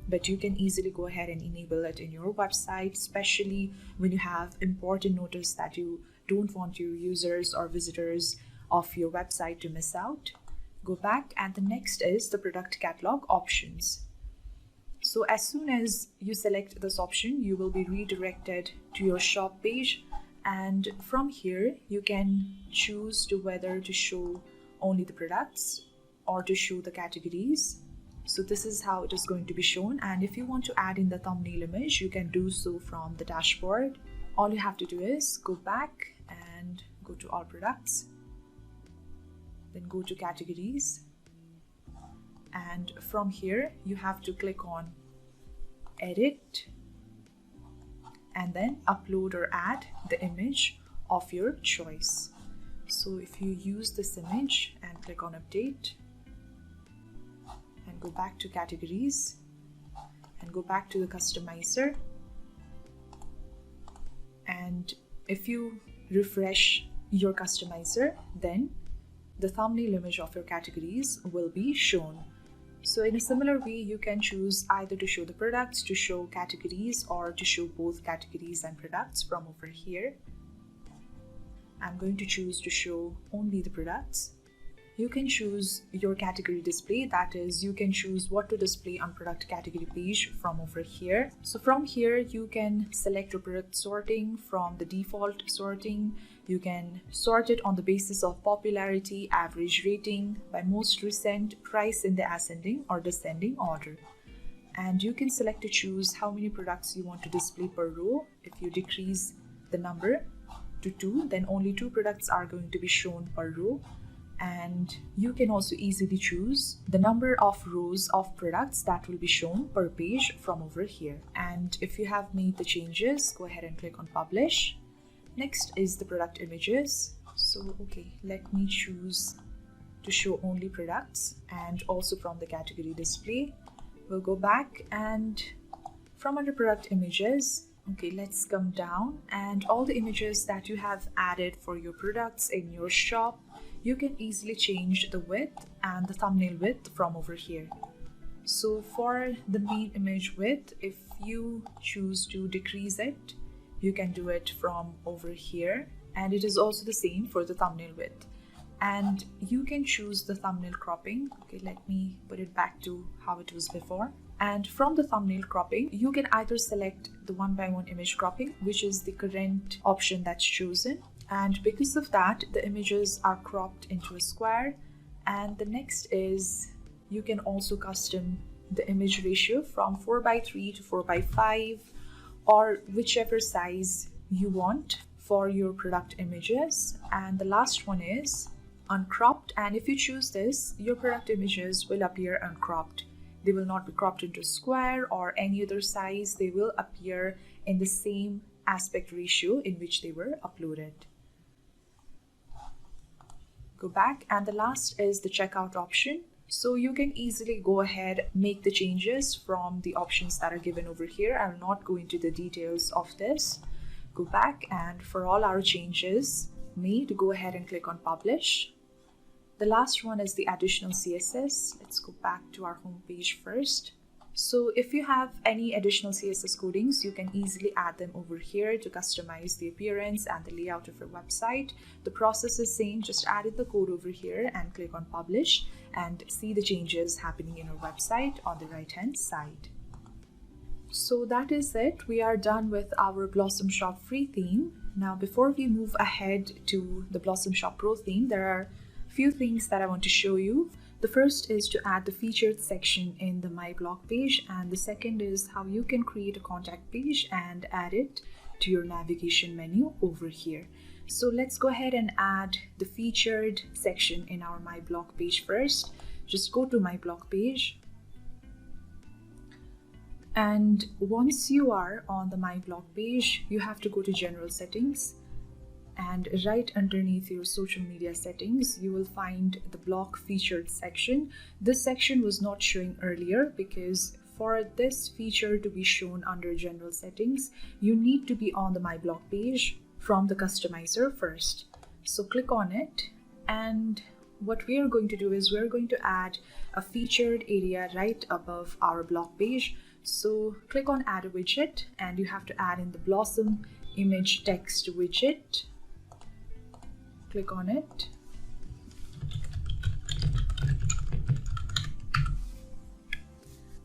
but you can easily go ahead and enable it in your website, especially when you have important notice that you don't want your users or visitors of your website to miss out. Go back, and the next is the product catalog options. So as soon as you select this option, you will be redirected to your shop page, and from here you can choose to whether to show only the products or to show the categories. So this is how it is going to be shown, and if you want to add in the thumbnail image, you can do so from the dashboard. All you have to do is go back and go to all products, then go to categories, and from here you have to click on edit and then upload or add the image of your choice. So if you use this image and click on update and go back to categories and go back to the customizer, and if you refresh your customizer, then the thumbnail image of your categories will be shown. So in a similar way, you can choose either to show the products, to show categories, or to show both categories and products from over here. I'm going to choose to show only the products. You can choose your category display, that is, you can choose what to display on product category page from over here. So from here, you can select your product sorting from the default sorting. You can sort it on the basis of popularity, average rating, by most recent, price in the ascending or descending order. And you can select to choose how many products you want to display per row. If you decrease the number to 2, then only 2 products are going to be shown per row. And you can also easily choose the number of rows of products that will be shown per page from over here. And if you have made the changes, go ahead and click on publish. Next is the product images. So okay, let me choose to show only products, and also from the category display we'll go back, and from under product images, okay, let's come down, and all the images that you have added for your products in your shop, you can easily change the width and the thumbnail width from over here. So for the main image width, if you choose to decrease it, you can do it from over here, and it is also the same for the thumbnail width. And you can choose the thumbnail cropping. Okay, let me put it back to how it was before. And from the thumbnail cropping, you can either select the 1:1 image cropping, which is the current option that's chosen. And because of that, the images are cropped into a square. And the next is you can also custom the image ratio from 4:3 to 4:5, or whichever size you want for your product images. And the last one is uncropped, and if you choose this, your product images will appear uncropped. They will not be cropped into square or any other size. They will appear in the same aspect ratio in which they were uploaded. Go back, and the last is the checkout option. So you can easily go ahead, make the changes from the options that are given over here. I will not go into the details of this. Go back, and for all our changes made, go ahead and click on publish. The last one is the additional CSS. Let's go back to our home page first. So if you have any additional CSS codings, you can easily add them over here to customize the appearance and the layout of your website. The process is same, just add in the code over here and click on publish and see the changes happening in your website on the right hand side. So that is it. We are done with our Blossom Shop free theme. Now before we move ahead to the Blossom Shop Pro theme, there are few things that I want to show you. The first is to add the featured section in the My Blog page, and the second is how you can create a contact page and add it to your navigation menu over here. So let's go ahead and add the featured section in our My Blog page first. Just go to My Blog page, and once you are on the My Blog page, you have to go to General Settings. And right underneath your social media settings, you will find the blog featured section. This section was not showing earlier because for this feature to be shown under general settings, you need to be on the My Blog page from the customizer first. So click on it, and what we are going to do is we're going to add a featured area right above our blog page. So click on add a widget, and you have to add in the Blossom image text widget. Click on it.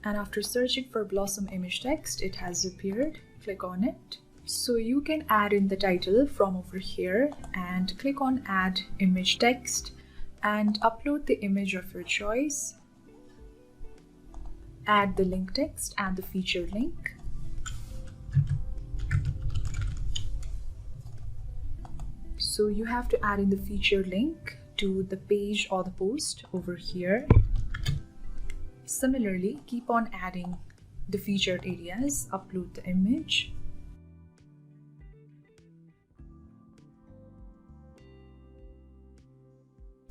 And after searching for Blossom image text, it has appeared. Click on it. So you can add in the title from over here and click on add image text and upload the image of your choice. Add the link text and the feature link. So you have to add in the feature link to the page or the post over here. Similarly, keep on adding the featured areas, upload the image.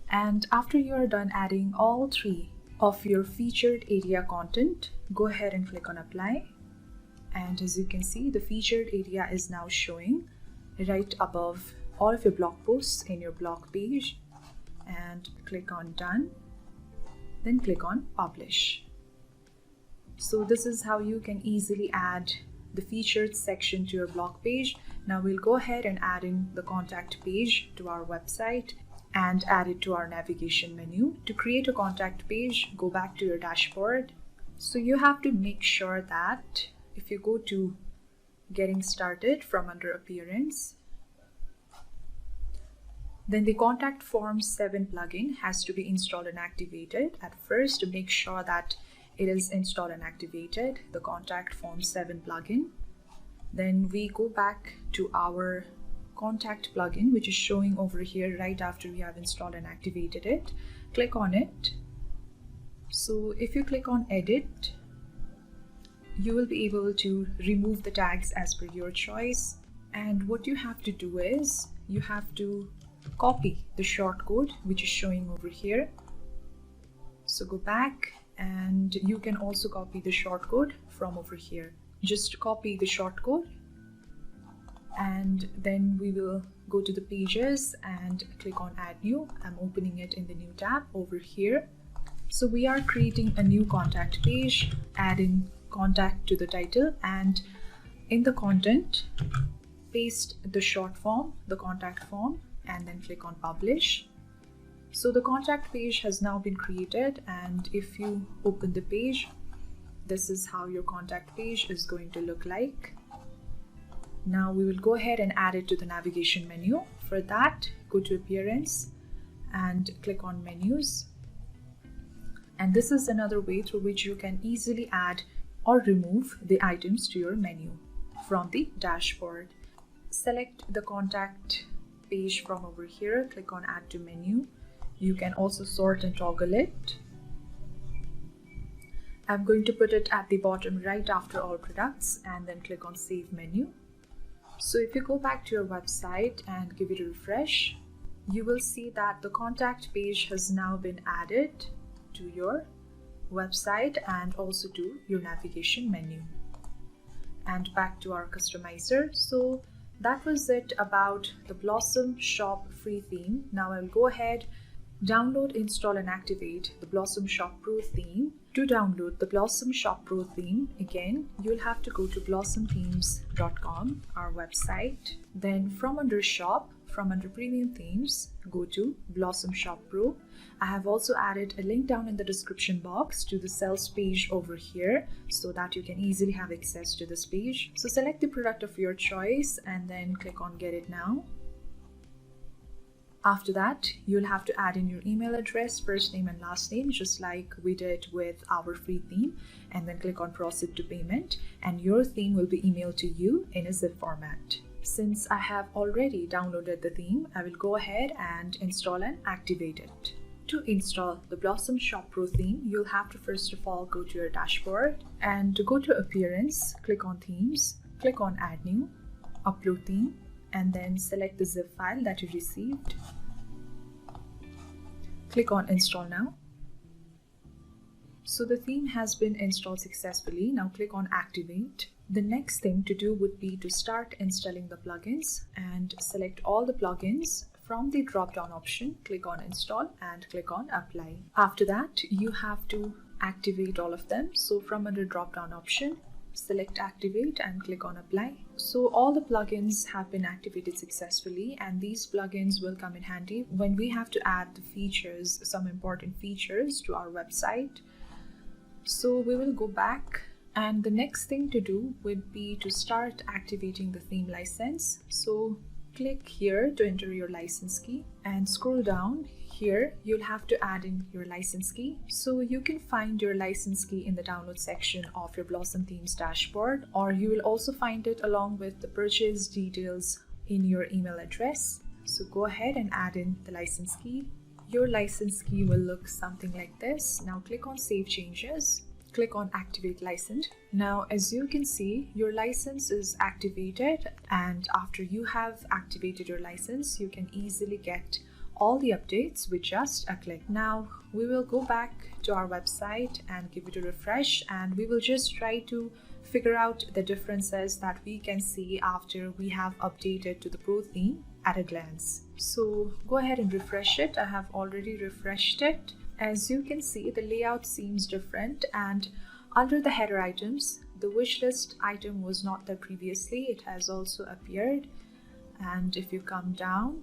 And after you are done adding all three of your featured area content, go ahead and click on apply. And as you can see, the featured area is now showing right above all of your blog posts in your blog page. And click on done, then click on publish. So this is how you can easily add the featured section to your blog page. Now we'll go ahead and add in the contact page to our website and add it to our navigation menu. To create a contact page, go back to your dashboard. So you have to make sure that if you go to getting started from under appearance, then the Contact Form 7 plugin has to be installed and activated. At first, to make sure that it is installed and activated, the Contact Form 7 plugin. Then we go back to our contact plugin, which is showing over here right after we have installed and activated it. Click on it. So if you click on edit, you will be able to remove the tags as per your choice. And what you have to do is you have to copy the shortcode which is showing over here. So go back, and you can also copy the shortcode from over here. Just copy the shortcode, and then we will go to the pages and click on add new. I'm opening it in the new tab over here. So we are creating a new contact page, adding contact to the title, and in the content paste the short form, the contact form, and then click on publish. So the contact page has now been created, and if you open the page, this is how your contact page is going to look like. Now we will go ahead and add it to the navigation menu. For that, go to appearance and click on menus. And this is another way through which you can easily add or remove the items to your menu from the dashboard. Select the contact page from over here, click on add to menu. You can also sort and toggle it. I'm going to put it at the bottom right after all products, and then click on save menu. So if you go back to your website and give it a refresh, you will see that the contact page has now been added to your website and also to your navigation menu. And back to our customizer. So that was it about the Blossom Shop free theme. Now I'll go ahead, download, install and activate the Blossom Shop Pro theme. To download the Blossom Shop Pro theme, again, you'll have to go to blossomthemes.com, our website. Then from under shop, from under premium themes, go to Blossom Shop Pro. I have also added a link down in the description box to the sales page over here so that you can easily have access to this page. So select the product of your choice and then click on get it now. After that, you'll have to add in your email address, first name and last name, just like we did with our free theme, and then click on proceed to payment, and your theme will be emailed to you in a zip format. Since I have already downloaded the theme, I will go ahead and install and activate it. To install the Blossom Shop Pro theme, you'll have to first of all go to your dashboard, and to go to appearance, click on themes, click on add new, upload theme, and then select the zip file that you received. Click on install now. So the theme has been installed successfully. Now click on activate. The next thing to do would be to start installing the plugins, and select all the plugins from the drop down option. Click on install and click on apply. After that, you have to activate all of them. So from under drop down option, select activate and click on apply. So all the plugins have been activated successfully, and these plugins will come in handy when we have to add the features, some important features to our website. So we will go back, and the next thing to do would be to start activating the theme license. So click here to enter your license key and scroll down. here you'll have to add in your license key. So you can find your license key in the download section of your Blossom Themes dashboard, or you will also find it along with the purchase details in your email address. So go ahead and add in the license key. Your license key will look something like this. Now click on Save Changes. Click on Activate License. Now, as you can see, your license is activated, and after you have activated your license, you can easily get all the updates with just a click. Now, we will go back to our website and give it a refresh, and we will just try to figure out the differences that we can see after we have updated to the Pro theme at a glance. So go ahead and refresh it. I have already refreshed it. As you can see, the layout seems different, and under the header items, the wish list item was not there previously. It has also appeared, and if you come down,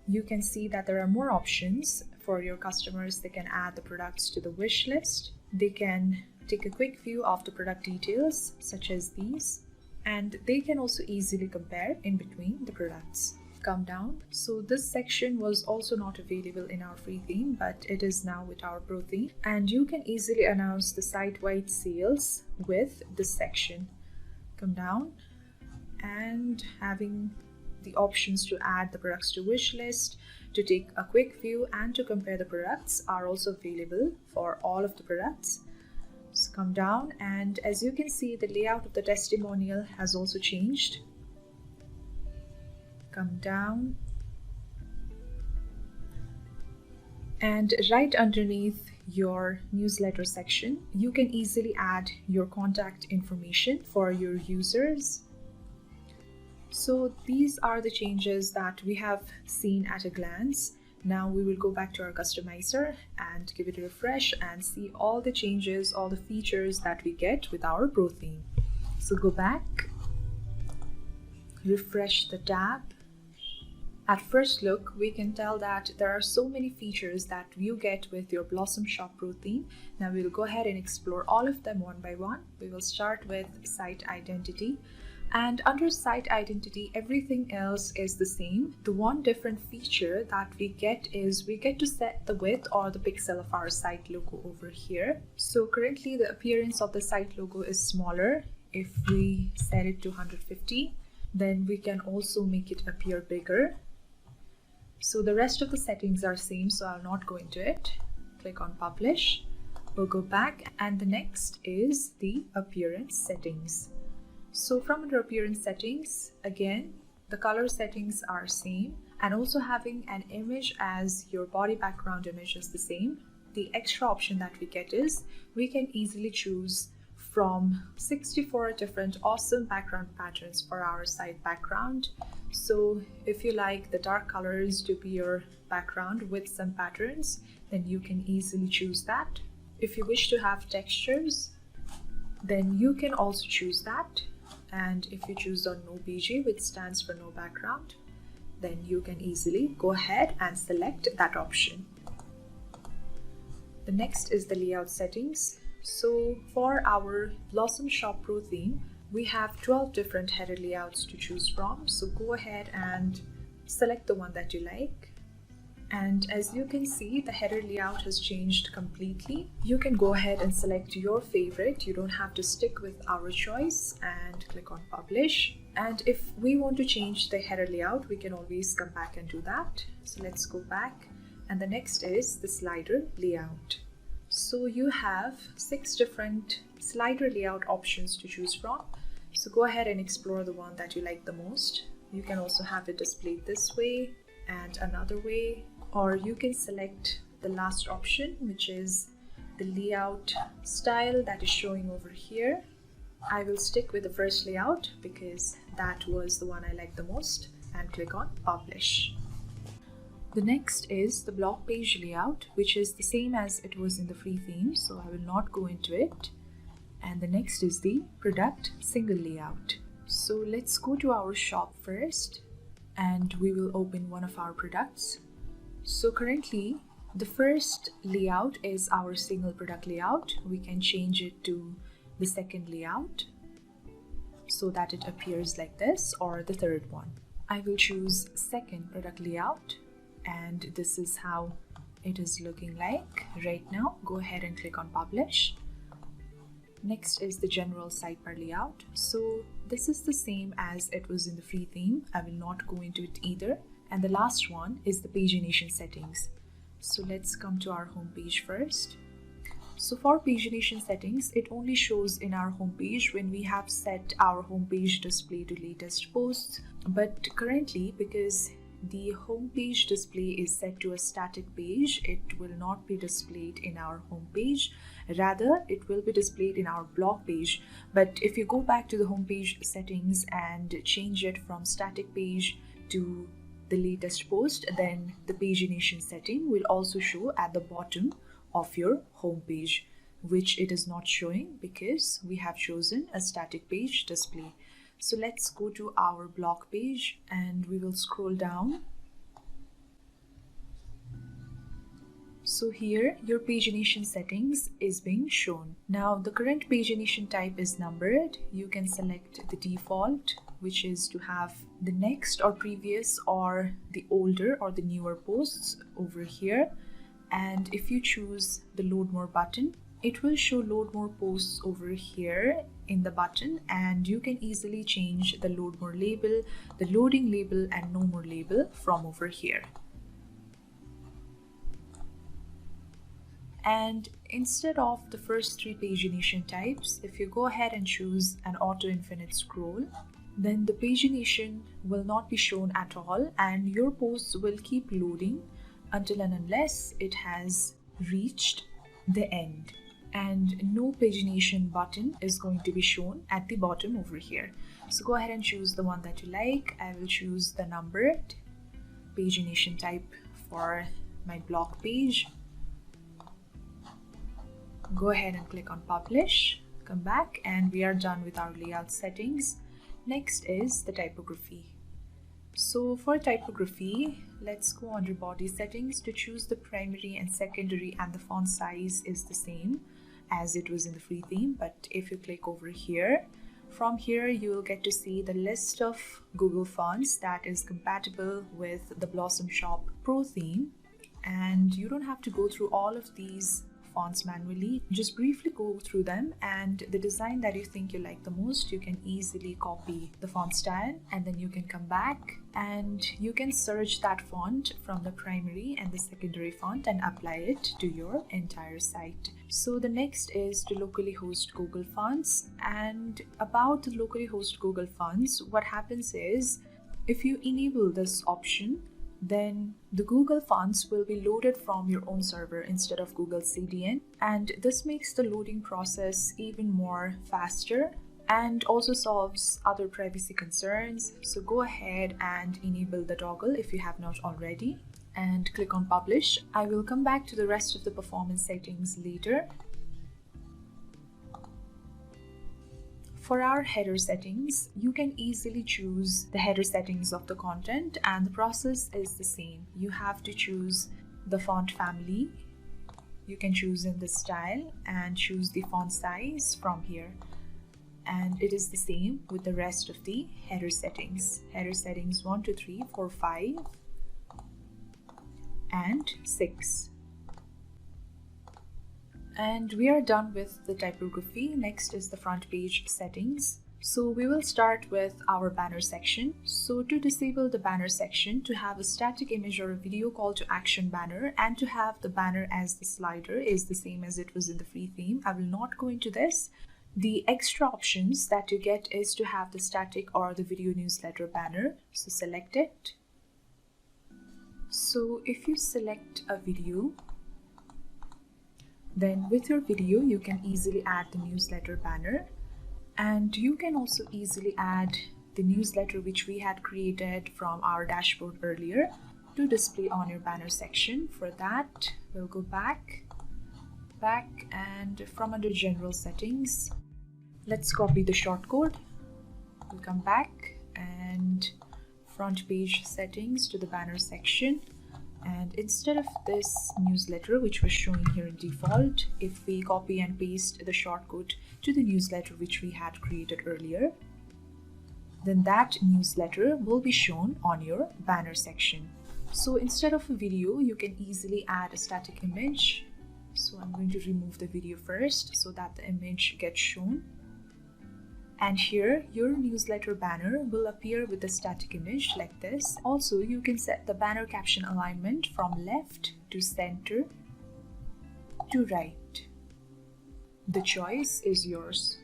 you can see that there are more options for your customers. They can add the products to the wish list. They can take a quick view of the product details, such as these, and they can also easily compare in between the products. Come down. So this section was also not available in our free theme, but it is now with our Pro theme, and you can easily announce the site-wide sales with this section. Come down, and having the options to add the products to wish list, to take a quick view, and to compare the products are also available for all of the products. So come down, and as you can see, the layout of the testimonial has also changed. Come down, and right underneath your newsletter section, you can easily add your contact information for your users. So these are the changes that we have seen at a glance. Now we will go back to our customizer and give it a refresh and see all the changes, all the features that we get with our Pro theme. So go back, refresh the tab. At first look, we can tell that there are so many features that you get with your Blossom Shop Pro theme. Now we'll go ahead and explore all of them one by one. We will start with site identity. And under site identity, everything else is the same. The one different feature that we get is we get to set the width or the pixel of our site logo over here. So currently the appearance of the site logo is smaller. If we set it to 150, then we can also make it appear bigger. So the rest of the settings are same, so I'll not go into it. Click on Publish. We'll go back, and the next is the appearance settings. So from under appearance settings, again, the color settings are same, and also having an image as your body background image is the same. The extra option that we get is we can easily choose from 64 different awesome background patterns for our site background. So if you like the dark colors to be your background with some patterns, then you can easily choose that. If you wish to have textures, then you can also choose that. And if you choose on No BG, which stands for no background, then you can easily go ahead and select that option. The next is the layout settings. So for our Blossom Shop Pro theme, we have 12 different header layouts to choose from. So go ahead and select the one that you like. And as you can see, the header layout has changed completely. You can go ahead and select your favorite. You don't have to stick with our choice, and click on Publish. And if we want to change the header layout, we can always come back and do that. So let's go back. And the next is the slider layout. So you have 6 different slider layout options to choose from. So go ahead and explore the one that you like the most. You can also have it displayed this way and another way, or you can select the last option, which is the layout style that is showing over here. I will stick with the first layout because that was the one I liked the most, and click on Publish. The next is the blog page layout, which is the same as it was in the free theme, so I will not go into it. And the next is the product single layout. So let's go to our shop first, and we will open one of our products. So currently, the first layout is our single product layout. We can change it to the second layout so that it appears like this, or the third one. I will choose second product layout, and this is how it is looking like right now. Go ahead and click on publish. Next is the general sidebar layout. So this is the same as it was in the free theme. I will not go into it either. And the last one is the pagination settings. So let's come to our home page first. So for pagination settings, it only shows in our home page when we have set our home page display to latest posts. But currently, because the home page display is set to a static page, it will not be displayed in our home page. Rather, it will be displayed in our blog page. But if you go back to the home page settings and change it from static page to the latest post, then the pagination setting will also show at the bottom of your home page, which it is not showing because we have chosen a static page display. So let's go to our blog page and we will scroll down. So here your pagination settings is being shown. Now the current pagination type is numbered. You can select the default, which is to have the next or previous or the older or the newer posts over here. And if you choose the load more button, it will show load more posts over here in the button, and you can easily change the load more label, the loading label and no more label from over here. And instead of the first three pagination types, if you go ahead and choose an auto infinite scroll, then the pagination will not be shown at all and your posts will keep loading until and unless it has reached the end. And no pagination button is going to be shown at the bottom over here. So go ahead and choose the one that you like. I will choose the numbered pagination type for my blog page. Go ahead and click on publish, come back, and we are done with our layout settings. Next is the typography. So for typography, let's go under body settings to choose the primary and secondary, and the font size is the same as it was in the free theme. But if you click over here, from here you will get to see the list of Google fonts that is compatible with the Blossom Shop Pro theme, and you don't have to go through all of these fonts manually. Just briefly go through them, and the design that you think you like the most, you can easily copy the font style, and then you can come back and you can search that font from the primary and the secondary font and apply it to your entire site. So the next is to locally host Google fonts. And about the locally host Google fonts, what happens is if you enable this option, then the Google fonts will be loaded from your own server instead of Google CDN, and this makes the loading process even more faster and also solves other privacy concerns. So go ahead and enable the toggle if you have not already and click on publish. I will come back to the rest of the performance settings later. For our header settings, you can easily choose the header settings of the content, and the process is the same. You have to choose the font family. You can choose in the style and choose the font size from here. And it is the same with the rest of the header settings. Header settings 1, 2, 3, 4, 5 and 6. And we are done with the typography. Next is the front page settings. So we will start with our banner section. So to disable the banner section, to have a static image or a video call to action banner, and to have the banner as the slider is the same as it was in the free theme. I will not go into this. The extra options that you get is to have the static or the video newsletter banner. So select it. So if you select a video, then with your video you can easily add the newsletter banner, and you can also easily add the newsletter which we had created from our dashboard earlier to display on your banner section. For that, we'll go back and from under general settings, let's copy the shortcode. We'll come back and front page settings to the banner section. And instead of this newsletter which was showing here in default, if we copy and paste the shortcode to the newsletter which we had created earlier, then that newsletter will be shown on your banner section. So instead of a video, you can easily add a static image. So I'm going to remove the video first so that the image gets shown. And here your newsletter banner will appear with a static image like this. Also, you can set the banner caption alignment from left to center to right. The choice is yours.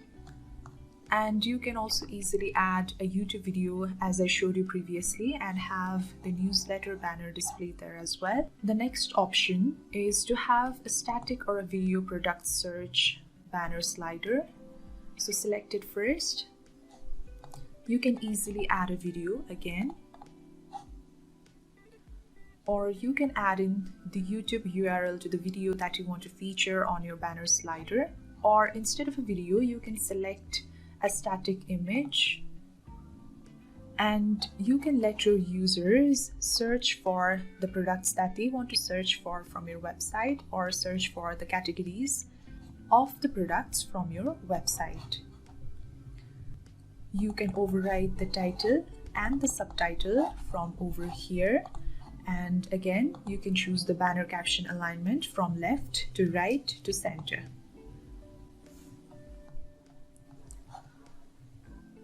And you can also easily add a YouTube video as I showed you previously and have the newsletter banner displayed there as well. The next option is to have a static or a video product search banner slider. So select it first. You can easily add a video again. Or you can add in the YouTube URL to the video that you want to feature on your banner slider. Or instead of a video, you can select a static image and you can let your users search for the products that they want to search for from your website or search for the categories of the products from your website. You can override the title and the subtitle from over here, and again you can choose the banner caption alignment from left to right to center.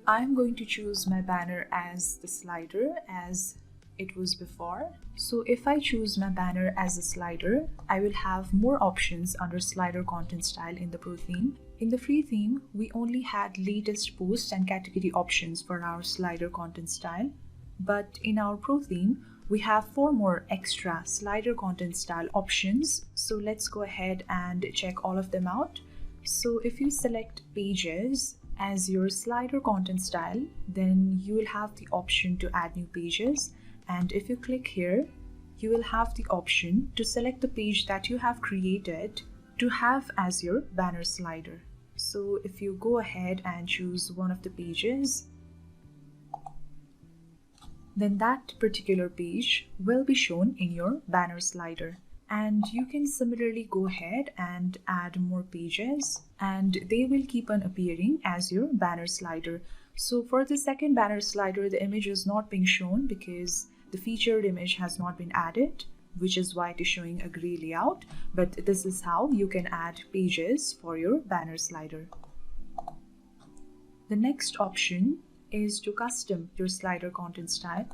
I'm going to choose my banner as the slider as it was before. So if I choose my banner as a slider, I will have more options under slider content style in the Pro theme. In the free theme, we only had latest post and category options for our slider content style. But in our Pro theme, we have 4 more extra slider content style options. So let's go ahead and check all of them out. So if you select pages as your slider content style, then you will have the option to add new pages, and if you click here you will have the option to select the page that you have created to have as your banner slider. So if you go ahead and choose one of the pages, then that particular page will be shown in your banner slider. And you can similarly go ahead and add more pages and they will keep on appearing as your banner slider. So for the second banner slider, the image is not being shown because the featured image has not been added, which is why it is showing a gray layout. But this is how you can add pages for your banner slider. The next option is to custom your slider content style.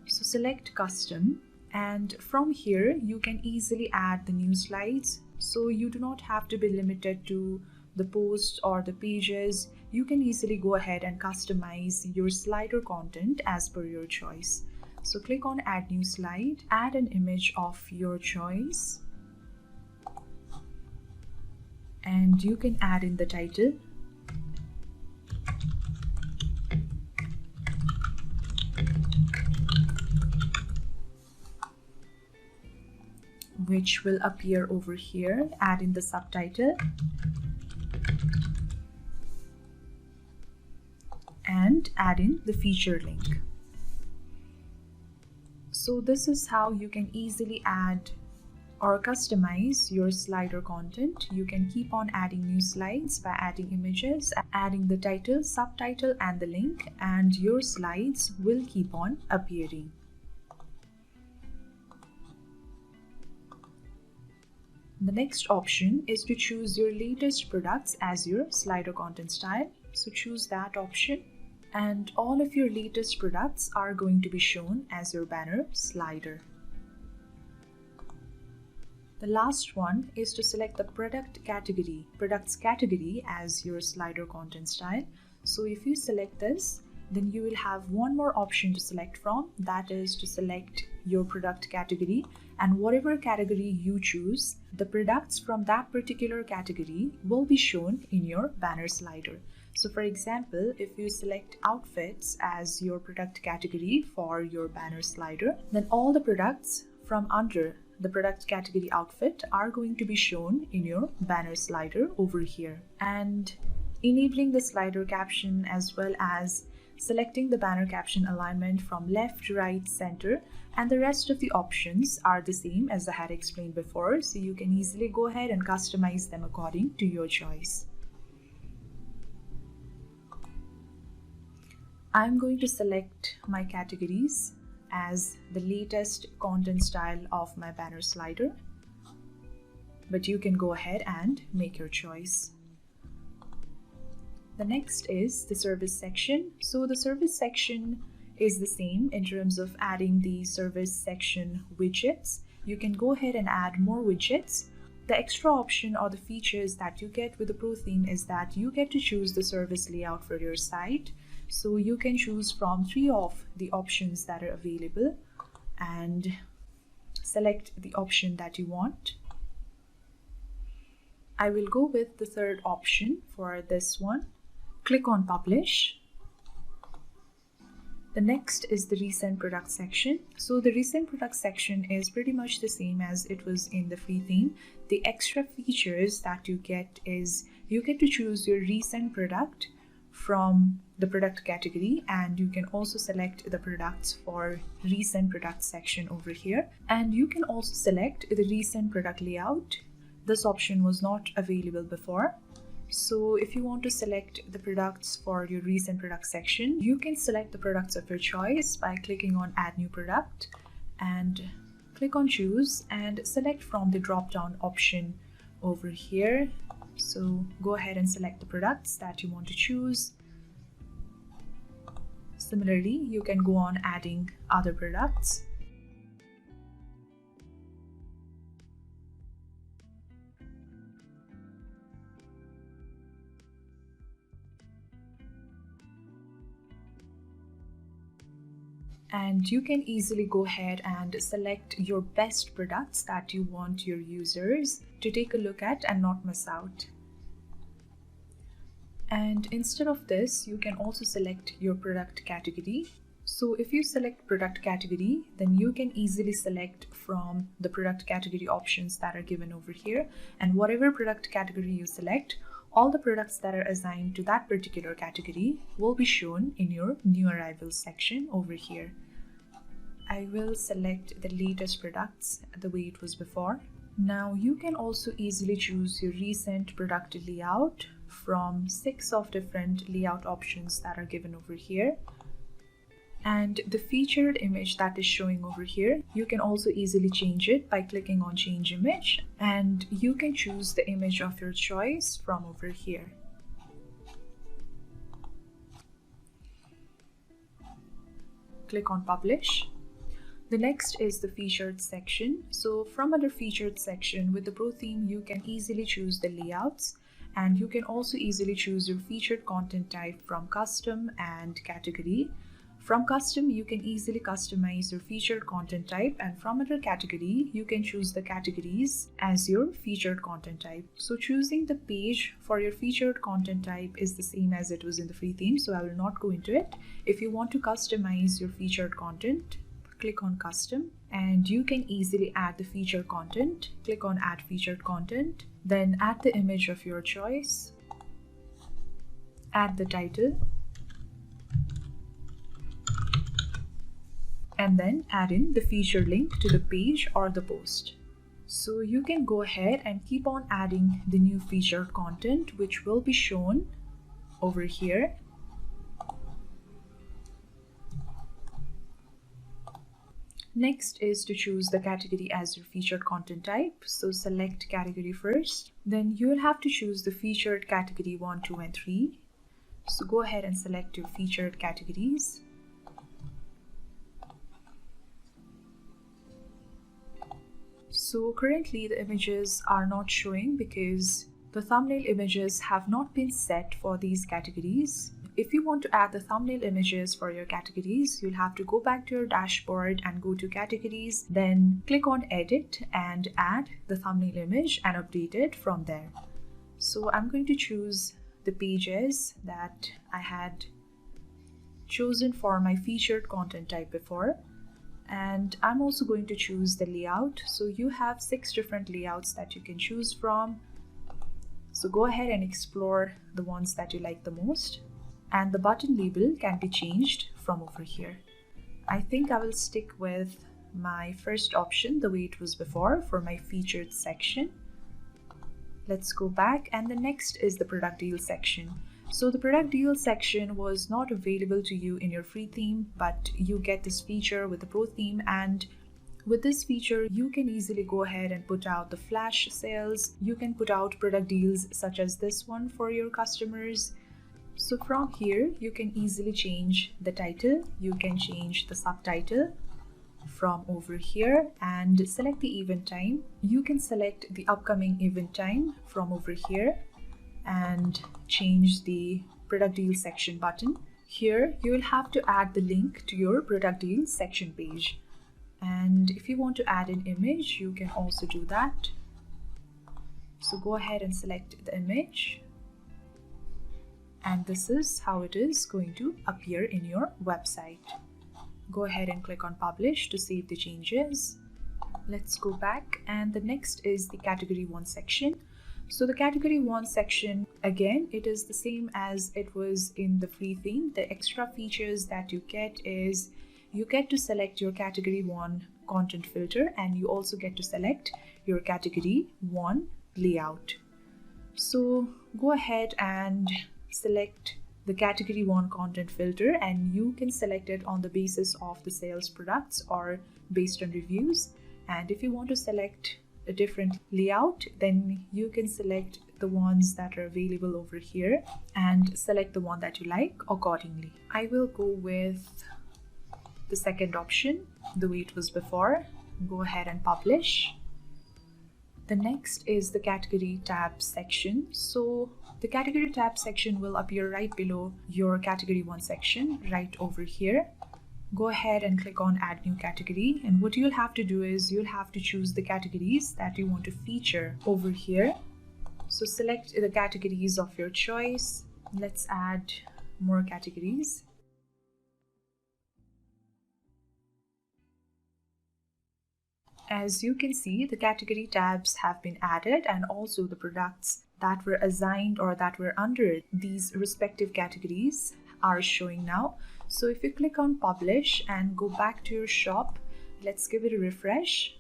So select custom. And from here, you can easily add the new slides. So you do not have to be limited to the posts or the pages. You can easily go ahead and customize your slider content as per your choice. So click on add new slide, add an image of your choice. And you can add in the title. Which will appear over here. Add in the subtitle and add in the feature link. So this is how you can easily add or customize your slider content. You can keep on adding new slides by adding images, adding the title, subtitle and the link, and your slides will keep on appearing. The next option is to choose your latest products as your slider content style. So choose that option and all of your latest products are going to be shown as your banner slider. The last one is to select the products category as your slider content style. So if you select this, then you will have one more option to select from, that is to select your product category, and whatever category you choose, the products from that particular category will be shown in your banner slider. So for example, if you select outfits as your product category for your banner slider, then all the products from under the product category outfit are going to be shown in your banner slider over here. And enabling the slider caption as well as selecting the banner caption alignment from left, right, center, and the rest of the options are the same as I had explained before, so you can easily go ahead and customize them according to your choice. I'm going to select my categories as the latest content style of my banner slider, but you can go ahead and make your choice. The next is the service section. So the service section is the same in terms of adding the service section widgets. You can go ahead and add more widgets. The extra option or the features that you get with the Pro theme is that you get to choose the service layout for your site. So you can choose from 3 of the options that are available and select the option that you want. I will go with the third option for this one. Click on Publish. The next is the Recent Product section. So the Recent Product section is pretty much the same as it was in the free theme. The extra features that you get is you get to choose your recent product from the product category, and you can also select the products for Recent Product section over here. And you can also select the recent product layout. This option was not available before. So if you want to select the products for your recent product section, you can select the products of your choice by clicking on Add New Product and click on Choose and select from the drop-down option over here. So go ahead and select the products that you want to choose. Similarly, you can go on adding other products. And you can easily go ahead and select your best products that you want your users to take a look at and not miss out. And instead of this, you can also select your product category. So if you select product category, then you can easily select from the product category options that are given over here. And whatever product category you select, all the products that are assigned to that particular category will be shown in your new arrivals section over here. I will select the latest products the way it was before. Now you can also easily choose your recent product layout from 6 of different layout options that are given over here. And the featured image that is showing over here, you can also easily change it by clicking on Change Image, and you can choose the image of your choice from over here. Click on Publish. The next is the featured section. So from under featured section with the Pro theme, you can easily choose the layouts, and you can also easily choose your featured content type from custom and category. From custom, you can easily customize your featured content type, and from under category, you can choose the categories as your featured content type. So choosing the page for your featured content type is the same as it was in the free theme, so I will not go into it. If you want to customize your featured content, click on Custom, and you can easily add the featured content. Click on Add Featured Content, then add the image of your choice, add the title, and then add in the feature link to the page or the post. So you can go ahead and keep on adding the new featured content, which will be shown over here. Next is to choose the category as your featured content type. So select category first. Then you will have to choose the featured category 1, 2, and 3. So go ahead and select your featured categories. So currently the images are not showing because the thumbnail images have not been set for these categories. If you want to add the thumbnail images for your categories, you'll have to go back to your dashboard and go to categories, then click on edit and add the thumbnail image and update it from there. So I'm going to choose the pages that I had chosen for my featured content type before. And I'm also going to choose the layout. So you have 6 different layouts that you can choose from. So go ahead and explore the ones that you like the most. And the button label can be changed from over here. I think I will stick with my first option the way it was before for my featured section. Let's go back, and the next is the product deal section. So the product deals section was not available to you in your free theme, but you get this feature with the Pro theme, and with this feature, you can easily go ahead and put out the flash sales. You can put out product deals such as this one for your customers. So from here, you can easily change the title. You can change the subtitle from over here and select the event time. You can select the upcoming event time from over here and change the product deal section button. Here, you will have to add the link to your product deal section page. And if you want to add an image, you can also do that. So go ahead and select the image. And this is how it is going to appear in your website. Go ahead and click on Publish to save the changes. Let's go back, and the next is the Category 1 section. So the Category 1 section, again, it is the same as it was in the free theme. The extra features that you get is you get to select your Category 1 content filter, and you also get to select your Category 1 layout. So go ahead and select the Category 1 content filter, and you can select it on the basis of the sales products or based on reviews. And if you want to select a different layout, then you can select the ones that are available over here and select the one that you like accordingly. I will go with the second option, the way it was before. Go ahead and publish. The next is the Category tab section. So the Category tab section will appear right below your Category 1 section, right over here. Go ahead and click on Add New Category, and what you'll have to do is you'll have to choose the categories that you want to feature over here. So select the categories of your choice. Let's add more categories. As you can see, the category tabs have been added, and also the products that were assigned or that were under these respective categories are showing now. So if you click on Publish and go back to your shop, let's give it a refresh.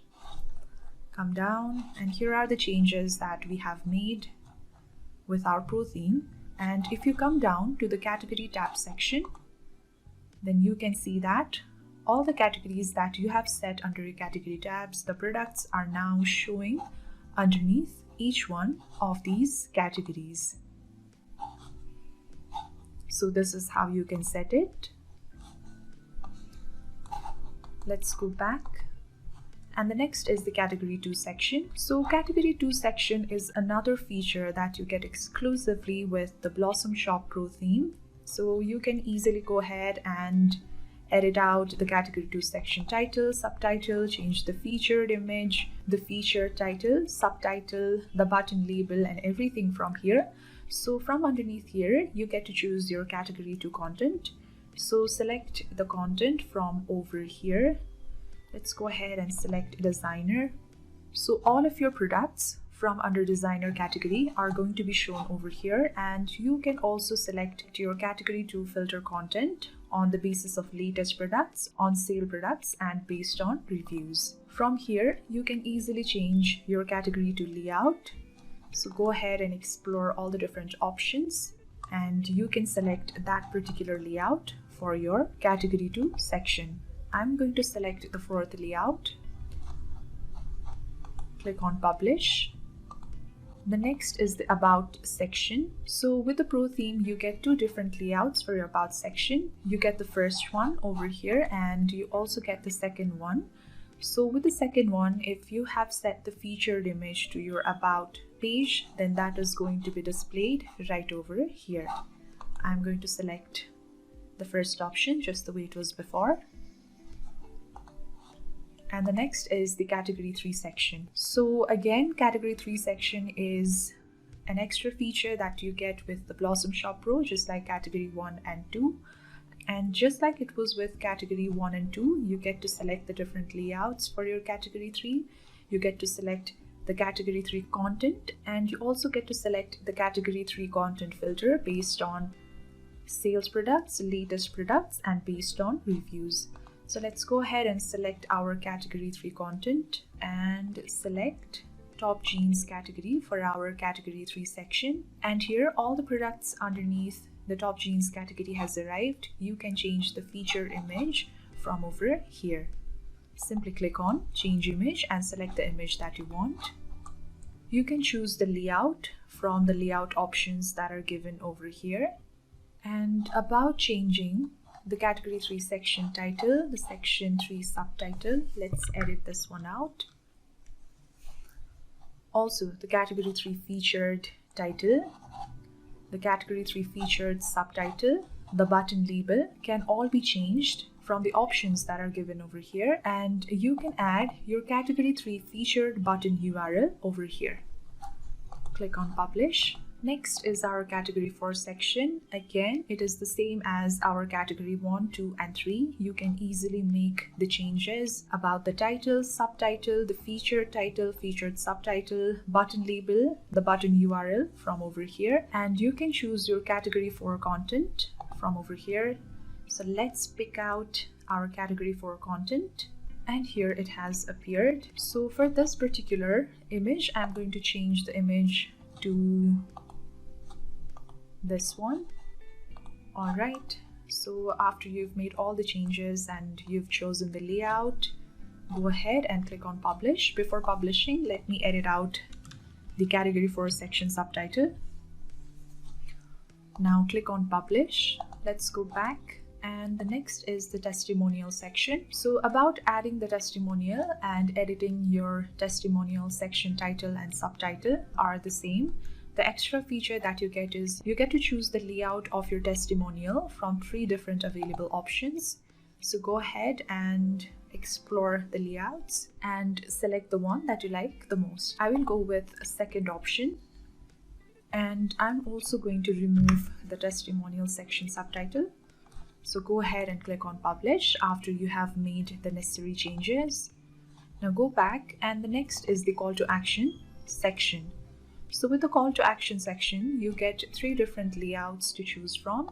Come down, and here are the changes that we have made with our Pro theme. And if you come down to the Category tab section, then you can see that all the categories that you have set under your category tabs, the products are now showing underneath each one of these categories. So this is how you can set it. Let's go back. And the next is the Category 2 section. So Category 2 section is another feature that you get exclusively with the Blossom Shop Pro theme. So you can easily go ahead and edit out the Category 2 section title, subtitle, change the featured image, the feature title, subtitle, the button label, and everything from here. So from underneath here, you get to choose your Category 2 content. So select the content from over here. Let's go ahead and select Designer. So all of your products from under Designer category are going to be shown over here, and you can also select your Category 2 filter content on the basis of latest products, on sale products, and based on reviews. From here, you can easily change your Category 2 layout. So go ahead and explore all the different options, and you can select that particular layout for your Category 2 section. I'm going to select the fourth layout. Click on Publish. The next is the About section. So with the Pro theme, you get two different layouts for your About section. You get the first one over here, and you also get the second one. So with the second one, if you have set the featured image to your About page, then that is going to be displayed right over here. I'm going to select the first option just the way it was before. And the next is the Category 3 section. So again, Category 3 section is an extra feature that you get with the Blossom Shop Pro, just like Category 1 and 2. And just like it was with Category 1 and 2, you get to select the different layouts for your Category 3. You get to select the Category 3 content, and you also get to select the Category 3 content filter based on sales products, latest products, and based on reviews. So let's go ahead and select our Category 3 content and select top jeans category for our category 3 section, and here all the products underneath the top jeans category has arrived. You can change the feature image from over here. Simply click on change image and select the image that you want. You can choose the layout from the layout options that are given over here. And about changing the category 3 section title, the section 3 subtitle, let's edit this one out. Also, the category 3 featured title, the category 3 featured subtitle, the button label can all be changed from the options that are given over here, and you can add your category 3 featured button URL over here. Click on publish. Next is our category 4 section. Again, it is the same as our category 1, 2 and 3. You can easily make the changes about the title, subtitle, the featured title, featured subtitle, button label, the button URL from over here, and you can choose your category 4 content from over here. So let's pick out our category 4 content, and here it has appeared. So for this particular image, I'm going to change the image to this one. All right, so after you've made all the changes and you've chosen the layout, go ahead and click on publish. Before publishing, let me edit out the category 4 section subtitle. Now click on publish. Let's go back, and the next is the testimonial section. So about adding the testimonial and editing your testimonial section title and subtitle are the same. The extra feature that you get is you get to choose the layout of your testimonial from 3 different available options. So go ahead and explore the layouts and select the one that you like the most. I will go with a second option, and I'm also going to remove the testimonial section subtitle. So go ahead and click on publish after you have made the necessary changes. Now go back, and the next is the call to action section. So with the call to action section, you get 3 different layouts to choose from.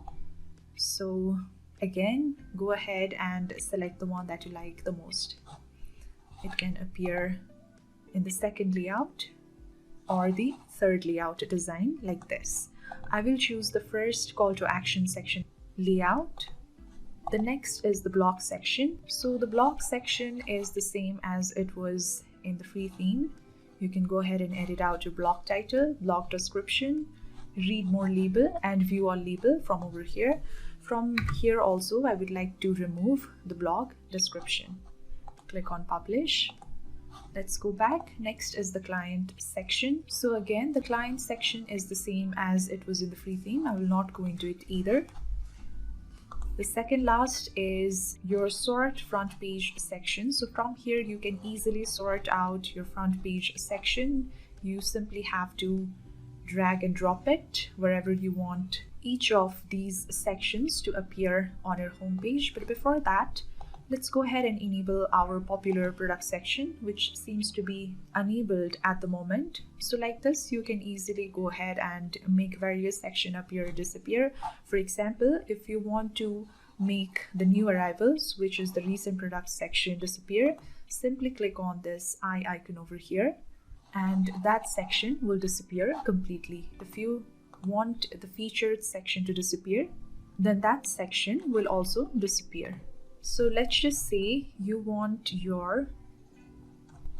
So again, go ahead and select the one that you like the most. It can appear in the second layout or the third layout design like this. I will choose the first call to action section layout. The next is the block section. So the block section is the same as it was in the free theme. You can go ahead and edit out your block title, block description, read more label, and view all label from over here. From here also, I would like to remove the block description. Click on publish. Let's go back. Next is the client section. So again, the client section is the same as it was in the free theme. I will not go into it either. The second last is your sort front page section. So from here, you can easily sort out your front page section. You simply have to drag and drop it wherever you want each of these sections to appear on your home page. But before that, let's go ahead and enable our popular product section, which seems to be enabled at the moment. So like this, you can easily go ahead and make various sections appear or disappear. For example, if you want to make the new arrivals, which is the recent product section, disappear, simply click on this eye icon over here, and that section will disappear completely. If you want the featured section to disappear, then that section will also disappear. So let's just say you want your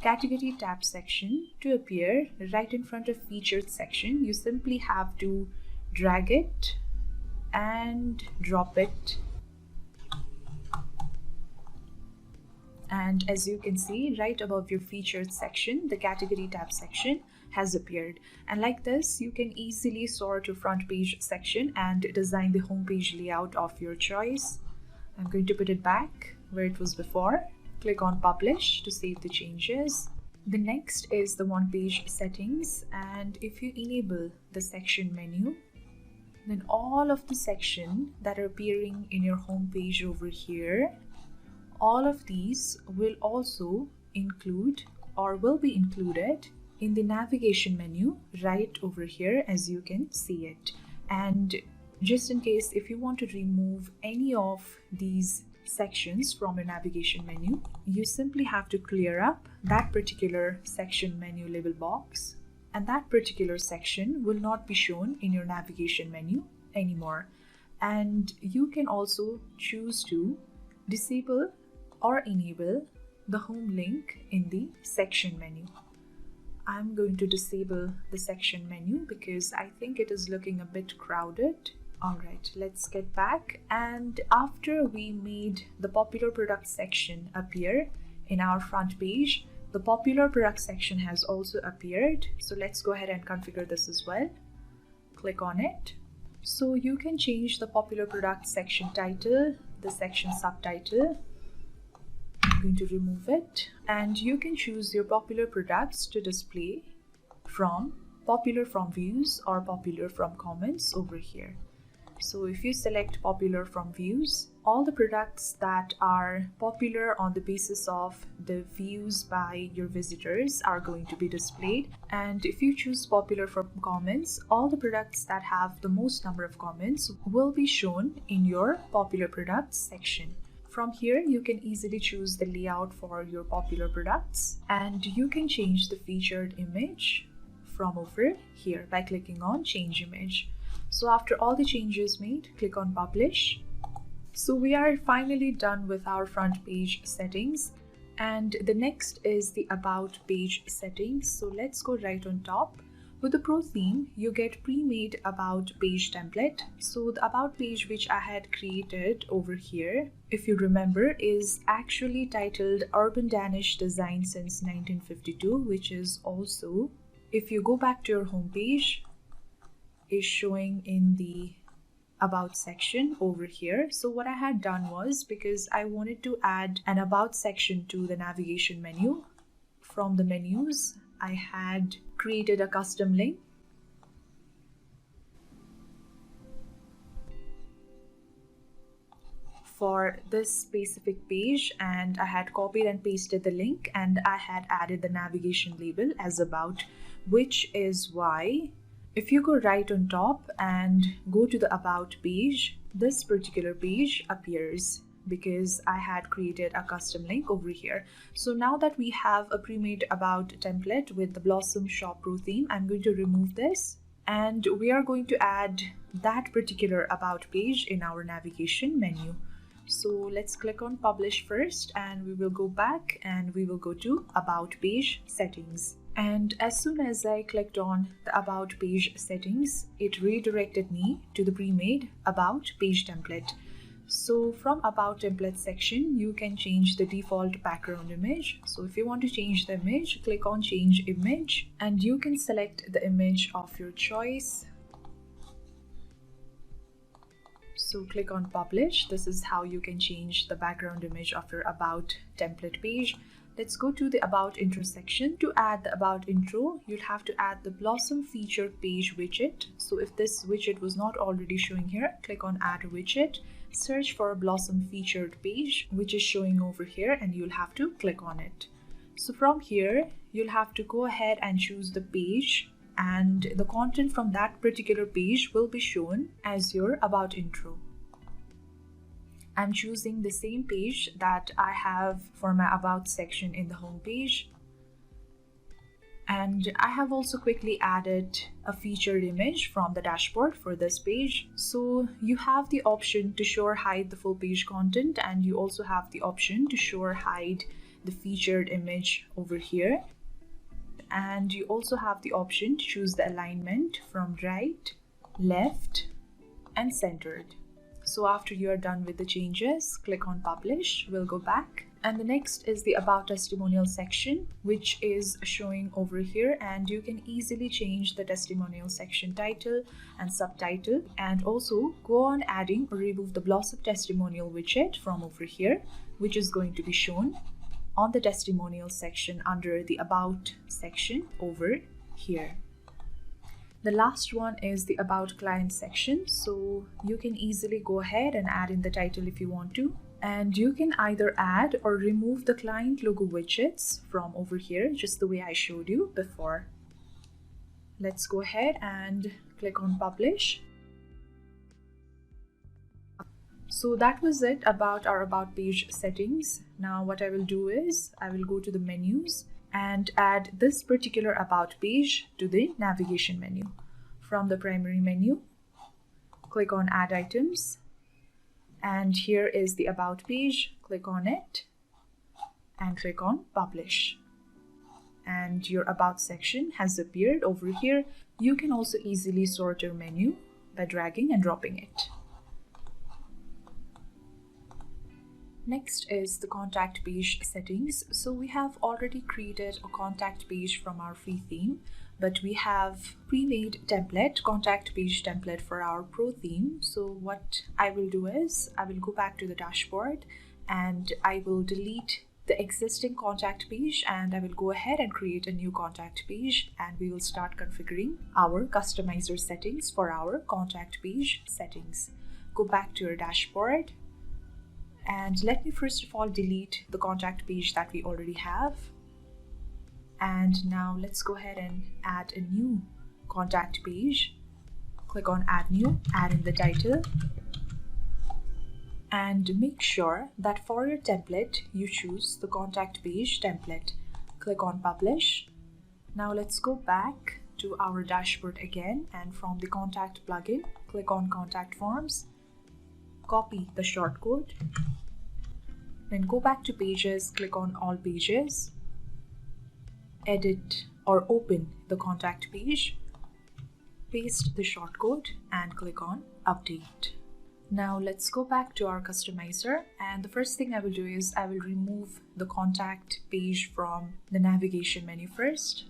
category tab section to appear right in front of featured section. You simply have to drag it and drop it. And as you can see, right above your featured section, the category tab section has appeared. And like this, you can easily sort your front page section and design the home page layout of your choice. I'm going to put it back where it was before. Click on publish to save the changes. The next is the one page settings, and if you enable the section menu, then all of the sections that are appearing in your home page over here, all of these will also include or will be included in the navigation menu right over here, as you can see it. And just in case if you want to remove any of these sections from your navigation menu, you simply have to clear up that particular section menu label box, and that particular section will not be shown in your navigation menu anymore. And you can also choose to disable or enable the home link in the section menu. I'm going to disable the section menu because I think it is looking a bit crowded. Alright, let's get back. And after we made the popular product section appear in our front page, the popular product section has also appeared. So let's go ahead and configure this as well. Click on it. So you can change the popular product section title, the section subtitle. I'm going to remove it, and you can choose your popular products to display from popular from views or popular from comments over here. So if you select popular from views, all the products that are popular on the basis of the views by your visitors are going to be displayed. And if you choose popular from comments, all the products that have the most number of comments will be shown in your popular products section. From here, you can easily choose the layout for your popular products, and you can change the featured image from over here by clicking on change image. So after all the changes made, click on publish. So we are finally done with our front page settings, and the next is the about page settings. So let's go right on top. With the Pro theme, you get pre-made about page template. So the about page which I had created over here, if you remember, is actually titled Urban Danish Design since 1952, which is also, if you go back to your home page, is showing in the about section over here. So what I had done was, because I wanted to add an about section to the navigation menu, from the menus I had created a custom link for this specific page, and I had copied and pasted the link, and I had added the navigation label as about, which is why if you go right on top and go to the about page, this particular page appears because I had created a custom link over here. So now that we have a pre-made about template with the Blossom Shop Pro theme, I'm going to remove this, and we are going to add that particular about page in our navigation menu. So let's click on publish first, and we will go back and we will go to about page settings. And as soon as I clicked on the about page settings, it redirected me to the pre-made about page template. So from about template section, you can change the default background image. So if you want to change the image, click on change image, and you can select the image of your choice. So click on publish. This is how you can change the background image of your about template page. Let's go to the about intro section. To add the about intro, you'll have to add the Blossom featured page widget. So if this widget was not already showing here, click on add widget, search for a Blossom featured page, which is showing over here, and you'll have to click on it. So from here, you'll have to go ahead and choose the page, and the content from that particular page will be shown as your about intro. I'm choosing the same page that I have for my about section in the home page. And I have also quickly added a featured image from the dashboard for this page. So you have the option to show or hide the full page content, and you also have the option to show or hide the featured image over here. And you also have the option to choose the alignment from right, left, and centered. So after you are done with the changes, click on publish. We'll go back. And the next is the about testimonial section, which is showing over here, and you can easily change the testimonial section title and subtitle, and also go on adding or remove the Blossom testimonial widget from over here, which is going to be shown on the testimonial section under the about section over here. The last one is the about client section, so you can easily go ahead and add in the title if you want to, and you can either add or remove the client logo widgets from over here, just the way I showed you before. Let's go ahead and click on publish. So that was it about our about page settings. Now what I will do is I will go to the menus and add this particular about page to the navigation menu. From the primary menu, click on add items, and here is the about page. Click on it and click on publish. And your about section has appeared over here. You can also easily sort your menu by dragging and dropping it. Next is the contact page settings. So we have already created a contact page from our free theme, but we have pre-made template, contact page template for our pro theme. So what I will do is I will go back to the dashboard and I will delete the existing contact page, and I will go ahead and create a new contact page, and we will start configuring our customizer settings for our contact page settings. Go back to your dashboard and let me first of all delete the contact page that we already have. And now let's go ahead and add a new contact page. Click on add new, add in the title, and make sure that for your template you choose the contact page template. Click on publish. Now let's go back to our dashboard again, and from the contact plugin, click on contact forms, copy the shortcode, then go back to pages, click on all pages, edit or open the contact page, paste the shortcode and click on update. Now let's go back to our customizer, and the first thing I will do is I will remove the contact page from the navigation menu first.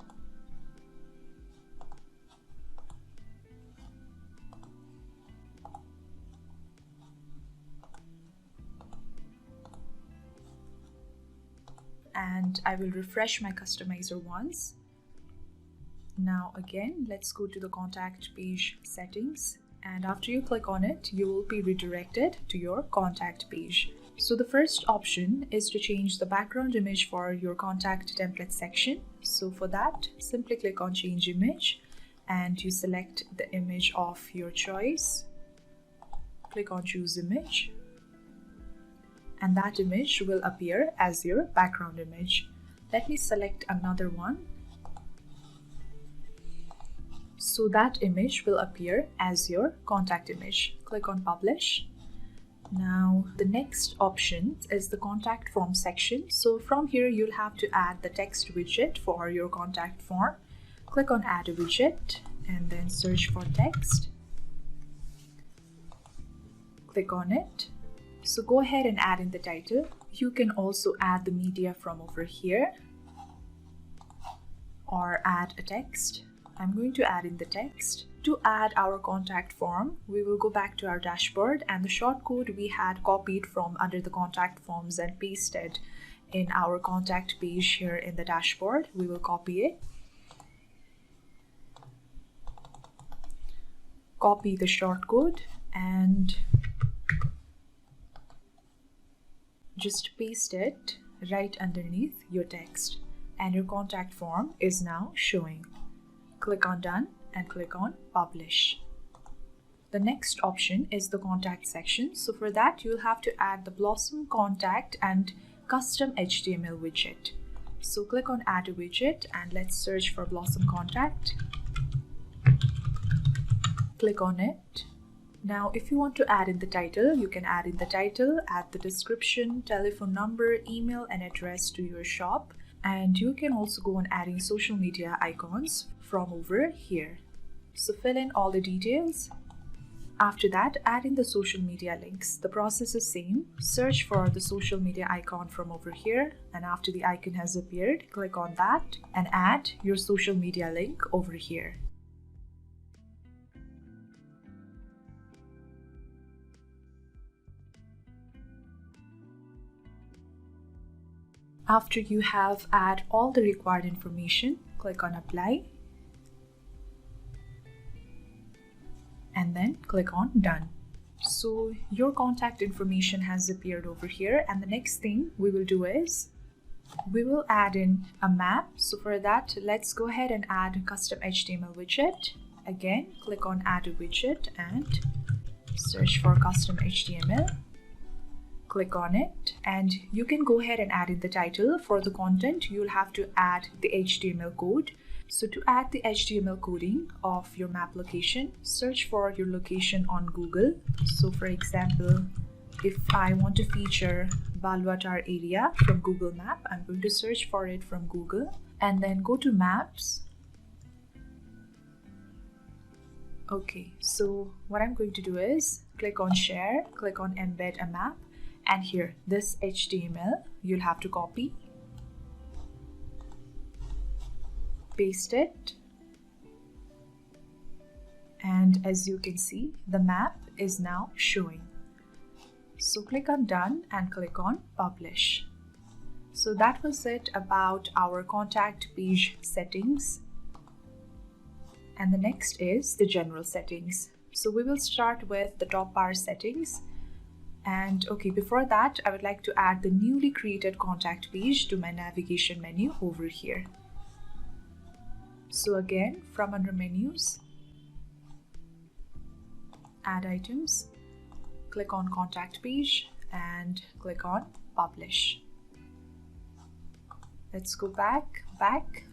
And I will refresh my customizer once. Now again, let's go to the contact page settings, and after you click on it, you will be redirected to your contact page. So the first option is to change the background image for your contact template section. So for that, simply click on change image and you select the image of your choice. Click on choose image, and that image will appear as your background image. Let me select another one. So that image will appear as your contact image. Click on publish. Now the next option is the contact form section. So from here you'll have to add the text widget for your contact form. Click on add a widget and then search for text. Click on it. So go ahead and add in the title. You can also add the media from over here or add a text. I'm going to add in the text. To add our contact form, we will go back to our dashboard, and the shortcode we had copied from under the contact forms and pasted in our contact page here in the dashboard. We will copy it. Copy the shortcode and just paste it right underneath your text, and your contact form is now showing. Click on done and click on publish. The next option is the contact section. So for that you'll have to add the Blossom contact and custom HTML widget. So click on add a widget and let's search for Blossom contact. Click on it. Now if you want to add in the title, you can add in the title, add the description, telephone number, email and address to your shop, and you can also go on adding social media icons from over here. So fill in all the details. After that, add in the social media links. The process is same. Search for the social media icon from over here, and after the icon has appeared, click on that and add your social media link over here. After you have add all the required information, click on apply and then click on done. So your contact information has appeared over here, and the next thing we will do is we will add in a map. So for that, let's go ahead and add a custom HTML widget. Again, click on add a widget and search for custom HTML. click on it, and you can go ahead and add in the title. For the content, you'll have to add the HTML code. So to add the HTML coding of your map location, search for your location on Google. So for example, if I want to feature Balwatar area from Google Map, I'm going to search for it from Google and then go to Maps. Okay, so what I'm going to do is click on Share, click on Embed a Map, and here, this HTML, you'll have to copy, paste it, and as you can see, the map is now showing. So click on Done and click on Publish. So that was it about our contact page settings. And the next is the general settings. So we will start with the top bar settings. And okay, before that, I would like to add the newly created contact page to my navigation menu over here. So again, from under menus, add items, click on contact page and click on publish. Let's go back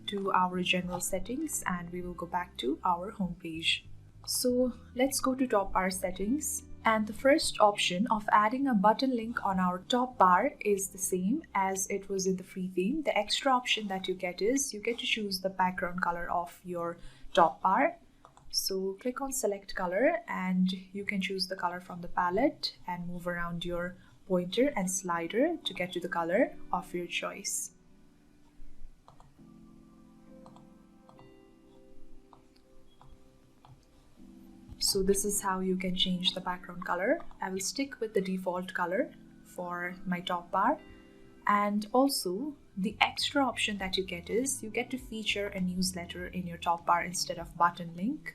to our general settings and we will go back to our home page. So let's go to top bar settings, and the first option of adding a button link on our top bar is the same as it was in the free theme. The extra option that you get is you get to choose the background color of your top bar. So click on select color and you can choose the color from the palette and move around your pointer and slider to get to the color of your choice. So this is how you can change the background color. I will stick with the default color for my top bar. And also the extra option that you get is you get to feature a newsletter in your top bar instead of button link.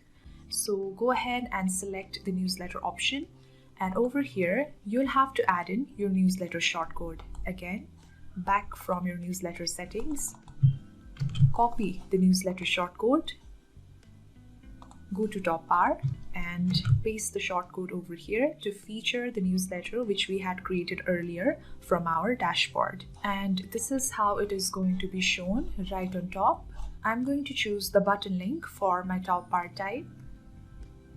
So go ahead and select the newsletter option. And over here, you'll have to add in your newsletter shortcode. Again, back from your newsletter settings, copy the newsletter shortcode, go to top bar and paste the shortcode over here to feature the newsletter which we had created earlier from our dashboard. And this is how it is going to be shown right on top. I'm going to choose the button link for my top bar type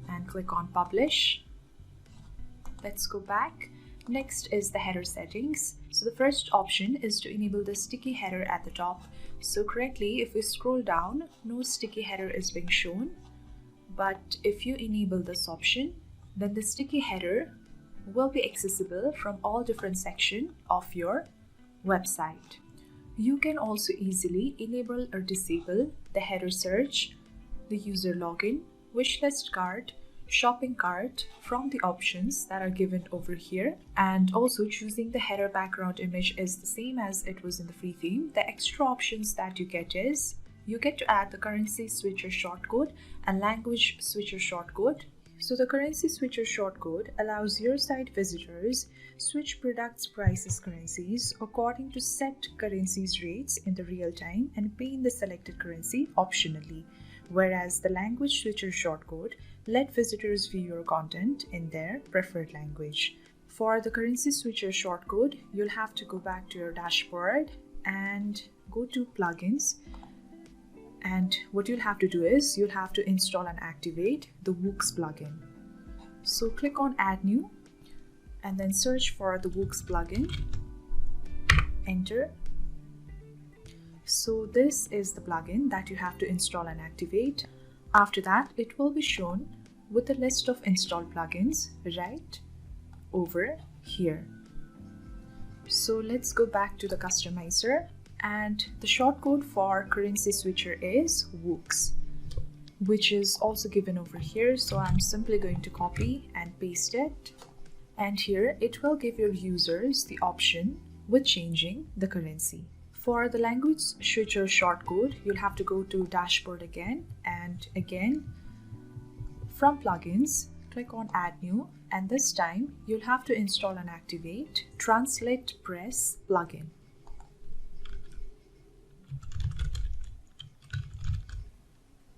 and click on publish. Let's go back. Next is the header settings. So the first option is to enable the sticky header at the top. So correctly, if we scroll down, no sticky header is being shown. But if you enable this option, then the sticky header will be accessible from all different sections of your website. You can also easily enable or disable the header search, the user login, wishlist cart, shopping cart from the options that are given over here. And also choosing the header background image is the same as it was in the free theme. The extra options that you get is you get to add the currency switcher shortcode and language switcher shortcode. So the currency switcher shortcode allows your site visitors switch products, prices, currencies according to set currencies rates in the real time and pay in the selected currency optionally. Whereas the language switcher shortcode let visitors view your content in their preferred language. For the currency switcher shortcode, you'll have to go back to your dashboard and go to plugins. And what you'll have to do is you'll have to install and activate the WooCommerce plugin. So click on Add New and then search for the WooCommerce plugin. Enter. So this is the plugin that you have to install and activate. After that, it will be shown with a list of installed plugins right over here. So let's go back to the customizer. And the shortcode for currency switcher is WooCommerce, which is also given over here. So I'm simply going to copy and paste it. And here it will give your users the option with changing the currency. For the language switcher shortcode, you'll have to go to dashboard again and again from plugins, click on Add New, and this time you'll have to install and activate Translate Press plugin.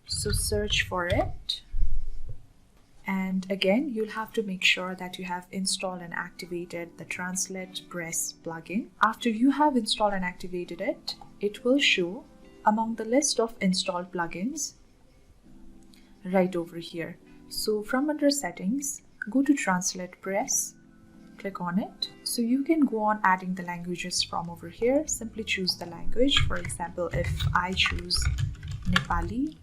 So search for it And again, you'll have to make sure that you have installed and activated the Translate Press plugin. After you have installed and activated it, it will show among the list of installed plugins right over here. So from under Settings, go to Translate Press, click on it. So you can go on adding the languages from over here. Simply choose the language. For example, if I choose Nepali,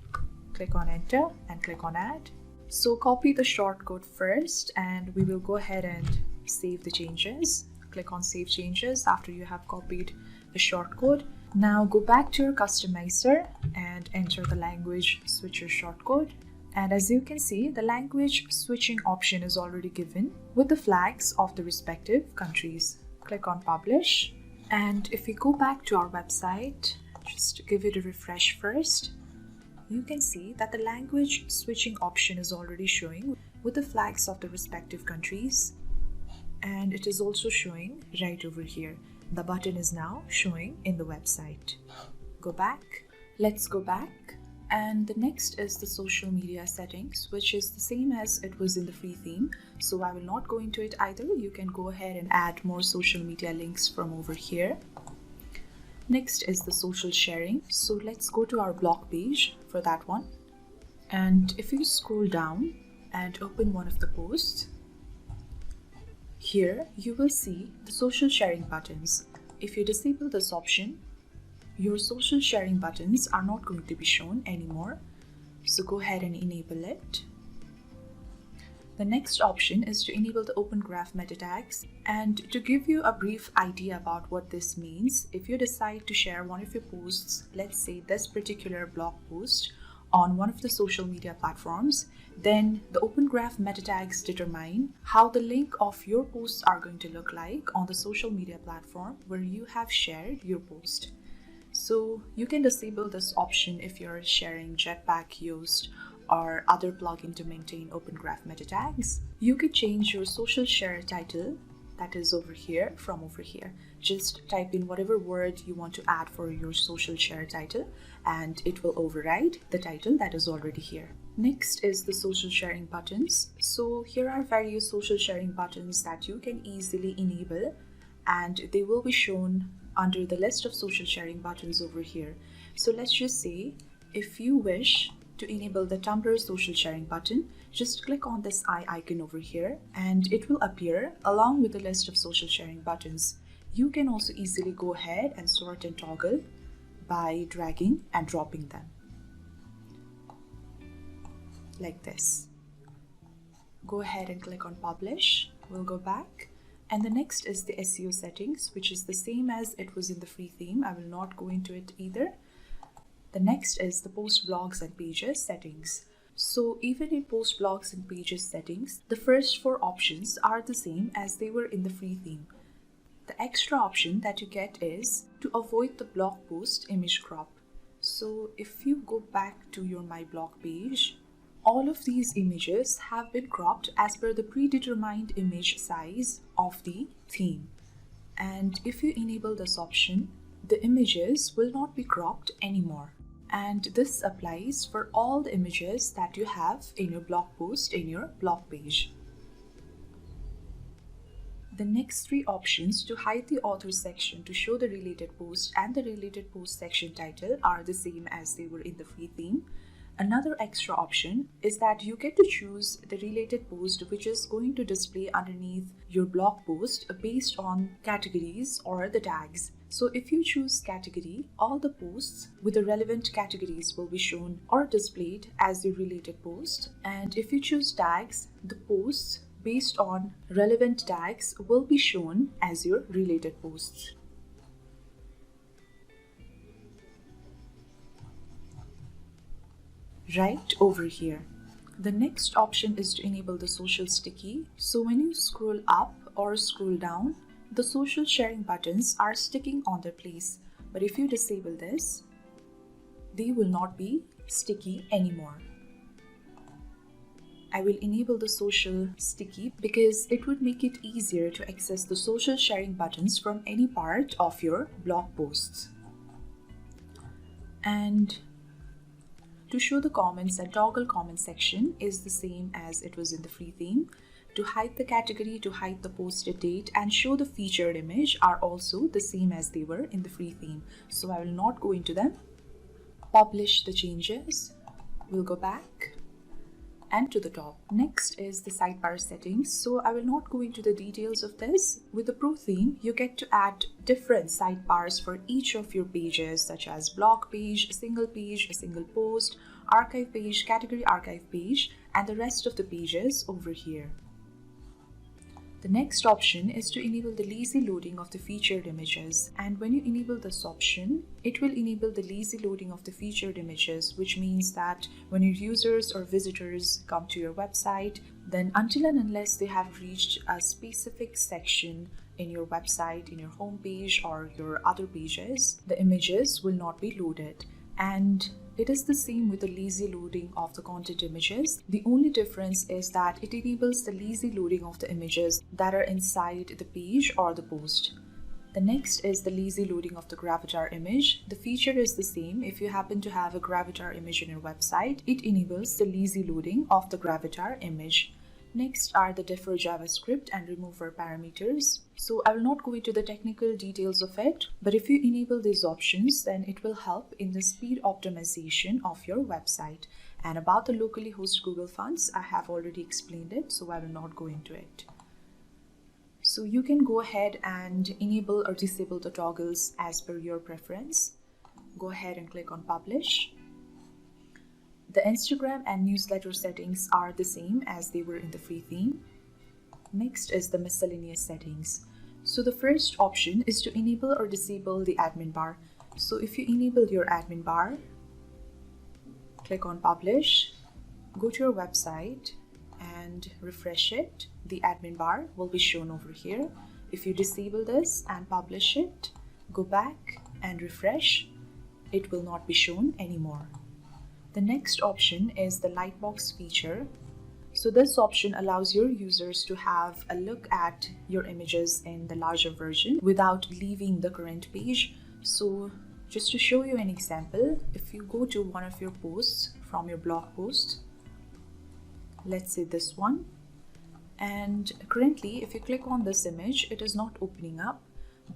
click on Enter and click on Add. So copy the shortcode first and we will go ahead and save the changes. Click on Save Changes after you have copied the shortcode. Now go back to your customizer and enter the language switcher shortcode. And as you can see, the language switching option is already given with the flags of the respective countries. Click on Publish. And if we go back to our website, just give it a refresh first. You can see that the language switching option is already showing with the flags of the respective countries, and it is also showing right over here. The button is now showing in the website. Go back. Let's go back. And the next is the social media settings, which is the same as it was in the free theme. So I will not go into it either. You can go ahead and add more social media links from over here. Next is the social sharing. So let's go to our blog page for that one. And if you scroll down and open one of the posts, here you will see the social sharing buttons. If you disable this option, your social sharing buttons are not going to be shown anymore. So go ahead and enable it. The next option is to enable the Open Graph meta tags. And to give you a brief idea about what this means, if you decide to share one of your posts, let's say this particular blog post, on one of the social media platforms, then the Open Graph meta tags determine how the link of your posts are going to look like on the social media platform where you have shared your post. So you can disable this option if you're sharing Jetpack, Yoast, or other plugin to maintain Open Graph meta tags. You could change your social share title, that is over here, from over here. Just type in whatever word you want to add for your social share title and it will override the title that is already here. Next is the social sharing buttons. So here are various social sharing buttons that you can easily enable and they will be shown under the list of social sharing buttons over here. So let's just say if you wish to enable the Tumblr social sharing button, just click on this eye icon over here and it will appear along with the list of social sharing buttons. You can also easily go ahead and sort and toggle by dragging and dropping them like this. Go ahead and click on Publish. We'll go back. And the next is the SEO settings, which is the same as it was in the free theme. I will not go into it either. The next is the post blogs and pages settings. So even in post blogs and pages settings, the first four options are the same as they were in the free theme. The extra option that you get is to avoid the blog post image crop. So if you go back to your My Blog page, all of these images have been cropped as per the predetermined image size of the theme. And if you enable this option, the images will not be cropped anymore. And this applies for all the images that you have in your blog post in your blog page. The next three options to hide the author section to show the related post and the related post section title are the same as they were in the free theme. Another extra option is that you get to choose the related post which is going to display underneath your blog post based on categories or the tags. So if you choose category, all the posts with the relevant categories will be shown or displayed as your related post. And if you choose tags, the posts based on relevant tags will be shown as your related posts. Right over here. The next option is to enable the social sticky. So when you scroll up or scroll down, the social sharing buttons are sticking on their place. But if you disable this, they will not be sticky anymore. I will enable the social sticky because it would make it easier to access the social sharing buttons from any part of your blog posts. And To show the comments and toggle comment section is the same as it was in the free theme. To hide the category, to hide the posted date, and show the featured image are also the same as they were in the free theme. So I will not go into them. Publish the changes. We'll go back and to the top. Next is the sidebar settings. So I will not go into the details of this. With the Pro theme, you get to add different sidebars for each of your pages, such as blog page, a single post, archive page, category archive page, and the rest of the pages over here. The next option is to enable the lazy loading of the featured images, and when you enable this option, it will enable the lazy loading of the featured images, which means that when your users or visitors come to your website, then until and unless they have reached a specific section in your website, in your home page or your other pages, the images will not be loaded. And it is the same with the lazy loading of the content images. The only difference is that it enables the lazy loading of the images that are inside the page or the post. The next is the lazy loading of the gravatar image. The feature is the same. If you happen to have a gravatar image in your website, it enables the lazy loading of the gravatar image. Next are the defer JavaScript and remover parameters. So I will not go into the technical details of it, but if you enable these options, then it will help in the speed optimization of your website. And about the locally hosted Google Fonts, I have already explained it, so I will not go into it. So you can go ahead and enable or disable the toggles as per your preference. Go ahead and click on Publish. The Instagram and newsletter settings are the same as they were in the free theme. Next is the Miscellaneous Settings. So the first option is to enable or disable the admin bar. So if you enable your admin bar, click on Publish, go to your website and refresh it. The admin bar will be shown over here. If you disable this and publish it, go back and refresh, it will not be shown anymore. The next option is the Lightbox feature. So this option allows your users to have a look at your images in the larger version without leaving the current page. So just to show you an example, if you go to one of your posts from your blog post, let's say this one, and currently if you click on this image, it is not opening up,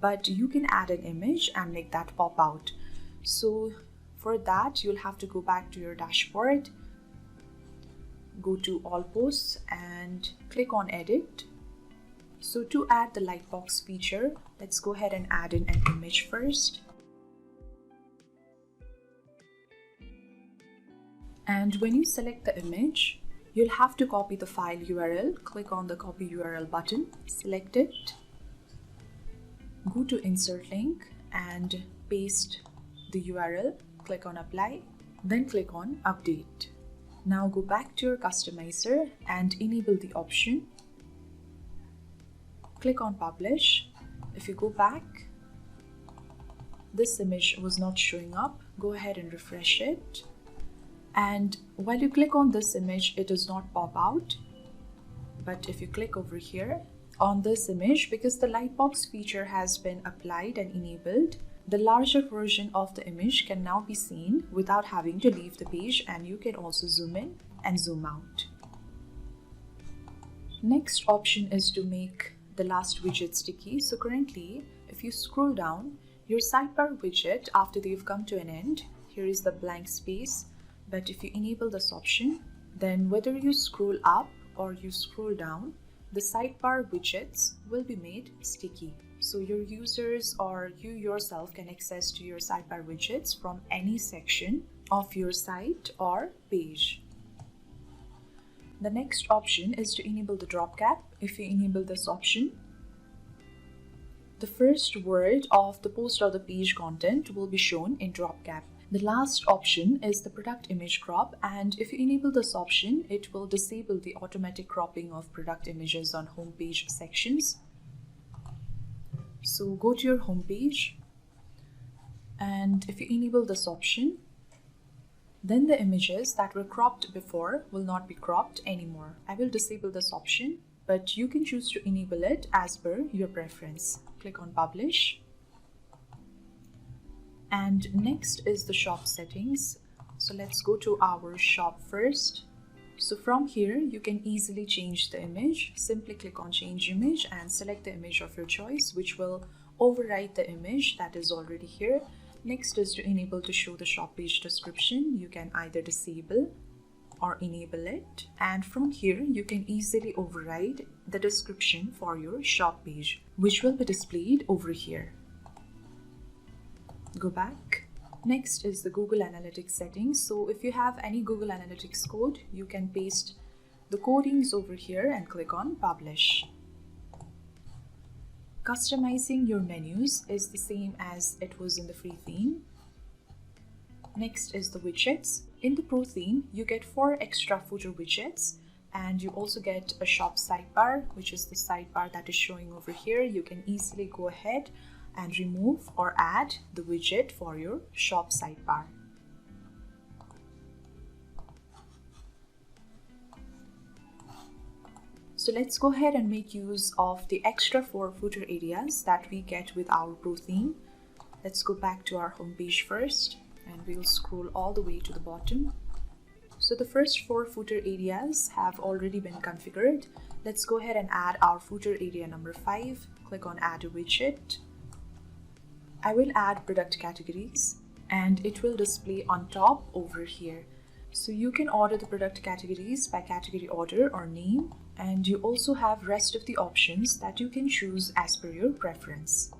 but you can add an image and make that pop out. So for that, you'll have to go back to your dashboard, go to all posts and click on edit. So to add the Lightbox feature, let's go ahead and add in an image first. And when you select the image, you'll have to copy the file URL. Click on the copy URL button, select it, go to insert link and paste the URL. Click on apply, then click on update. Now go back to your customizer and enable the option. Click on publish. If you go back, this image was not showing up. Go ahead and refresh it. And while you click on this image, it does not pop out. But if you click over here on this image, because the Lightbox feature has been applied and enabled, the larger version of the image can now be seen without having to leave the page, and you can also zoom in and zoom out. Next option is to make the last widget sticky. So currently, if you scroll down, your sidebar widget, after they've come to an end, here is the blank space. But if you enable this option, then whether you scroll up or you scroll down, the sidebar widgets will be made sticky. So your users or you yourself can access to your sidebar widgets from any section of your site or page. The next option is to enable the drop cap. If you enable this option, the first word of the post or the page content will be shown in drop cap. The last option is the product image crop, and if you enable this option, it will disable the automatic cropping of product images on homepage sections. So go to your homepage, and if you enable this option, then the images that were cropped before will not be cropped anymore. I will disable this option, but you can choose to enable it as per your preference. Click on publish. And next is the shop settings. So let's go to our shop first. So from here, you can easily change the image. Simply click on change image and select the image of your choice, which will override the image that is already here. Next is to enable to show the shop page description. You can either disable or enable it, and from here you can easily override the description for your shop page, which will be displayed over here. Go back. Next is the Google Analytics settings. So if you have any Google Analytics code, you can paste the codings over here and click on publish. Customizing your menus is the same as it was in the free theme. Next is the widgets. In the Pro theme, you get 4 extra footer widgets, and you also get a shop sidebar, which is the sidebar that is showing over here. You can easily go ahead and remove or add the widget for your shop sidebar. So let's go ahead and make use of the extra 4 footer areas that we get with our Pro theme. Let's go back to our home page first, and we'll scroll all the way to the bottom. So the first 4 footer areas have already been configured. Let's go ahead and add our footer area number 5. Click on add a widget. I will add product categories, and it will display on top over here. So you can order the product categories by category order or name, and you also have rest of the options that you can choose as per your preference.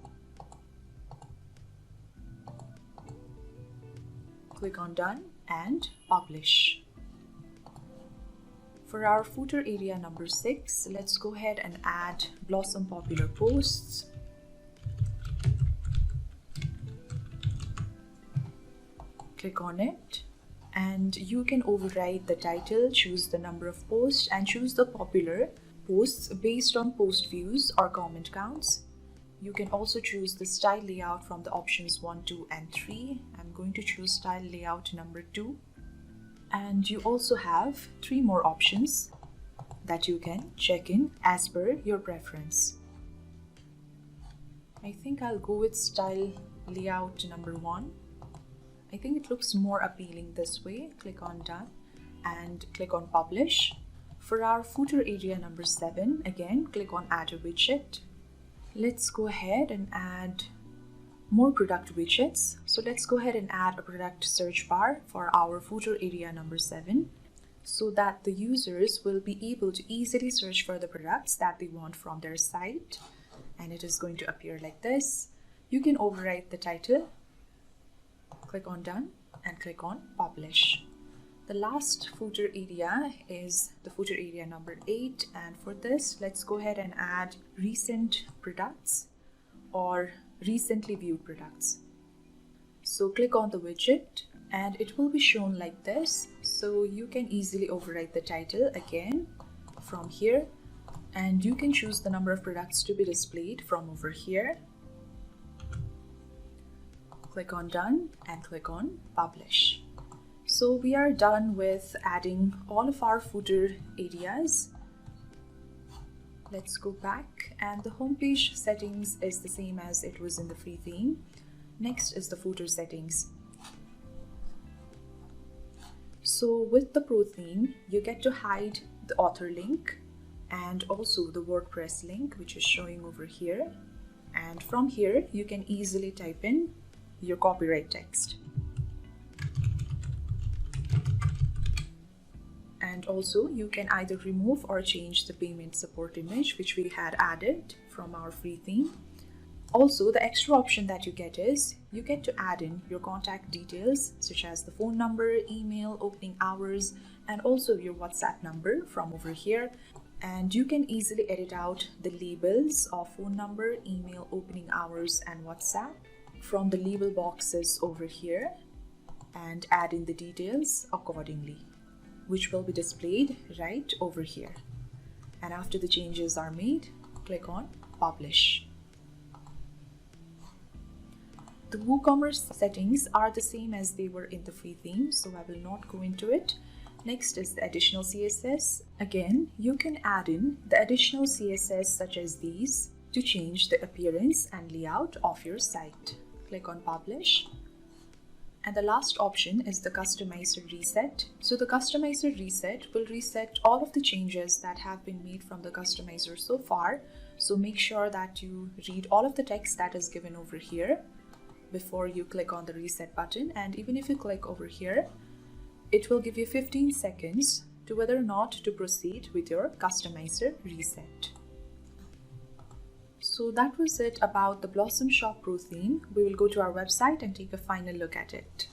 Click on done and publish. For our footer area number 6, let's go ahead and add Blossom Popular Posts. Click on it, and you can override the title, choose the number of posts, and choose the popular posts based on post views or comment counts. You can also choose the style layout from the options 1, 2, and 3. I'm going to choose style layout number 2. And you also have 3 more options that you can check in as per your preference. I think I'll go with style layout number 1. I think it looks more appealing this way. Click on done and click on publish. For our footer area number 7, again, click on add a widget. Let's go ahead and add more product widgets. So let's go ahead and add a product search bar for our footer area number 7, so that the users will be able to easily search for the products that they want from their site. And it is going to appear like this. You can override the title. Click on done and click on publish. The last footer area is the footer area number 8, and for this, let's go ahead and add recent products or recently viewed products. So click on the widget and it will be shown like this. So you can easily override the title again from here, and you can choose the number of products to be displayed from over here. Click on done and click on publish. So we are done with adding all of our footer areas. Let's go back, and the homepage settings is the same as it was in the free theme. Next is the footer settings. So with the Pro theme, you get to hide the author link and also the WordPress link, which is showing over here. And from here, you can easily type in your copyright text. And also you can either remove or change the payment support image, which we had added from our free theme. Also, the extra option that you get is you get to add in your contact details, such as the phone number, email, opening hours, and also your WhatsApp number from over here. And you can easily edit out the labels of phone number, email, opening hours, and WhatsApp from the label boxes over here, and add in the details accordingly, which will be displayed right over here. And after the changes are made, click on publish. The WooCommerce settings are the same as they were in the free theme, so I will not go into it. Next is the additional CSS. Again, you can add in the additional CSS such as these to change the appearance and layout of your site. Click on publish. And the last option is the Customizer Reset. So the Customizer Reset will reset all of the changes that have been made from the customizer so far. So make sure that you read all of the text that is given over here before you click on the reset button. And even if you click over here, it will give you 15 seconds to whether or not to proceed with your Customizer Reset. So that was it about the Blossom Shop Pro theme. We will go to our website and take a final look at it.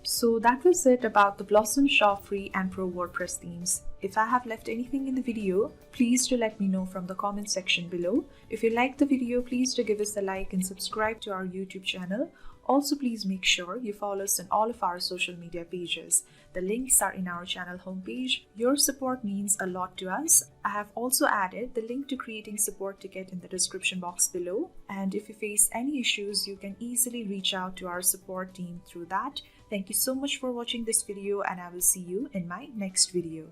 So that was it about the Blossom Shop Free and Pro WordPress themes. If I have left anything in the video, please do let me know from the comment section below. If you liked the video, please do give us a like and subscribe to our YouTube channel. Also, please make sure you follow us on all of our social media pages. The links are in our channel homepage. Your support means a lot to us. I have also added the link to creating support ticket in the description box below. And if you face any issues, you can easily reach out to our support team through that. Thank you so much for watching this video, and I will see you in my next video.